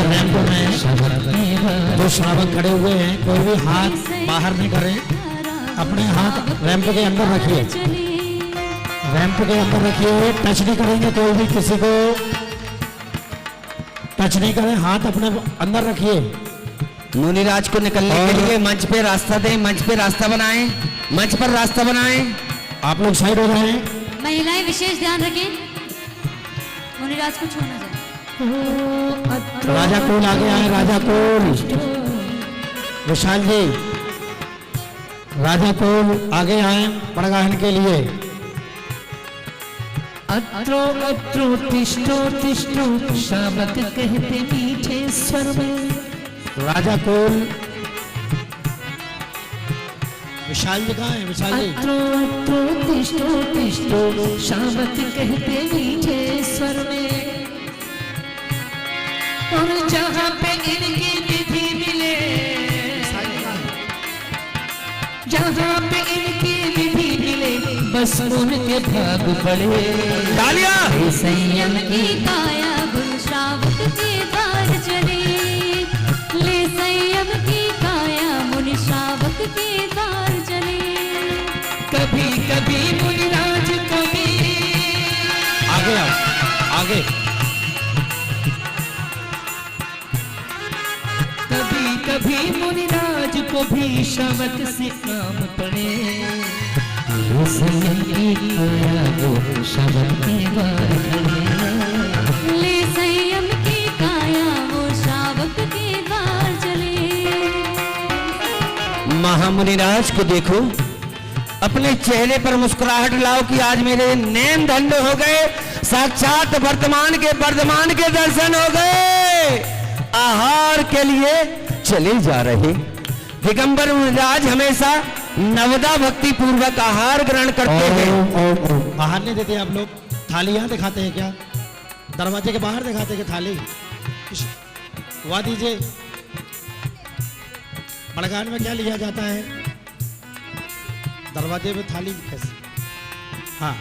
रैंप में श्रावक के द्वार जो श्रावक खड़े हुए हैं कोई भी हाथ बाहर नहीं करें, अपने हाथ रैंप के अंदर रखिए, रैंप के अंदर रखिए, टच नहीं करेंगे, कोई भी किसी को टच नहीं करें, हाथ अपने अंदर रखिए। मुनिराज को निकलने के लिए मंच पे रास्ता दें, मंच पे रास्ता बनाएं, मंच पर रास्ता बनाएं। आप लोग साइड हो जाएं। महिलाएं विशेष ध्यान रखें, मुनिराज को छूना जाए। राजा कोल आगे आए, राजा कोल, विशाल जी राजा कोल आगे आए पड़गाहन के लिए। अत्रो अत्रो तिष्ठो तिष्ठो श्रावक कहते मीठे स्वर में राजा कोल विशाल जी कहाँ है? विशाल जी अत्रो अत्रो तिष्ठो तिष्ठो श्रावक कहते मीठे स्वर में और जहाँ पे इनकी विधि मिले जहाँ पे इनकी विधि मिले बस उनके भाग पड़े तालियां। ले संयम की काया गुण श्रावक के द्वार चले, ले संयम की काया मुनि श्रावक के द्वार चले। कभी कभी मुनिराज को भी आगे आओ, आगे कभी कभी मुनिराज को भी श्रावक से काम पड़े ले संयम की काया वो श्रावक के द्वार खड़े ले संयम की काया वो श्रावक के द्वार चले। महामुनिराज को देखो, अपने चेहरे पर मुस्कुराहट लाओ कि आज मेरे नैन धन्य हो गए, साक्षात वर्तमान के दर्शन हो गए। आहार के लिए चले जा रहे दिगंबर मुनिराज हमेशा नवदा भक्ति पूर्वक आहार ग्रहण करते हैं। बाहर नहीं देते आप लोग, थाली यहाँ दिखाते हैं क्या? दरवाजे के बाहर दिखाते हैं कि थाली हुआ दीजिए। बड़गान में क्या लिया जाता है? दरवाजे में थाली कैसे? हाँ,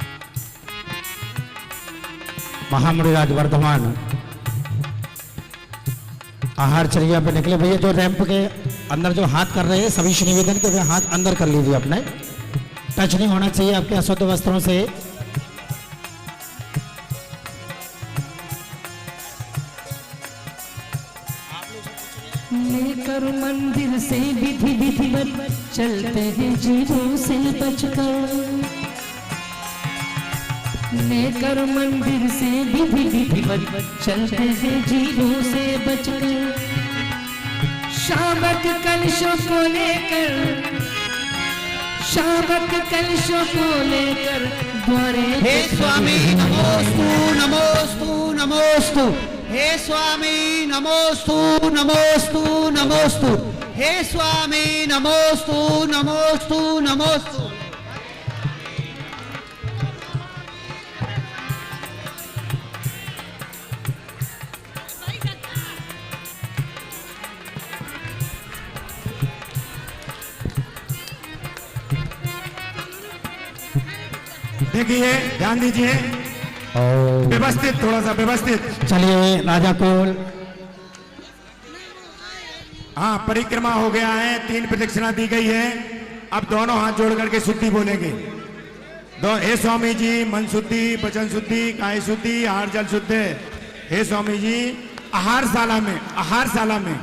महामुनिराज वर्धमान आहार चर्या पे निकले। भैया जो रैंप के अंदर जो हाथ कर रहे हैं सभी से निवेदन के वे हाथ अंदर कर लीजिए, अपने टच नहीं होना चाहिए आपके अशुद्ध वस्त्रों से। लेकर मंदिर से विधि विधिवत चलते हैं जीवों से बचकर लेकर मंदिर से विधि विधिवत चलते हैं जीवों से बचकर श्रावक कलशों को लेकर द्वारे हे स्वामी नमोस्तु नमोस्तु नमोस्तु, हे स्वामी नमोस्तु नमोस्तु नमोस्तु, हे स्वामी नमोस्तु नमोस्तु नमोस्तु। देखिए, ध्यान दीजिए, व्यवस्थित, थोड़ा सा व्यवस्थित। चलिए राजा कोल, हाँ, परिक्रमा हो गया है, 3 प्रदक्षिणा दी गई है। अब दोनों हाथ जोड़ करके शुद्धि बोलेंगे। हे स्वामी जी, मन शुद्धि, वचन शुद्धि, काय शुद्धि, आहार जल शुद्ध। हे स्वामी जी, आहारशाला में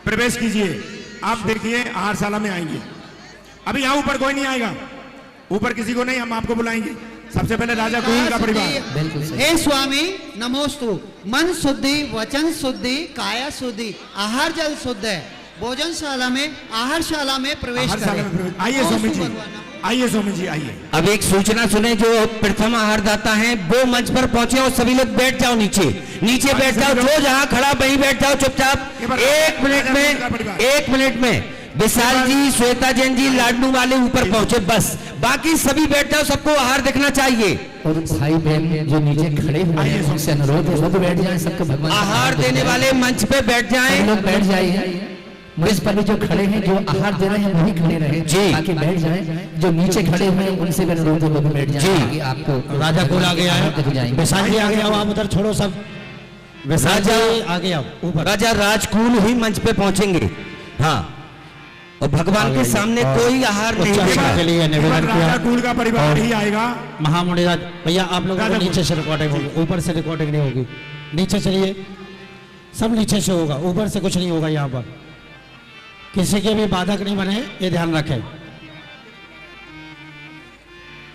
प्रवेश कीजिए। आप देखिए, आहारशाला में आएंगे। अभी यहाँ ऊपर कोई नहीं आएगा, ऊपर किसी को नहीं, हम आपको बुलाएंगे। सबसे पहले राजा कोल का परिवार। हे स्वामी नमोस्तु, मन शुद्धि, वचन शुद्धि, काया शुद्धि, आहार जल शुद्ध है। भोजनशाला में, आहारशाला में प्रवेश करें। आइए स्वामी जी, आइए स्वामी जी, आइए। अब एक सूचना सुने, जो प्रथम आहार दाता हैं वो मंच पर पहुंचे और सभी लोग बैठ जाओ, नीचे बैठ जाओ। जो जहां खड़ा वहीं बैठ जाओ चुपचाप। 1 मिनट में विशाल जी, श्वेता जैन जी, लाडू वाले ऊपर पहुंचे बस, बाकी सभी बैठ जाओ, सबको आहार देखना चाहिए। और भाई बहन जो नीचे खड़े हुए हैं उनसे अनुरोध है सब बैठ जाएं, सबको भगवान आहार देने वाले मंच पे बैठ जाएं। सब लोग बैठ जाइए। मुझ पर भी जो खड़े हैं, जो आहार दे रहे हैं वही खड़े रहे जी, ताकि बैठ जाएं। जो नीचे खड़े हुए हैं उनसे भी अनुरोध है वो भी बैठ जाएं कि आपको राजा कुल आ गया है, विशाल जी आ गया, आप उधर छोड़ो सब, विशाल जी आ गया ऊपर। राजा राजकुल ही मंच पे पहुंचेंगे। हाँ, और भगवान के सामने कोई आहार नहीं देगा। के लिए निवेदन किया, राजा कुल का परिवार ही आएगा। महामुनिराज भैया आप लोगों को नीचे से रिकॉर्डिंग होगी, ऊपर से रिकॉर्डिंग नहीं होगी। नीचे चलिए, सब नीचे से होगा, ऊपर से कुछ नहीं होगा। यहाँ पर किसी के भी बाधक नहीं बने, ये ध्यान रखें।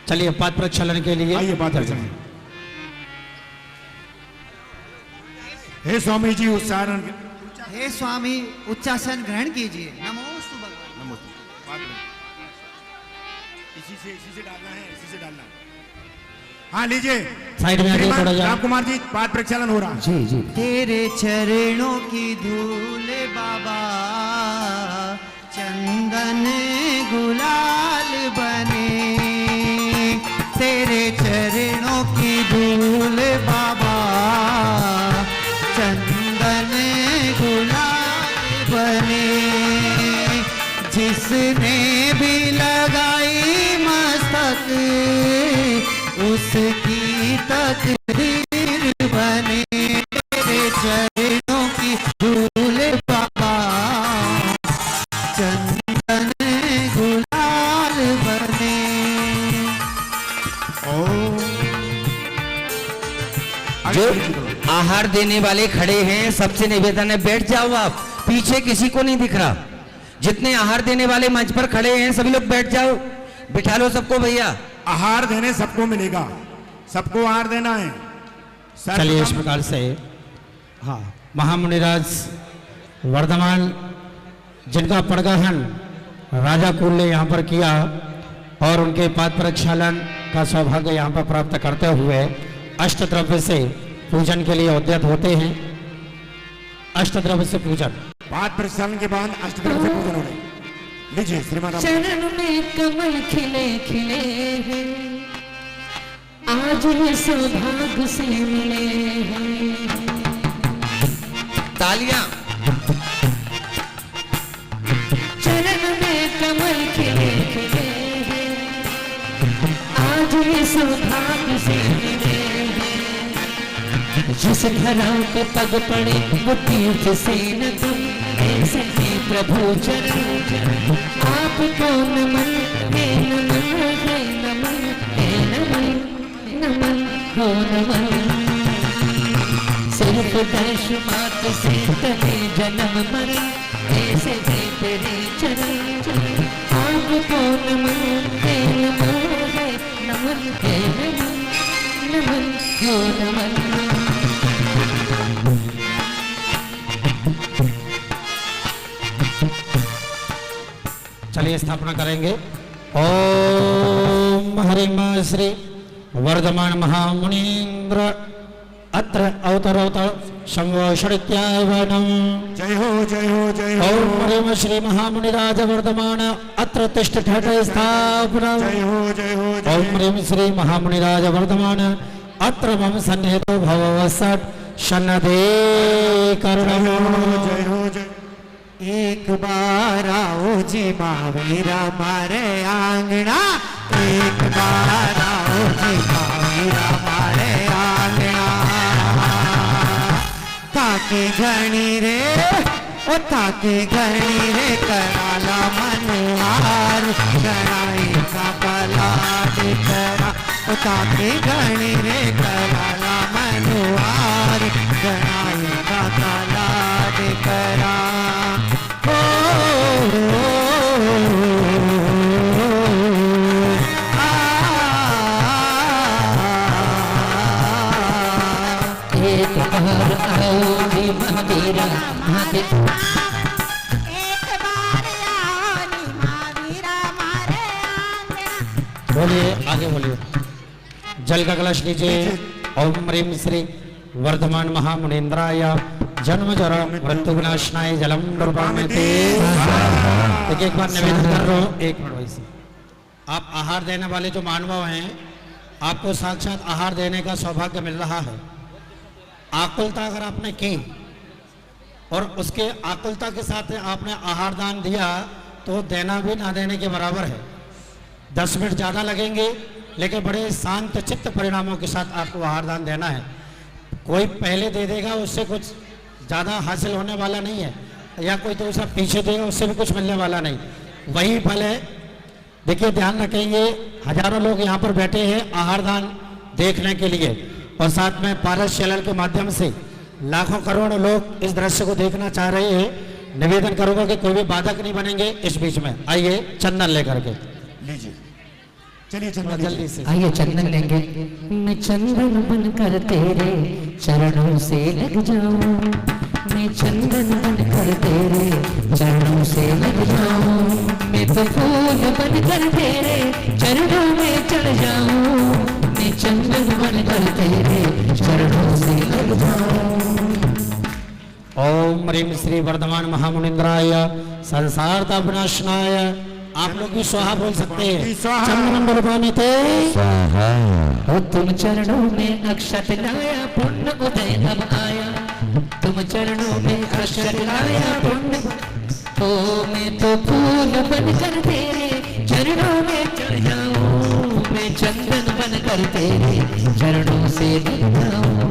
चलिए पाद प्रक्षालन के लिए आइए बात करें। हे स्वामी जी उच्चारण, हे स्वामी उच्चासन ग्रहण कीजिए। नमोस्तु भगवान। नमस्ते। बात करें। इसी से डालना है, इसी से डालना है। हाँ लीजिए, साइड में आइए थोड़ा जा। राम कुमार जी पाद प्रक्षालन हो रहा है। जी जी। तेरे चरणों की धूल बाबा चंदन गुलाल बने, तेरे चरणों की धूल बाबा चंदन गुलाल बने। जिसने भी लगाई मस्तक उसकी तकदीर बने, तेरे चरणों की धूल बाबा चंदन गुलाल बने। जो आहार देने वाले खड़े हैं सबसे निवेदन है बैठ जाओ आप, पीछे किसी को नहीं दिख रहा। जितने आहार देने वाले मंच पर खड़े हैं सभी लोग बैठ जाओ, बिठा लो सबको भैया। आहार देने सबको मिलेगा, सबको आहार देना है। चलिए इस प्रकार से, हाँ, महामुनिराज वर्धमान जिनका पड़गहन राजा कुल ने यहाँ पर किया और उनके पाद प्रक्षालन का सौभाग्य यहाँ पर प्राप्त करते हुए अष्टद्रव्य से पूजन के लिए उद्यत होते हैं। अष्टद्रव्य से पूजन, पाद प्रक्षालन के बाद अष्टद्रव्य से पूजन हो रहे। लीजिए श्रीमान। चरण में कमल खिले खिले हैं, आज ये सौभाग्य से मिले हैं। तालियां। चरण में कमल खिले खिले हैं, आज ये सौभाग्य से मिले हैं। जिस धरा के पग पड़े वो तीर्थ से न तुम, ऐसे ही प्रभु चरण आपको नमन है, नमन है, नमन है, नमन नमन हो नमन। सिर्फ दर्श मात्र से कटे जन्म मरण, ऐसे ही तेरे चरण आपको नमन है, नमन है, नमन है, नमन नमन हो नमन। चलिए स्थापना करेंगे। ओम हरिम श्री वर्धमान महामुनीन्द्र अत्र अवतरोत संवोषणित्यावनम। जय हो जय हो जय हो। ओम हरिम श्री महामुनिराज वर्धमान अत्र तिष्ठठ स्थापना। जय हो जय हो। ओम हरिम श्री महामुनिराज वर्धमान अत्र मम सन्निहितो भववसत् सन्नदे करुणम। जय हो जय। एक बार आओ जी महावीरा मारे आंगना, एक बार आओ जी महावीरा मारे आंगना। ताके घणी रे ओ ताके घणी रे कराला मनहार, गणाई का पलाट करा ओ ताके घणी रे कराला मनहार, गणाई का पलाट करा। एक बार आओ जी महावीरा मारे, एक बार आओ नी महावीरा मारे आंगना। बोलिए, आगे बोलिए। जल का कलश लीजिए। ओम ह्रीं श्री वर्धमान महामुनीन्द्राय जन्म जरा मृत्यु विनाशनाय जलम नृपामिते। देखिए एक बार निवेदन कर रहा हूँ, एक मिनट भाई साहब। आप आहार देने वाले जो मानव हैं, आपको साक्षात आहार देने का सौभाग्य मिल रहा है। आकुलता अगर आपने की और उसके आकुलता के साथ आपने आहार दान दिया तो देना भी ना देने के बराबर है। 10 मिनट ज़्यादा लगेंगे लेकिन बड़े शांत चित्त परिणामों के साथ आपको आहार दान देना है। कोई पहले दे देगा उससे कुछ ज़्यादा हासिल होने वाला नहीं है, या कोई दूसरा पीछे देगा उससे भी कुछ मिलने वाला नहीं, वही फल है। देखिए ध्यान रखेंगे, हजारों लोग यहाँ पर बैठे हैं आहार दान देखने के लिए और साथ में पारस चैनल के माध्यम से लाखों करोड़ों लोग इस दृश्य को देखना चाह रहे हैं। निवेदन करूंगा कि कोई भी बाधक नहीं बनेंगे इस बीच में। आइए चंदन लेकर के लीजिए, चलिए चंदन जल्दी से आइए चंदन लेंगे। मैं चंदन बनकर तेरे चरणों से लग जाऊं, मैं चंदन बनकर तेरे चरणों से लग जाऊं, मैं तो फूल बनकर तेरे चरणों में चढ़ जाऊं, मैं चंदन बनकर तेरे चरणों से लग जाऊं। ओम ह्रीं श्री वर्धमान महामुनिंद्राय संसारता विनाशनाय। आप लोग भी स्वाहा बोल सकते हैं। चंदन बलवानी थे ओ तुम चरणों में अक्षत लाया, पुण्य उदय अब आया, तुम चरणों में अक्षत लाया पुण्य। ओ मैं तो फूल बनकर तेरे चरणों में चढ़ जाऊं, मैं चंदन बनकर तेरे चरणों से लग जाऊं।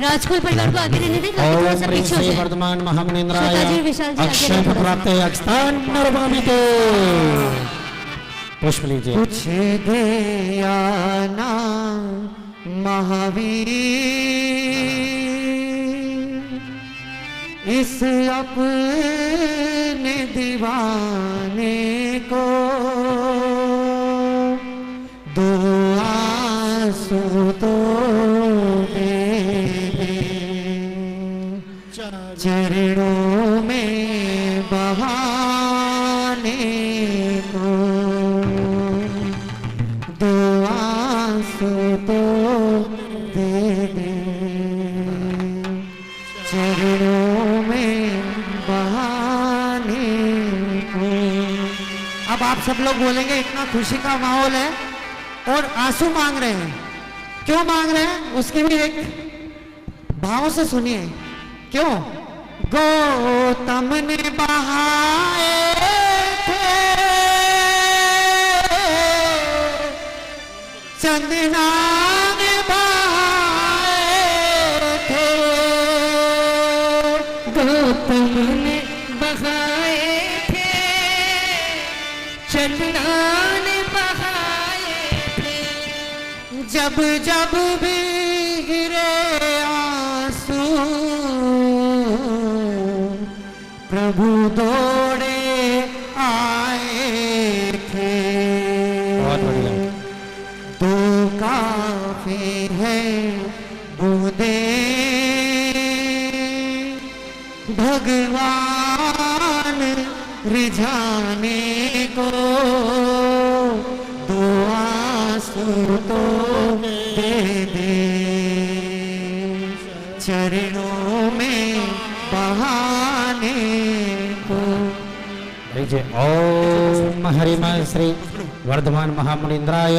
राजकुल परिवार को आगे रहने देगा, थोड़ा सा पीछे हो श्री जाए। वर्धमान महामुनिंद्राय श्वेता जी, विशाल जी, आगे अक्षय बढ़ो। प्राप्त अक्षतान नरवामिते। पुष्प लीजिए। कुछ दे आना महावीर, इस अपने दीवाने को दो आंसू तो चरणों में बहाने को, दो आंसू तो दे दे, चरणों में बहाने को। अब आप सब लोग बोलेंगे इतना खुशी का माहौल है और आंसू मांग रहे हैं। क्यों मांग रहे हैं उसकी भी एक भाव से सुनिए। क्यों? गौतम ने बहाए थे चंदना ने बहाए थे, गौतम ने बहाए थे चंदना ने बहाए थे, जब जब भी गिरे आंसू प्रभु दौड़े आए थे। बहुत बढ़िया। दो काफी है बूंदे भगवान रिझाने को, दो आंसू तो दे दे, चरणों में बहाने को। लीजिए। ओम हरिम श्री वर्धमान महामुनिंद्राय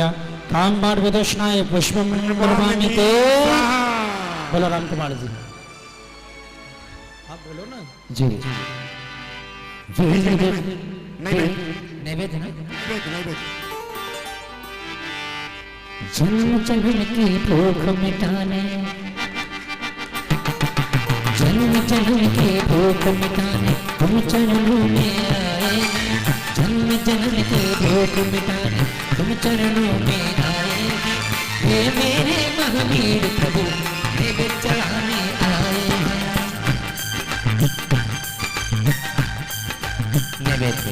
कामबाण विदुषणाय पुष्पम निर्मामिते। बोलो राम कुमार जी। आप बोलो ना जी नैवेद्य जन्म जन्म की भूख मिटाने, जन्म जन्म की भूख मिटाने हम चरणों में आए, जन्म जन्म की भूख मिटाने तुम चरणों में आए, हे मेरे महावीर प्रभु नैवेद्य चढ़ाने आए हैं। नैवेद्य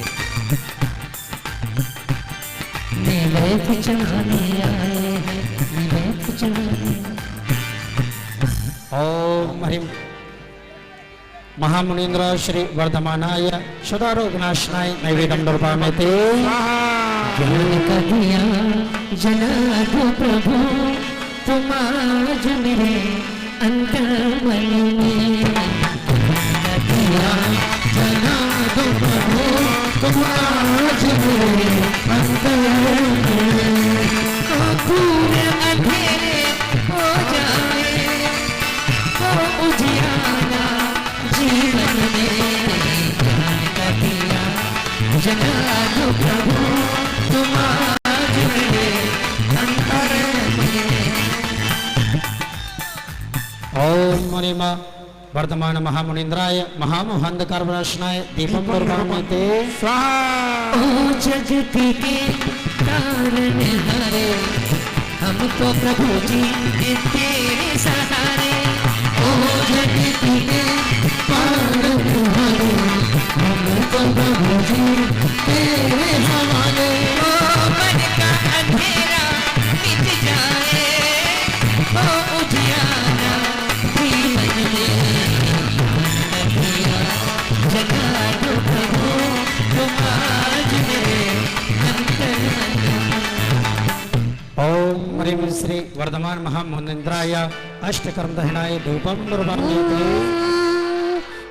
नैवेद्य चढ़ाने आए हैं, नैवेद्य चढ़ाने। ओम हरिम महामुनिंद्र श्री वर्धमानाय सदारोगनाशनाय नैवेद्यम निर्वामिते। ज्ञान का दिया जला दो प्रभु तुम आज मेरे अंतर्मन में, ज्ञान का दिया जला दो तुम आज मेरे अंदर में। पूरे अंधेरे हो जाए हो उजियारा जीवन में, ज्ञान का दिया जगा दो प्रभु तुम आज मेरे अंतर में। ओम मुनिमा वर्तमान महामुनिंद्राय महामोहंधकार प्रश्नाय दीपम दुर्गामते स्वाहा। ओ जगती के कारण हरे हमको प्रभु जी के तेरे सहारे। ओ जगती के कारण हरे हमको प्रभु जी तेरे हवाले। ओ मन का अंधेरा मिट जाए ओ उजियारा जीवन में, जगा दो प्रभु तुम आज मेरे अंतर में। ओम ह्रीं श्री वर्धमान महामुनिंद्राय अष्टकर्म दहनाय धूपम दुर्गामते।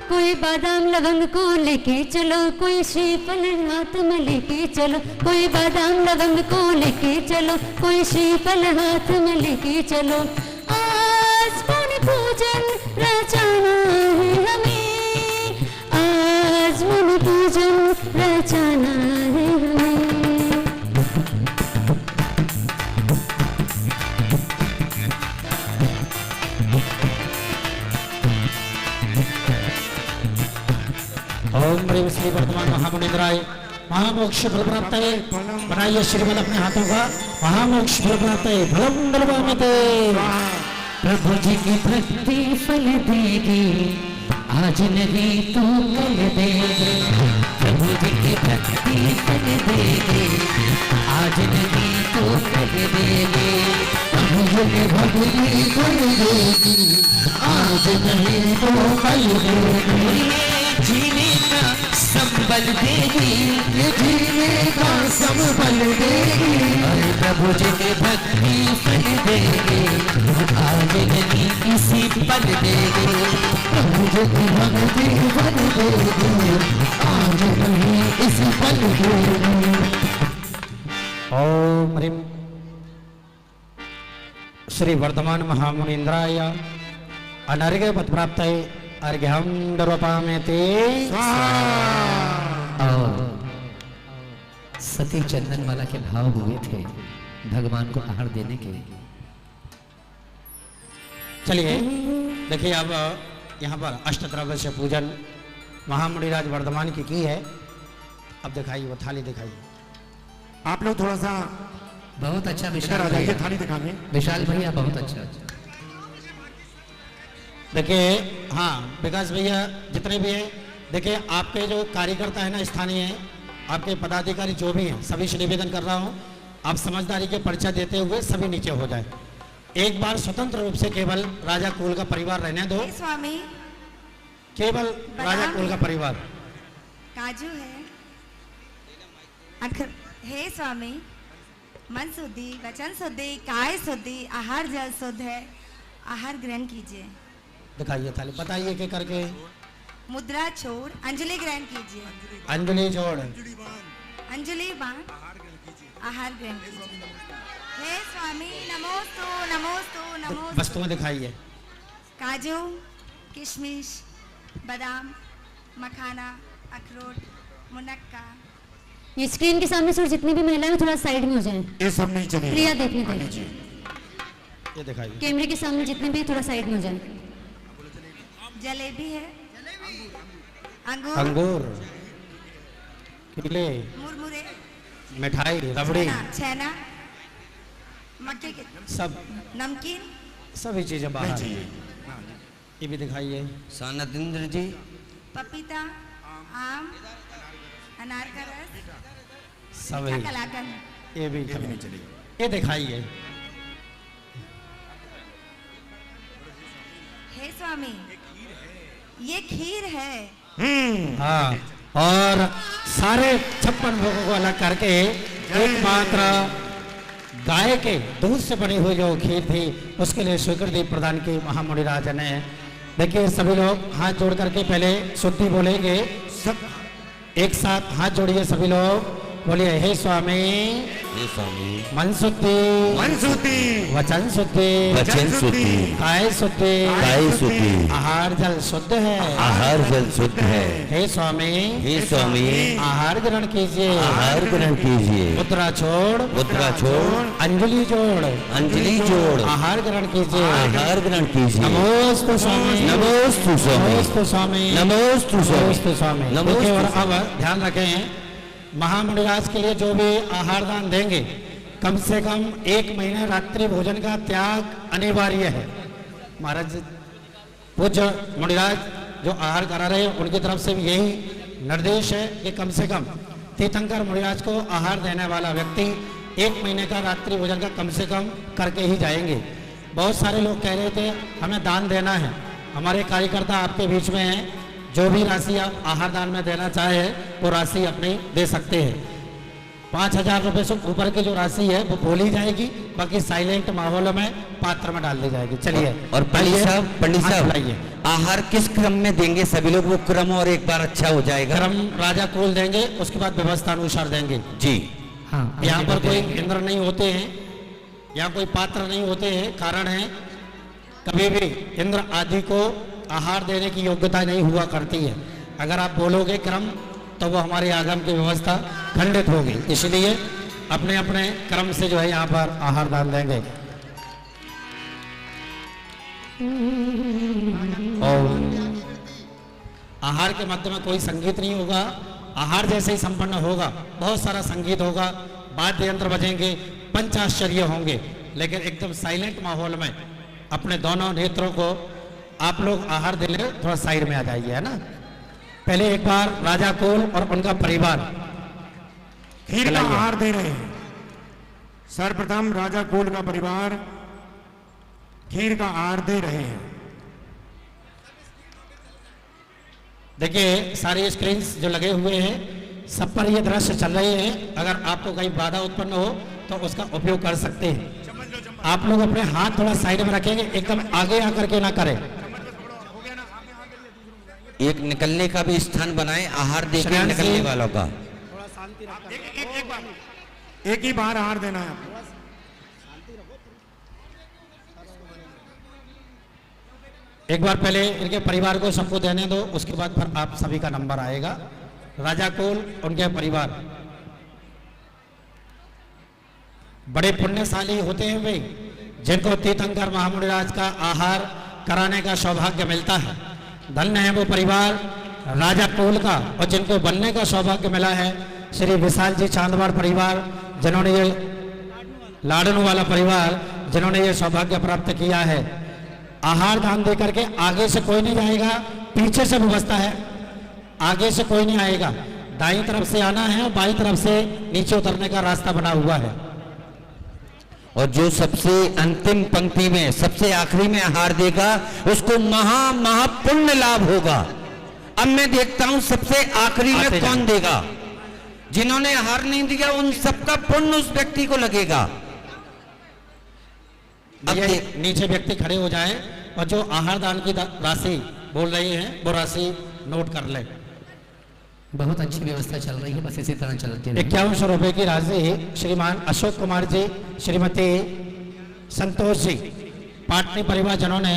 कोई बादाम लवंग को लेके चलो, कोई श्रीफल हाथ में लेके चलो। कोई बादाम लवंग को लेके चलो, कोई श्रीफल हाथ में लेके चलो। आज पुण्य पूजन रचाना है हमें, आज पुण्य पूजन रचाना है हमें। ओम ह्रीं श्री वर्तमान महामुनिंद्राय महामोक्ष फल प्राप्त है। बनाइए श्रीफल अपने हाथों का, महामोक्ष फल प्राप्त है। फलम दुर्गामते। प्रभु जी की भक्ति फल देगी, आज नहीं तो कल देगी। प्रभु जी की भक्ति फल देगी, आज नहीं तो कल देगी। प्रभु जी की भक्ति फल देगी, आज नहीं तो कल देगी। जीने का संबल देगी, ये जीने का संबल देगी। अरे प्रभु जी की भक्ति फल देगी, आज नहीं किसी पल देगी। प्रभु जी की भक्ति फल देगी, आज नहीं किसी पल देगी। ओम ह्रीं श्री वर्धमान महामुनिंद्राय अनर्घ्य पद प्राप्त है। अर्घ्यम दुर्गामते स्वाहा। और सती चंदन माला के भाव हुए थे भगवान को आहार देने के। चलिए देखिए, अब यहाँ पर अष्टद्रव्य से पूजन महामुनिराज वर्धमान की है। अब दिखाइए वो थाली दिखाइए। आप लोग थोड़ा सा बहुत अच्छा इधर आ विशाल जाइए, भैया, थाली दिखाने। विशाल भैया बहुत अच्छा। देखिए हाँ विकास भैया जितने भी हैं, देखिए आपके जो कार्यकर्ता है ना स्थानीय, आपके पदाधिकारी जो भी हैं, सभी से निवेदन कर रहा हूँ आप समझदारी के परिचय देते हुए सभी नीचे हो जाए। एक बार स्वतंत्र रूप से केवल राजा कुल का परिवार रहने दो। हे स्वामी केवल राजा कुल का परिवार। काजू है अखर। हे स्वामी मन शुद्धि, वचन शुद्धि, काय शुद्धि, आहार जल शुद्ध है, आहार ग्रहण कीजिए। दिखाइए थाली, बताइए के करके। मुद्रा छोड़ अंजलि ग्रहण कीजिए। अंजलि जोड़ अंजलि बाण आहार ग्रहण कीजिए। हे स्वामी नमोस्तु नमोस्तु नमोस्तु। वस्तुएं दिखाइए। काजू, किशमिश, बादाम, मखाना, अखरोट, मुनक्का। ये स्क्रीन के सामने से जितनी भी महिलाएं हैं, थोड़ा साइड में हो जाएं। ये सब नहीं चलेगा। प्रिया देखने दें। ये दिखाइए। कैमरे के सामने जितने भी थोड़ा साइड में हो जाएं। जलेबी है, अंगूर, अंगूर, केले, मुरमुरे, मिठाई, रबड़ी, छेना, मक्के के सब नमकीन, सभी चीजें बाहर। ये भी दिखाइए। सानंद जी पपीता, आम, अनार का रस, सभी। कलाकंद। ये भी नहीं चलेगी। ये दिखाइए। हे स्वामी ये खीर है। हाँ, और सारे 56 भोगों को अलग करके एकमात्र गाय के दूध से बनी हुई जो खीर थी उसके लिए स्वीकृति प्रदान की महामुनिराज ने। देखिए सभी लोग हाथ जोड़ करके पहले शुद्धि बोलेंगे। सब एक साथ हाथ जोड़िए सभी लोग, बोलिए हे स्वामी हे स्वामी मन शुद्धि मन शुद्धि, वचन शुद्धि वचन शुद्धि काय शुद्धि काय शुद्धि आहार जल शुद्ध है आहार जल शुद्ध है। हे स्वामी हे स्वामी आहार ग्रहण कीजिए आहार ग्रहण कीजिए। मुद्रा छोड़ मुद्रा छोड़ अंजलि जोड़ अंजलि जोड़ आहार ग्रहण कीजिए। आहार ग्रहण कीजिए। नमोस्तु स्वामी नमोस्तु स्वामी नमोस्तु स्वामी नमोस्तु स्वामी नमोस्तु स्वामी। नमोस्तु देखिए, और अब ध्यान रखें, महामुनिराज के लिए जो भी आहार दान देंगे कम से कम 1 महीने रात्रि भोजन का त्याग अनिवार्य है। महाराज पूज्य मुनिराज जो आहार करा रहे हैं उनकी तरफ से भी यही निर्देश है कि कम से कम तीर्थंकर मुनिराज को आहार देने वाला व्यक्ति 1 महीने का रात्रि भोजन का कम से कम करके ही जाएंगे। बहुत सारे लोग कह रहे थे हमें दान देना है, हमारे कार्यकर्ता आपके बीच में हैं, जो भी राशि आप आहार दान में देना चाहे वो राशि अपनी दे सकते हैं। 5,000 रुपये से ऊपर की जो राशि है वो बोली जाएगी, बाकी साइलेंट माहौल में पात्र में डाल दी जाएगी। चलिए, और पंडित हाथ साहब बुलाइए। आहार किस क्रम में देंगे सभी लोग, वो क्रम और एक बार अच्छा हो जाएगा। क्रम राजा कुल देंगे, उसके बाद व्यवस्था अनुसार देंगे। जी हाँ, यहाँ पर कोई इंद्र नहीं होते हैं, यहाँ कोई पात्र नहीं होते हैं। कारण है कभी भी इंद्र आदि को आहार देने की योग्यता नहीं हुआ करती है। अगर आप बोलोगे क्रम तो वो हमारे आगम की व्यवस्था खंडित होगी, इसलिए अपने अपने क्रम से जो है यहाँ पर आहार दान देंगे। और आहार के मध्य में कोई संगीत नहीं होगा, आहार जैसे ही संपन्न होगा बहुत सारा संगीत होगा, वाद्य यंत्र बजेंगे, पंचाश्चर्य होंगे, लेकिन एकदम साइलेंट माहौल में अपने दोनों नेत्रों को आप लोग आहार दे ले, थोड़ा साइड में आ जाइए, है ना। पहले एक बार राजा कुल और उनका परिवार खीर का आहार दे रहे हैं। सर्वप्रथम राजा कुल का परिवार खीर का आहार दे रहे हैं। देखिए, सारे स्क्रीन जो लगे हुए हैं सब पर ये दृश्य चल रहे हैं। अगर आपको कहीं बाधा उत्पन्न हो तो उसका उपयोग कर सकते हैं। आप लोग अपने हाथ थोड़ा साइड में रखेंगे, एकदम आगे आकर के ना करें। एक निकलने का भी स्थान बनाए आहार देकर निकलने वालों का। एक ही बार आहार देना है आपको। एक बार पहले इनके परिवार को सबको देने दो, उसके बाद फिर आप सभी का नंबर आएगा। राजा कुल, उनके परिवार बड़े पुण्यशाली होते हैं भाई, जिनको तीर्थंकर महामुनिराज का आहार कराने का सौभाग्य मिलता है। धन्य है वो परिवार राजा कुल का, और जिनको बनने का सौभाग्य मिला है श्री विशाल जी चांदवाड़ परिवार, जिन्होंने ये लाडनू वाला परिवार, जिन्होंने ये सौभाग्य प्राप्त किया है। आहार दान दे करके आगे से कोई नहीं जाएगा, पीछे से व्यवस्था है, आगे से कोई नहीं आएगा। दाईं तरफ से आना है, बाईं तरफ से नीचे उतरने का रास्ता बना हुआ है। और जो सबसे अंतिम पंक्ति में सबसे आखिरी में आहार देगा उसको महापुण्य लाभ होगा। अब मैं देखता हूं सबसे आखिरी में कौन देगा। जिन्होंने आहार नहीं दिया उन सबका पुण्य उस व्यक्ति को लगेगा। अब नीचे व्यक्ति खड़े हो जाएं और जो आहार दान की राशि बोल रही है वो राशि नोट कर ले। बहुत अच्छी व्यवस्था चल रही है, बस इसी तरह चलती है। 51 रुपए की राशि श्रीमान अशोक कुमार जी, श्रीमती संतोष जी, पाटनी परिवार, जिन्होंने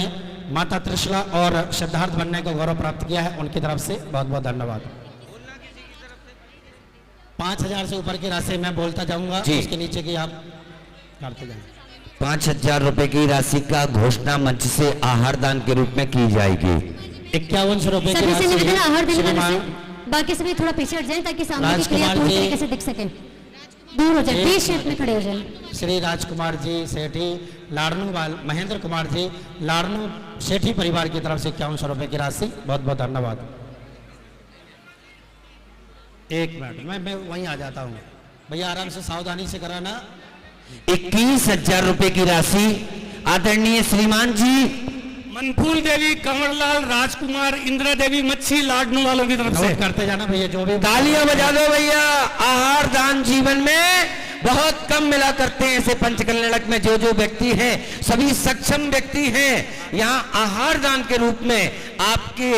माता त्रिशला और सिद्धार्थ बनने का गौरव प्राप्त किया है, उनकी तरफ से बहुत बहुत धन्यवाद। 5,000 से ऊपर की राशि मैं बोलता जाऊंगा, उसके नीचे की आप करते जाएंगे। 5,000 रुपए की राशि का घोषणा मंच से आहार दान के रूप में की जाएगी। 51 रुपए की राशि। बाकी सभी थोड़ा पीछे हट जाएं ताकि सामने की क्रिया पूरी तरीके से दिख सके। दूर हो जाए, बीच शेप में खड़े हो जाए। श्री राजकुमार जी सेठी लाडनू वाल, महेंद्र कुमार जी लाडनू सेठी परिवार की तरफ से 51 रुपए की राशि, बहुत बहुत धन्यवाद। एक मिनट, मैं वहीं आ जाता हूँ भैया, आराम से सावधानी से कराना। 21,000 रुपए की राशि आदरणीय श्रीमान जी मनफूल देवी, कंवरलाल, राजकुमार, इंदिरा देवी, मच्छी लाडनू वालों की तरफ से करते जाना भैया। जो भी तालियां बजा दो भैया। आहार दान जीवन में बहुत कम मिला करते हैं। ऐसे पंचकल्याणक में जो जो व्यक्ति हैं सभी सक्षम व्यक्ति हैं। यहाँ आहार दान के रूप में आपके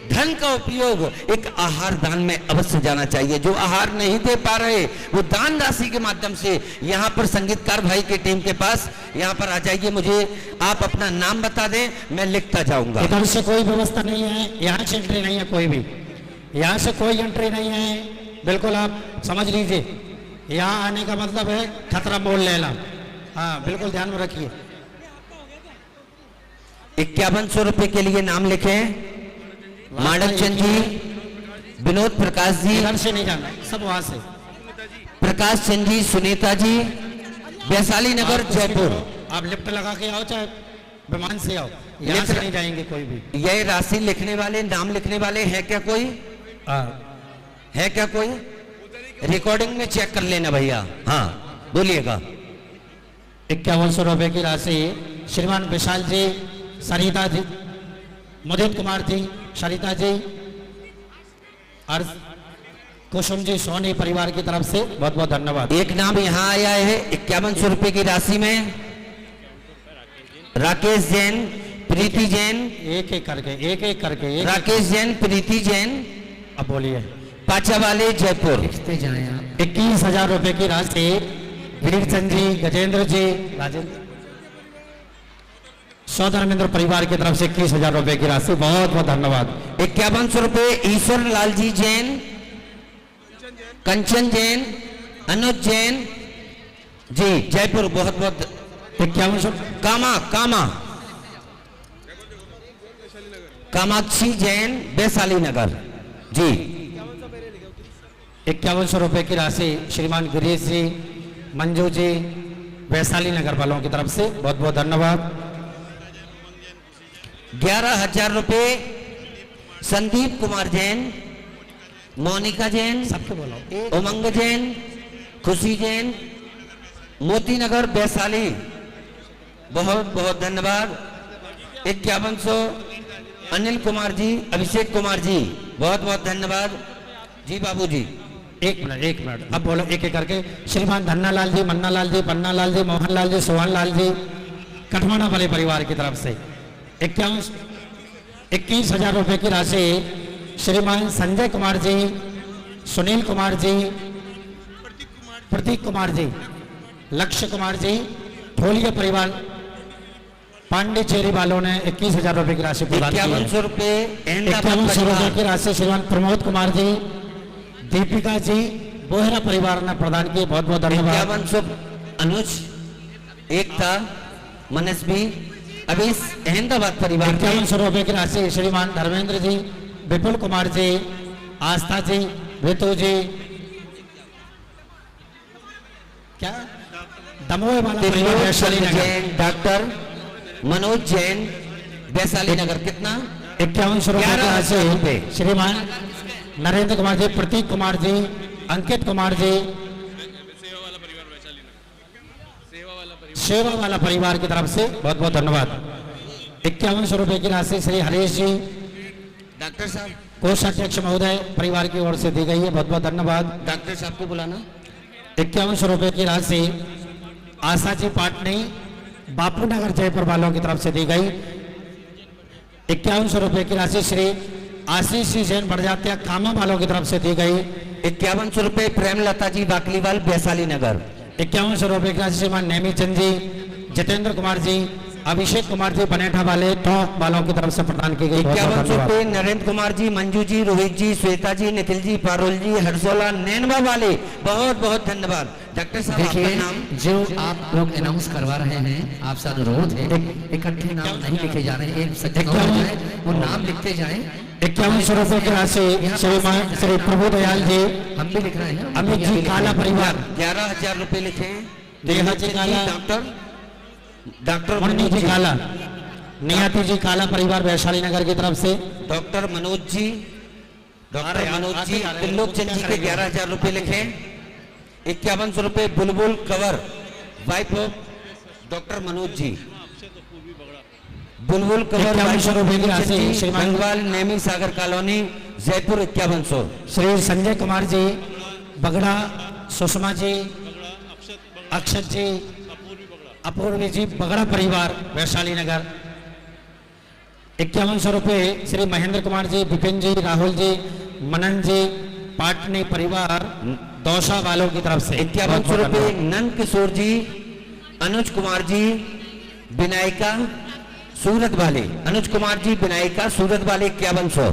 धन का उपयोग एक आहार दान में अवश्य जाना चाहिए। जो आहार नहीं दे पा रहे वो दान राशि के माध्यम से यहाँ पर संगीतकार भाई की टीम के पास यहाँ पर आ जाइए। मुझे आप अपना नाम बता दें, मैं लिखता जाऊंगा। इधर से कोई व्यवस्था नहीं है, यहाँ से एंट्री नहीं है, कोई भी यहाँ से कोई एंट्री नहीं है, बिल्कुल आप समझ लीजिए। यहाँ आने का मतलब है खतरा मोल लेना। हाँ बिल्कुल ध्यान में रखिए। 5100 रुपए के लिए नाम लिखे। माडक चंद जी, विनोद प्रकाश जी, इधर से नहीं जाना, सब वहां से। प्रकाश चंद जी, सुनीता जी, वैशाली नगर जयपुर। आप लिफ्ट लगा के आओ चाहे विमान से आओ, यहाँ से नहीं जाएंगे कोई भी। ये राशि लिखने वाले, नाम लिखने वाले है क्या कोई? है क्या कोई? रिकॉर्डिंग में चेक कर लेना भैया। हाँ बोलिएगा। 5100 रुपए की राशि श्रीमान विशाल जी, सरिता जी, मुदित कुमार जी, सरिता जी और कुसुम जी सोनी परिवार की तरफ से बहुत बहुत धन्यवाद। एक नाम यहाँ आया है 5100 रुपए की राशि में, राकेश जैन, प्रीति जैन। एक एक करके राकेश जैन, प्रीति जैन। अब बोलिए। पाचा वाले जयपुर। लिखते जाएं आप। 21,000 रुपए की राशि वीरचंद जी, गजेंद्र जी, राजेंद्र सौधर्मेंद्र परिवार की तरफ से 21,000 रुपए की राशि, बहुत बहुत धन्यवाद। 5100 रुपए ईश्वर लाल जी जैन, कंचन जैन, अनुज जैन जी, जयपुर। बहुत बहुत 5100। कामाक्षी जैन, वैशाली नगर जी। 5100 रुपए की राशि श्रीमान गिरीश जी, मंजू जी, वैशाली नगर वालों की तरफ से बहुत बहुत धन्यवाद। 11,000 रुपए संदीप कुमार जैन, मोनिका जैन, सबके बोलो। उमंग जैन, खुशी जैन, मोती नगर वैशाली। बहुत बहुत धन्यवाद। 5100 अनिल कुमार जी, अभिषेक कुमार जी, बहुत बहुत धन्यवाद जी। बाबू जी एक मिनट अब बोलो एक एक करके। श्रीमान धन्नालाल जी, मन्नालाल जी, पन्नालाल जी, मोहनलाल जी, सोहन लाल जी, कठमाना वाले परिवार की तरफ से 21,000 रुपए की राशि श्रीमान संजय कुमार जी, सुनील कुमार जी, प्रतीक कुमार जी, लक्ष्य कुमार जी, ठोलिया परिवार पांडेचेरी वालों ने 21,000 रुपए की राशि प्रदान की है। 5100 रुपए 5100 रुपए की राशि श्रीमान प्रमोद कुमार जी, दीपिका जी, बोहरा परिवार ने प्रदान की, बहुत बहुत धन्यवाद। 5100 अनुज, एकता, मनस्वी, अभी अहमदाबाद परिवार। 5100 रुपए की राशि श्रीमान धर्मेंद्र जी, विपुल कुमार जी, आस्था जी, ऋतु जी, क्या दमोह वाला परिवार वैशाली नगर। जैन, डॉक्टर मनोज जैन, वैशाली नगर। कितना? 5100 रुपए की राशि श्रीमान नरेंद्र कुमार जी, प्रतीक कुमार जी, अंकित कुमार जी, सेवा वाला परिवार की तरफ से बहुत बहुत धन्यवाद। 5100 रुपए की राशि श्री हरीश जी, डॉक्टर साहब, कोषाध्यक्ष महोदय परिवार की ओर से दी गई है, बहुत बहुत धन्यवाद। डॉक्टर साहब को बुलाना। 5100 रुपए की राशि आशा जी पाटनी, बापू नगर जयपुर वालों की तरफ से दी गई। 5100 रुपए की राशि श्री आशीष जी जैन बड़जात्या कामा वालों की तरफ से दी गई। 5100 रुपए प्रेमलता जी, बाकलीवाल, वैशाली नगर। 5100 रुपए की राशि श्रीमान नेमीचंद जी, जितेंद्र कुमार जी, अभिषेक कुमार जी, बनेठा वाले टॉप वालों की तरफ से प्रदान की गई। 5100 रुपए नरेंद्र कुमार जी, मंजू जी, रोहित जी, श्वेता जी, निखिल जी, पारुल जी, हर्षोला, नैनवा वाले, बहुत बहुत धन्यवाद। डॉक्टर साहब आपका देखिए, नाम? जो आप लोग अनाउंस करवा रहे हैं, आपसे अनुरोध है इकट्ठे नाम नहीं लिखे जा रहे हैं, वो नाम लिखते जाएं। 5100 रुपए की राशि श्रीमान श्री प्रभु दयाल जी, हम भी लिख रहे हैं। अमित जी काला परिवार, 11,000 रुपए लिखे। देहा जी काला, डॉक्टर मणि जी काला, नियति जी काला परिवार वैशाली नगर की तरफ से। डॉक्टर मनोज जी, डॉक्टर मनोज जी, त्रिलोक चंद जी के 11,000 रुपए लिखे। 5100 रुपए Bulbul Kanwar, wife of doctor Manoj ji, Bulbul Kanwar, 5100 रुपए की राशि श्रीमान बंगवाल, नेमी सागर कॉलोनी, जयपुर। 5100 श्री संजय कुमार जी, बगड़ा, सुषमा जी, अक्षत जी, अपूर्वी जी, बगड़ा परिवार वैशाली नगर। 5100 रुपये श्री महेंद्र कुमार जी, विपिन जी, राहुल जी, मनन जी, पाटनी परिवार दौसा वालों की तरफ से। 5100 रुपये नंद किशोर जी, अनुज कुमार जी, विनायका सूरत वाले, अनुज कुमार जी विनायका सूरत वाले 5100।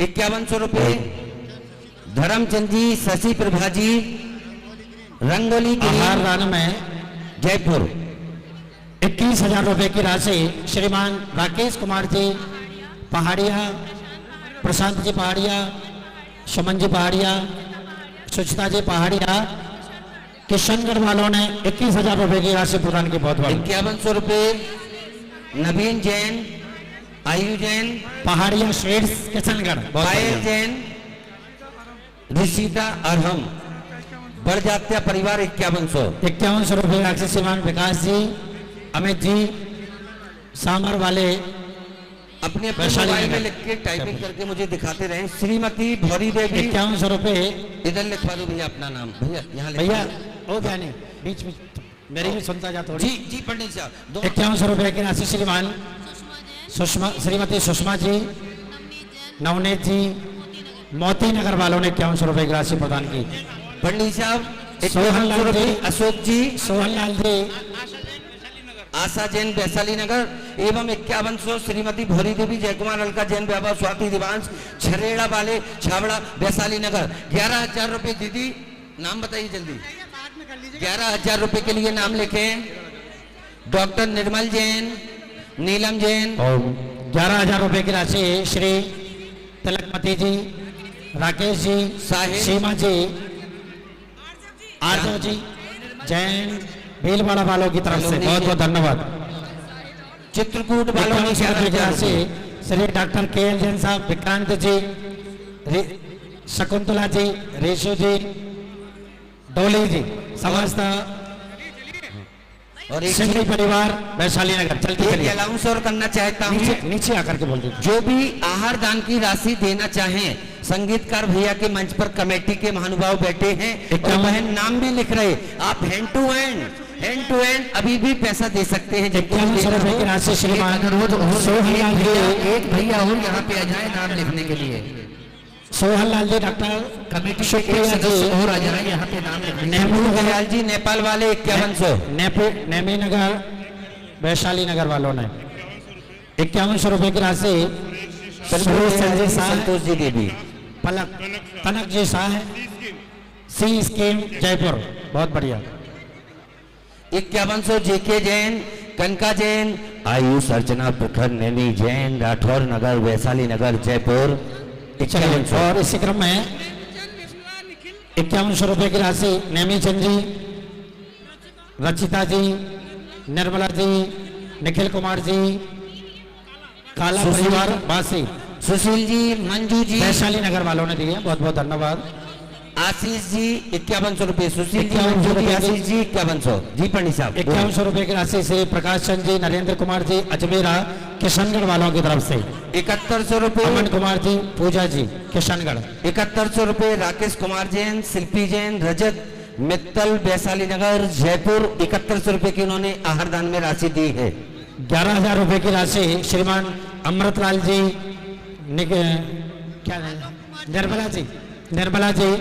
5100 रुपये धर्मचंद जी, शशि प्रभा जी, रंगोली आहार दान में जयपुर। 21,000 रुपए की राशि श्रीमान राकेश कुमार जी पहाड़िया, प्रशांत जी पहाड़िया, सुमन जी पहाड़िया, सुचिता जी पहाड़िया, किशनगढ़ वालों ने 21,000 रुपए की राशि प्रदान की। बहुत बहुत 5100 रुपये नवीन जैन, आयु जैन, पहाड़िया शेड्स किशनगढ़। पायल जैन, ऋषिता अरहम, बड़जात्या परिवार 5100। 5100 रुपये राशि श्रीमान विकास जी, अमित जी सामर वाले अपने वैशाली मोबाइल में नगर। लिख के टाइपिंग करके मुझे दिखाते रहे। श्रीमती भौरी देवी 5100 रुपये। इधर लिखवा दो भैया अपना नाम, भैया यहाँ लिखवा भैया दो। हो गया नहीं, बीच में मेरी भी सुनता जा थोड़ी। जी जी पंडित साहब 5100 रुपये की राशि श्रीमान सुषमा, श्रीमती सुषमा जी, नवनीत जी, मोती नगर वालों ने 5100 रुपये की राशि प्रदान की। पंडित साहब सोहन 5100 लाल रुपये जी, अशोक जी, सोहन लाल जी, आशा जैन वैशाली नगर एवं 5100 श्रीमती भौरी देवी, जयकुमार अलका जैन व्यापार, स्वाति दिवांश छरेड़ा वाले छावड़ा वैशाली नगर 11,000 रुपये। दीदी नाम बताइए जल्दी। 11,000 रुपये के लिए नाम लिखें। डॉक्टर निर्मल जैन, नीलम जैन। और 11,000 रुपये की राशि श्री तिलकमती जी, राकेश जी, साहिल, सीमा जी, आरजव जी, जैन भीलवाड़ा वालों की तरफ से बहुत बहुत धन्यवाद। चित्रकूट वालों ने 11,000 से श्री डॉक्टर KL जैन साहब, विक्रांत जी, शकुंतला जी, रेशु जी, डोली जी, समस्त और एक सिंधी परिवार वैशाली नगर। चलते एक चलिए अलाउंस और करना चाहता हूँ। नीचे नीचे आकर के बोल दीजिए। जो भी आहार दान की राशि देना चाहें, संगीतकार भैया के मंच पर कमेटी के महानुभाव बैठे हैं और बहन नाम भी लिख रहे। आप हैंड टू हैंड अभी भी पैसा दे सकते हैं। जब 5100 रुपये की राशि श्रीमान सोहनलाल जी, एक भैया और यहाँ पे आ जाए नाम लिखने के लिए। सोहनलाल जी, डॉक्टर कमेटी के शुक्रिया एक जी, सदस्य और आ जाए यहाँ पे नाम लिखने के लिए। नेहरू दयाल जी नेपाल वाले 5100। नेमी नगर वैशाली नगर वालों ने 5100 रुपये की राशि संजय शाह, संतोष जी देवी, पलक तनक जी शाह, सी स्कीम जयपुर। बहुत बढ़िया। 5100 जेके जैन, कनका जैन, आयुष अर्चना प्रखर, नैनी जैन, राठौर नगर वैशाली नगर जयपुर 5100। और इसी क्रम में 5100 रुपये की राशि नेमी चंद जी, रचिता जी, निर्मला जी, निखिल कुमार जी, काला परिवार वासी, सुशील जी, मंजू जी, वैशाली नगर वालों ने दिए। बहुत बहुत धन्यवाद। आशीष जी 5100 रुपये, सुशील जी, 5100 मंजू जी, रुपये। आशीष जी 5100। जी पंडित साहब 5100 रुपये की राशि से प्रकाश चंद जी, नरेंद्र कुमार जी, अजमेरा किशनगढ़ वालों की तरफ से 7100 रुपये। अमन कुमार जी, पूजा जी, किशनगढ़। 7100 रुपये राकेश कुमार जैन, शिल्पी जैन, रजत मित्तल वैशाली नगर जयपुर 7100 रुपये की उन्होंने आहार दान में राशि दी है। 11,000 रुपये की राशि श्रीमान अमृतलाल जी, क्या निर्मला जी,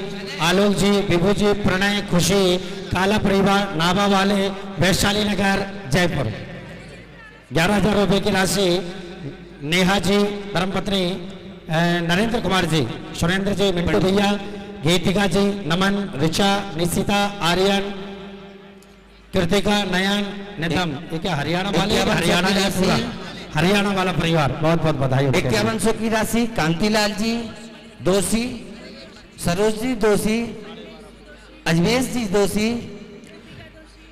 आलोक जी, विभू जी, प्रणय, खुशी, काला परिवार नाभा वाले वैशाली नगर जयपुर। 11,000 रुपये की राशि नेहा जी, धर्मपत्नी नरेंद्र कुमार जी, सुरेंद्र जी, मिंटू भैया, गीतिका जी, नमन, ऋचा, निशिता, आर्यन, कृतिका, नयन, नितम। ये क्या हरियाणा वाले? हरियाणा का पूरा हरियाणा वाला परिवार। बहुत बहुत बधाई। 5100 की राशि कांतिलाल जी दोषी, सरोज जी दोषी, अजमेश जी दोषी,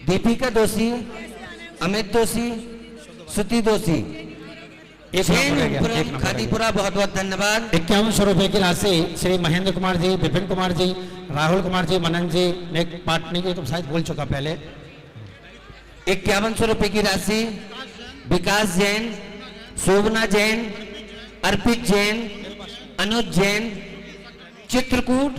दीपिका दोषी, अमित दोषी, श्रुति दोषी, खादीपुरा। बहुत बहुत धन्यवाद। 5100 रुपये की राशि श्री महेंद्र कुमार जी, विपिन कुमार जी, राहुल कुमार जी, मनन जी ने पाटनी की तो शायद बोल चुका पहले। 5100 रुपये की राशि विकास जैन, शोभना जैन, अर्पित जैन, अनुज जैन, चित्रकूट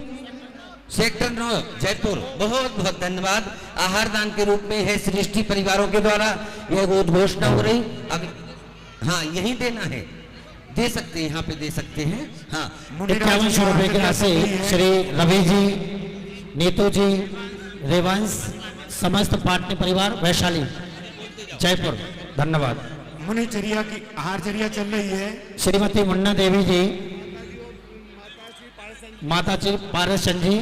सेक्टर 9 जयपुर। बहुत बहुत धन्यवाद। आहार दान के रूप में है सृष्टि परिवारों के द्वारा यह उद्घोषणा हो रही। हाँ यहीं देना है, दे सकते हैं, यहाँ पे दे सकते हैं। हाँ 5100 रुपए की राशि श्री रवि जी, नीतू जी, रेवंश, समस्त पाटनी परिवार वैशाली जयपुर, धन्यवाद। मुनिचर्या की आहारचर्या चल रही है। श्रीमती मुन्ना देवी जी, माता जी पारसन जी,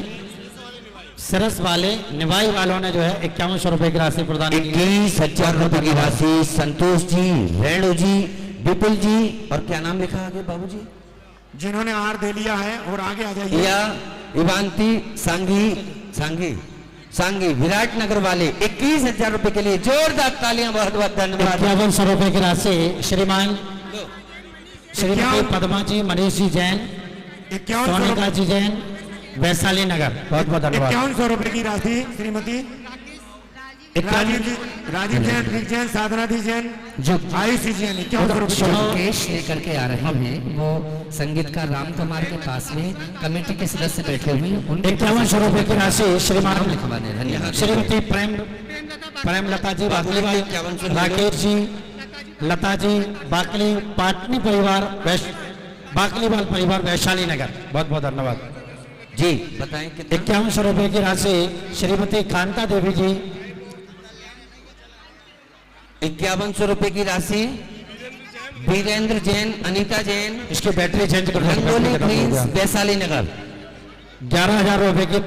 सरस वाले निवाई वालों ने जो है 5100 रुपए की राशि प्रदान की। 21,000 रुपए की राशि संतोष जी, रेणु जी, विपुल जी और क्या नाम लिखा आगे बाबू जी, जिन्होंने आहार दे लिया है और आगे आ जाइए। या इवांती सांगी, सांगी सांगी विराट नगर वाले 21,000 रुपए के लिए जोरदार तालियां, बहुत बहुत धन्यवाद। 5100 रुपए की राशि श्रीमान श्रीमती पद्मा जी, मनीष जी जैन, 5100 सोनिका जी जैन, वैशाली नगर, बहुत बहुत धन्यवाद। 5100 रुपए की राशि श्रीमती राजीव जैन, रिक जैन, साधना दी जैन, आयुषी जैन, 5100 रुपए की राशि। केश लेकर के आ रहे हैं, वो संगीतकार राम कुमार के पास में कमेटी के सदस्य बैठे हुए हैं, उनके 5100 रुपए की राशि श्रीमान लिखवाने। धन्यवाद। श्रीमती प्रेम लता जी बाकली भाई, राकेश जी, लता जी बाकली, पाटनी परिवार, बाकलीवाल परिवार वैशाली नगर, बहुत बहुत धन्यवाद जी। बताएं कितना? 5100 रुपए की राशि श्रीमती कांता देवी जी, 5100 रुपए की राशि वीरेंद्र जैन, अनीता जैन, इसकी बैटरी चेंज कर रंगोली ग्रीन्स वैशाली नगर, 11,000 रुपए की।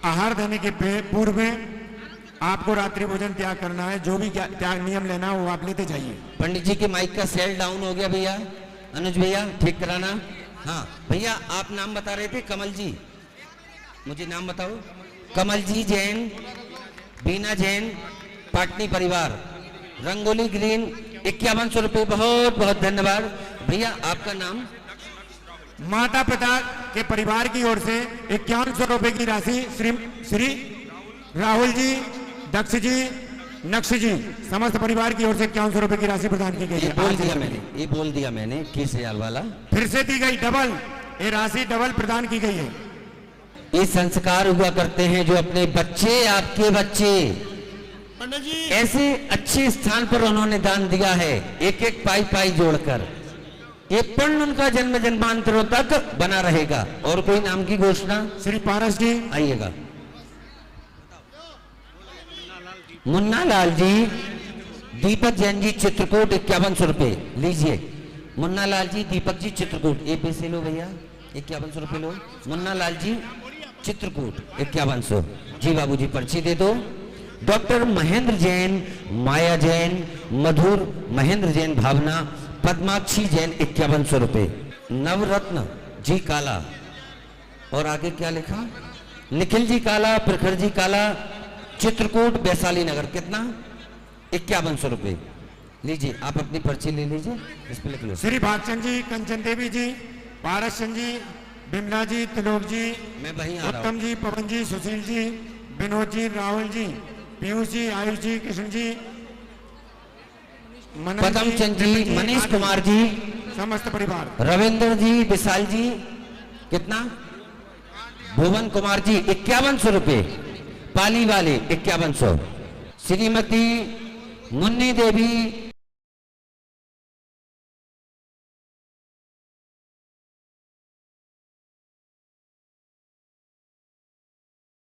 आहार देने के पूर्व में आपको रात्रि भोजन त्याग करना है। जो भी त्याग नियम लेना है वो आप लेते जाइए। पंडित जी के माइक का सेल डाउन हो गया भैया, अनुज भैया ठीक कराना। हाँ भैया आप नाम बता रहे थे, कमल जी, मुझे नाम बताओ। कमल जी जैन, बीना जैन, पाटनी परिवार, रंगोली ग्रीन, 5100 रुपए, बहुत बहुत धन्यवाद भैया। आपका नाम? माता पिता के परिवार की ओर से 5100 रुपए की राशि श्री राहुल जी, दक्ष जी, नक्श जी, समस्त परिवार की ओर से 5100 रुपए की राशि प्रदान की गई है। ये बोल दिया मैंने किस रियाल वाला, फिर से दी गई डबल, ये राशि डबल प्रदान की गई है। ये संस्कार हुआ करते हैं जो अपने बच्चे, आपके बच्चे ऐसे अच्छे स्थान पर उन्होंने दान दिया है, एक एक पाई पाई जोड़कर, ये पुण्य उनका जन्म जन्मांतरों तक बना रहेगा। और कोई नाम की घोषणा? श्री पारस जी आइएगा। मुन्ना लाल जी, दीपक जैन जी चित्रकूट, 5100 रुपए लीजिए। मुन्ना लाल जी, दीपक जी चित्रकूट, ये पैसे लो भैया, 5100 रुपए लो। मुन्ना लाल जी चित्रकूट 5100 जी। बाबूजी पर्ची दे दो। डॉक्टर महेंद्र जैन, माया जैन, मधुर महेंद्र जैन, भावना, पद्माक्षी जैन 5100 रुपए। नवरत्न जी काला, और आगे क्या लिखा? निखिल जी काला, प्रखर जी काला, चित्रकूट वैशाली नगर, कितना? 5100 रुपए लीजिए। आप अपनी पर्ची ले लीजिए, इस पे लिख लो। श्री भागचंद जी, कंचन देवी जी, पारसन जी, बिमला जी, त्रिलोक जी, मैं वहीं आ रहा हूं। उत्तम जी, पवन जी, सुशील जी, विनोद जी, राहुल जी, पीयूष जी, आयुष जी, कृष्ण जी, पदम चंद जी, मनीष कुमार जी, समस्त परिवार, रविंद्र जी, विशाल जी, कितना? भुवन कुमार जी 5100 रुपए, पाली वाले 5100। श्रीमती मुन्नी देवी,